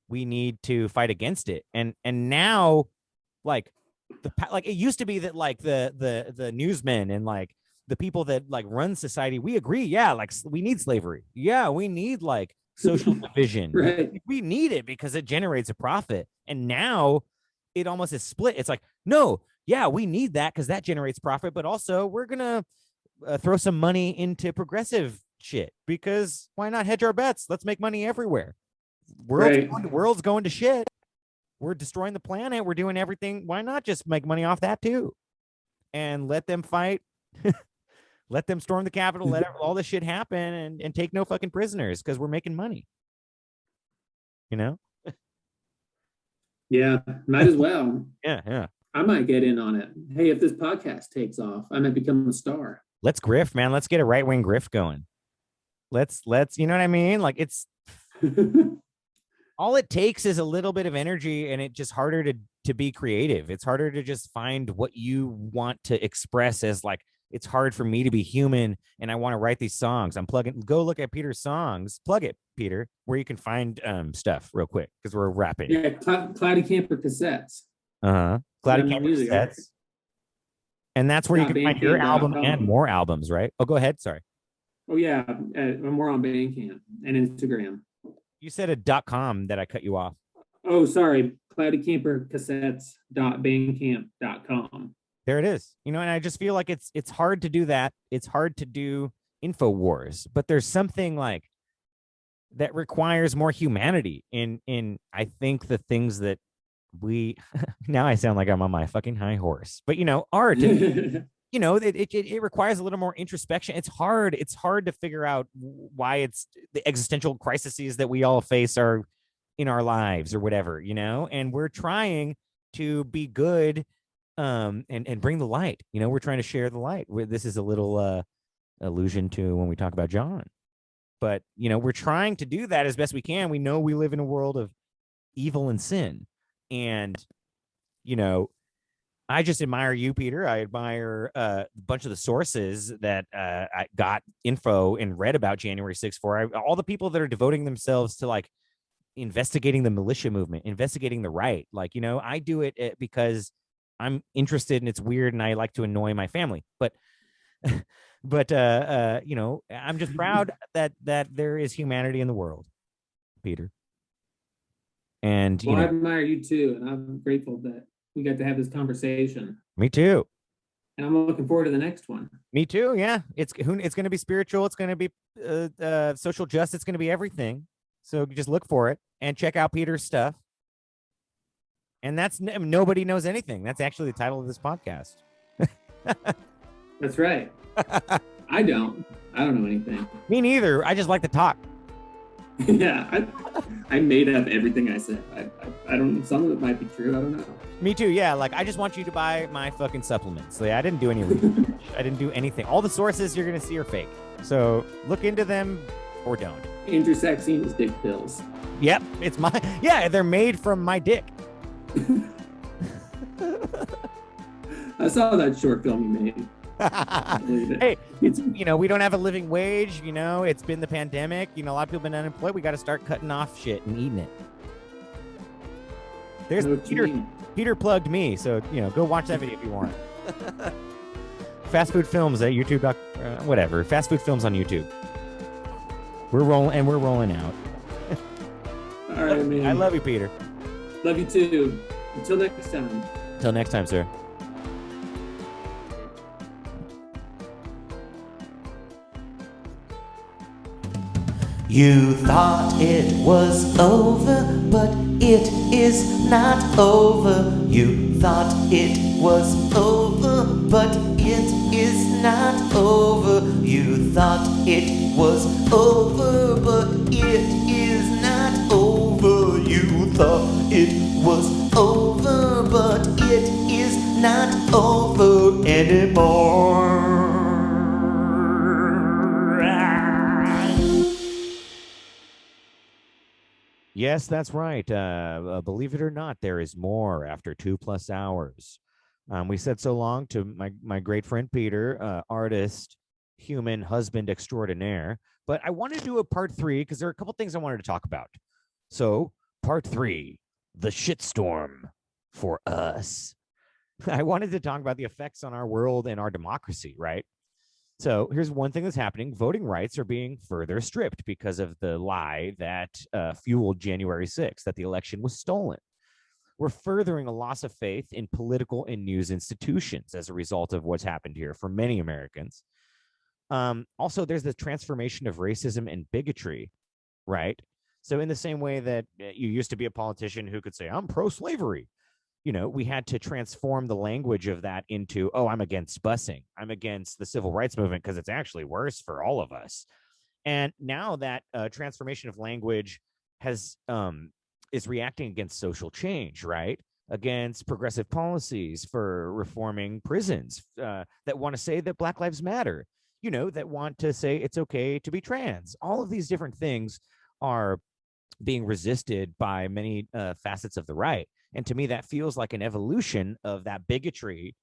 [SPEAKER 2] we need to fight against it. And now, like it used to be that like the newsmen and like the people that like run society, we agree, yeah, like we need slavery, yeah, we need like social division,
[SPEAKER 4] right?
[SPEAKER 2] We need it because it generates a profit. And now it almost is split. It's like, no, yeah, we need that because that generates profit, but also we're gonna throw some money into progressive shit because why not hedge our bets? Let's make money everywhere. World's going to shit. We're destroying the planet. We're doing everything. Why not just make money off that too? And let them fight. Let them storm the Capitol. Let all this shit happen and take no fucking prisoners because we're making money. You know?
[SPEAKER 4] Yeah, might as well.
[SPEAKER 2] Yeah.
[SPEAKER 4] I might get in on it. Hey, if this podcast takes off, I might become a star.
[SPEAKER 2] Let's grift, man. Let's get a right-wing grift going. Let's, you know what I mean? Like it's all it takes is a little bit of energy, and it's just harder to be creative. It's harder to just find what you want to express as like, it's hard for me to be human and I want to write these songs. Go look at Peter's songs. Plug it, Peter, where you can find stuff real quick because we're rapping.
[SPEAKER 4] Yeah, Cloudy Camper cassettes.
[SPEAKER 2] Cloudy Camper cassettes. And that's where you can find your album and more albums, right? Oh, go ahead. Sorry.
[SPEAKER 4] Oh, yeah. More on Bandcamp and Instagram.
[SPEAKER 2] You said a .com that I cut you off.
[SPEAKER 4] Oh, sorry. cloudicampercassettes.bandcamp.com.
[SPEAKER 2] There it is. You know, and I just feel like it's hard to do that. It's hard to do InfoWars, but there's something like that requires more humanity in I think the things that we now I sound like I'm on my fucking high horse. But you know, art and, you know, it requires a little more introspection. It's hard to figure out why it's the existential crises that we all face are in our lives or whatever, you know, and we're trying to be good and bring the light. You know, we're trying to share the light. This is a little allusion to when we talk about John. But, you know, we're trying to do that as best we can. We know we live in a world of evil and sin. And, you know, I just admire you, Peter. I admire a bunch of the sources that I got info and read about January 6th for. All the people that are devoting themselves to like investigating the militia movement, investigating the right. Like, you know, I do it because I'm interested and it's weird and I like to annoy my family. But you know, I'm just proud that there is humanity in the world, Peter. And
[SPEAKER 4] I admire you too, and I'm grateful that we got to have this conversation.
[SPEAKER 2] Me too.
[SPEAKER 4] And I'm looking forward to the next one.
[SPEAKER 2] Me too. Yeah, it's going to be spiritual. It's going to be social justice. It's going to be everything. So just look for it and check out Peter's stuff. And that's Nobody Knows Anything. That's actually the title of this podcast.
[SPEAKER 4] That's right. I don't know anything.
[SPEAKER 2] Me neither. I just like to talk.
[SPEAKER 4] Yeah, I made up everything I said. I don't. Some of it might be true. I don't know.
[SPEAKER 2] Me too. Yeah, like I just want you to buy my fucking supplements. Like, I didn't do any research. I didn't do anything. All the sources you're gonna see are fake. So look into them or don't.
[SPEAKER 4] Andrew Saxine's dick pills.
[SPEAKER 2] Yep, it's my. Yeah, they're made from my dick.
[SPEAKER 4] I saw that short film you made.
[SPEAKER 2] Hey, it's, you know, we don't have a living wage, you know, it's been the pandemic, you know, a lot of people have been unemployed. We got to start cutting off shit and eating it. There's Peter plugged me, so, you know, go watch that video if you want. Fast food films at YouTube, whatever. Fast food films on YouTube. We're rolling out.
[SPEAKER 4] All right, man.
[SPEAKER 2] I love you, Peter.
[SPEAKER 4] Love you too. Until next time.
[SPEAKER 2] Until next time, sir. You thought it was over, but it is not over. You thought it was over, but it is not over. You thought it was over, but it is not.
[SPEAKER 6] thought it was over, but it is not over anymore.
[SPEAKER 2] Yes, that's right. Believe it or not, there is more after 2+ hours. We said so long to my great friend Peter, artist, human, husband extraordinaire. But I want to do a part 3 because there are a couple things I wanted to talk about. So, part 3, the shitstorm for us. I wanted to talk about the effects on our world and our democracy, right? So here's one thing that's happening. Voting rights are being further stripped because of the lie that fueled January 6th, that the election was stolen. We're furthering a loss of faith in political and news institutions as a result of what's happened here for many Americans. Also, there's the transformation of racism and bigotry, right? So in the same way that you used to be a politician who could say, I'm pro-slavery, you know, we had to transform the language of that into, oh, I'm against busing. I'm against the civil rights movement because it's actually worse for all of us. And now that transformation of language has is reacting against social change, right? Against progressive policies for reforming prisons that want to say that Black Lives Matter, you know, that want to say it's okay to be trans. All of these different things are being resisted by many facets of the right. And to me, that feels like an evolution of that bigotry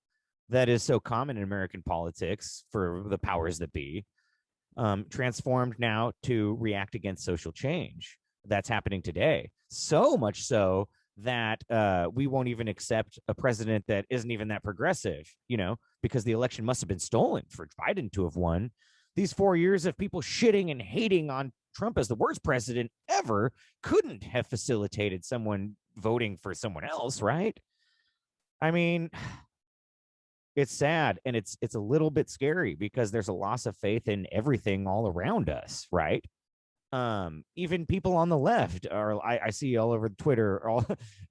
[SPEAKER 2] that is so common in American politics for the powers that be, transformed now to react against social change that's happening today. So much so that we won't even accept a president that isn't even that progressive, you know, because the election must have been stolen for Biden to have won. These 4 years of people shitting and hating on Trump as the worst president ever couldn't have facilitated someone voting for someone else, right? I mean, it's sad and it's a little bit scary because there's a loss of faith in everything all around us, right? Even people on the left are, I see all over Twitter,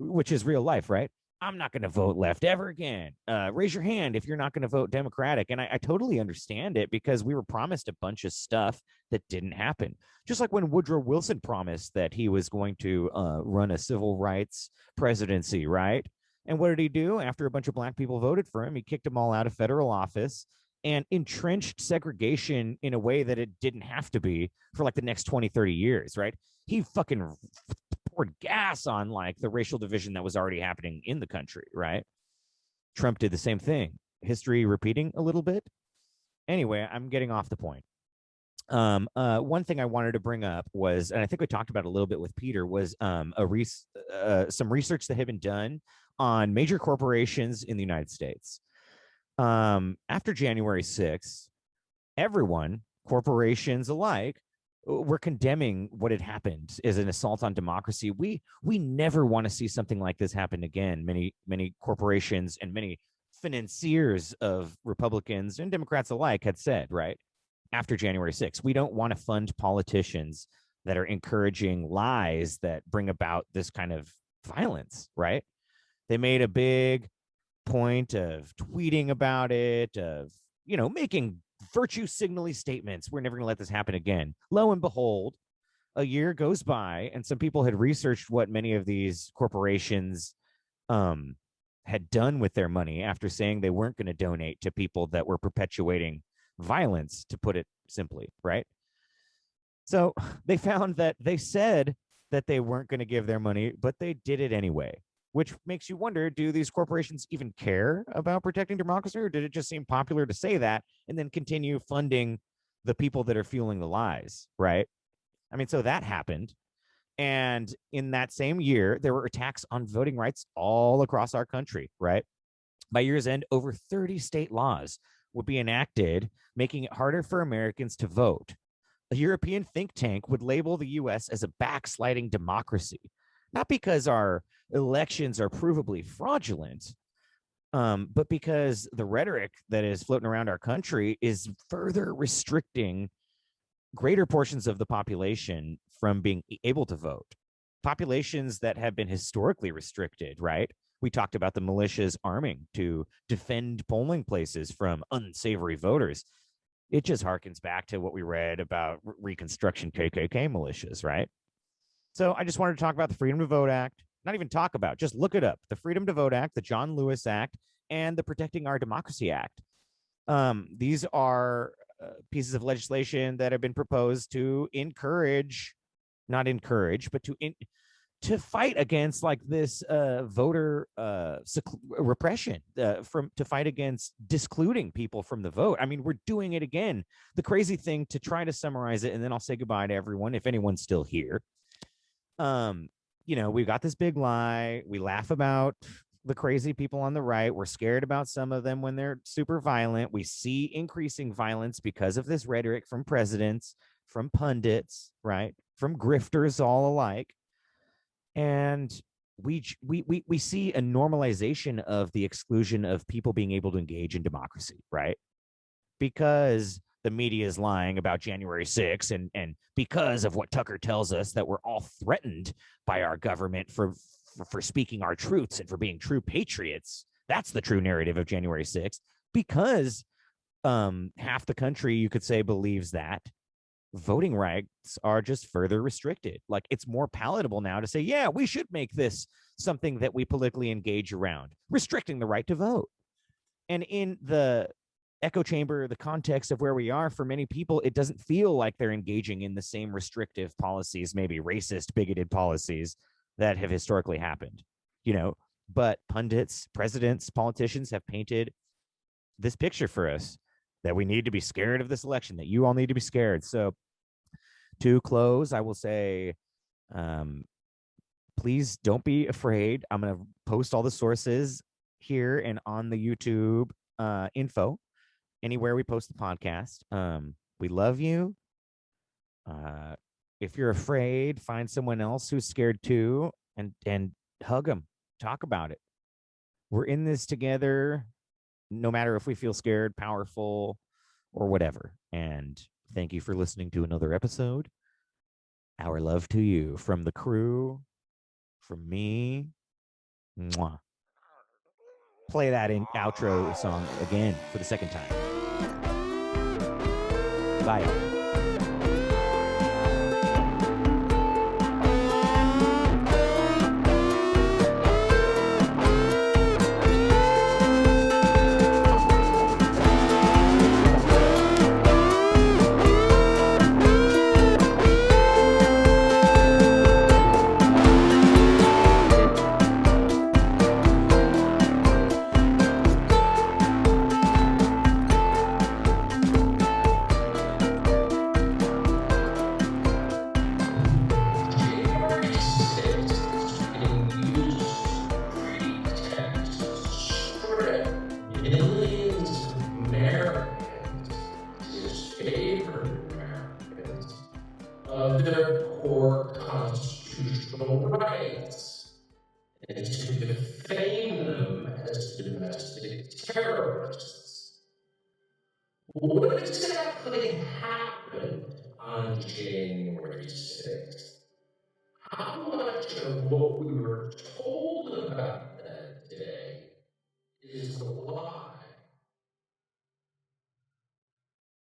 [SPEAKER 2] which is real life, right? I'm not going to vote left ever again. Raise your hand if you're not going to vote Democratic. And I totally understand it because we were promised a bunch of stuff that didn't happen. Just like when Woodrow Wilson promised that he was going to run a civil rights presidency, right? And what did he do? After a bunch of Black people voted for him, he kicked them all out of federal office and entrenched segregation in a way that it didn't have to be for like the next 20, 30 years, right? He fucking poured gas on like the racial division that was already happening in the country, right? Trump did the same thing. History repeating a little bit. Anyway, I'm getting off the point. One thing I wanted to bring up was, and I think we talked about it a little bit with Peter, was some research that had been done on major corporations in the United States. After January 6th, everyone, corporations alike, were condemning what had happened as an assault on democracy. We never want to see something like this happen again. Many corporations and many financiers of Republicans and Democrats alike had said, right, after January 6th, we don't want to fund politicians that are encouraging lies that bring about this kind of violence, right? They made a big point of tweeting about it, of, you know, making virtue signally statements. We're never going to let this happen again. Lo and behold, a year goes by and some people had researched what many of these corporations had done with their money after saying they weren't going to donate to people that were perpetuating violence, to put it simply, right? So they found that they said that they weren't going to give their money, but they did it anyway. Which makes you wonder, do these corporations even care about protecting democracy, or did it just seem popular to say that and then continue funding the people that are fueling the lies, right? I mean, so that happened. And in that same year, there were attacks on voting rights all across our country, right? By year's end, over 30 state laws would be enacted, making it harder for Americans to vote. A European think tank would label the U.S. as a backsliding democracy, not because our elections are provably fraudulent, but because the rhetoric that is floating around our country is further restricting greater portions of the population from being able to vote. Populations that have been historically restricted, right? We talked about the militias arming to defend polling places from unsavory voters. It just harkens back to what we read about Reconstruction KKK militias, right? So I just wanted to talk about the Freedom to Vote Act. not even talk about, just look it up. The Freedom to Vote Act, the John Lewis Act, and the Protecting Our Democracy Act. These are pieces of legislation that have been proposed to not encourage, but to fight against like this voter repression, to fight against discluding people from the vote. I mean, we're doing it again. The crazy thing, to try to summarize it, and then I'll say goodbye to everyone if anyone's still here. We've got this big lie. We laugh about the crazy people on the right. We're scared about some of them when they're super violent. We see increasing violence because of this rhetoric from presidents, from pundits, right? From grifters all alike. And we see a normalization of the exclusion of people being able to engage in democracy, right? Because the media is lying about January 6th, and because of what Tucker tells us, that we're all threatened by our government for speaking our truths and for being true patriots. That's the true narrative of January 6th, because half the country, you could say, believes that voting rights are just further restricted. Like, it's more palatable now to say, yeah, we should make this something that we politically engage around, restricting the right to vote. And in the echo chamber, the context of where we are, for many people, it doesn't feel like they're engaging in the same restrictive policies, maybe racist, bigoted policies that have historically happened, but pundits, presidents, politicians have painted this picture for us that we need to be scared of this election, that you all need to be scared. So to close, I will say, please don't be afraid. I'm going to post all the sources here and on the YouTube info, anywhere we post the podcast. We love you. If you're afraid, find someone else who's scared too, and hug them, talk about it. We're in this together, no matter if we feel scared, powerful, or whatever. And thank you for listening to another episode. Our love to you from the crew, from me. Mwah. Play that in outro song again for the second time. Bye.
[SPEAKER 1] What exactly happened on January 6th? How much of what we were told about that day is a lie?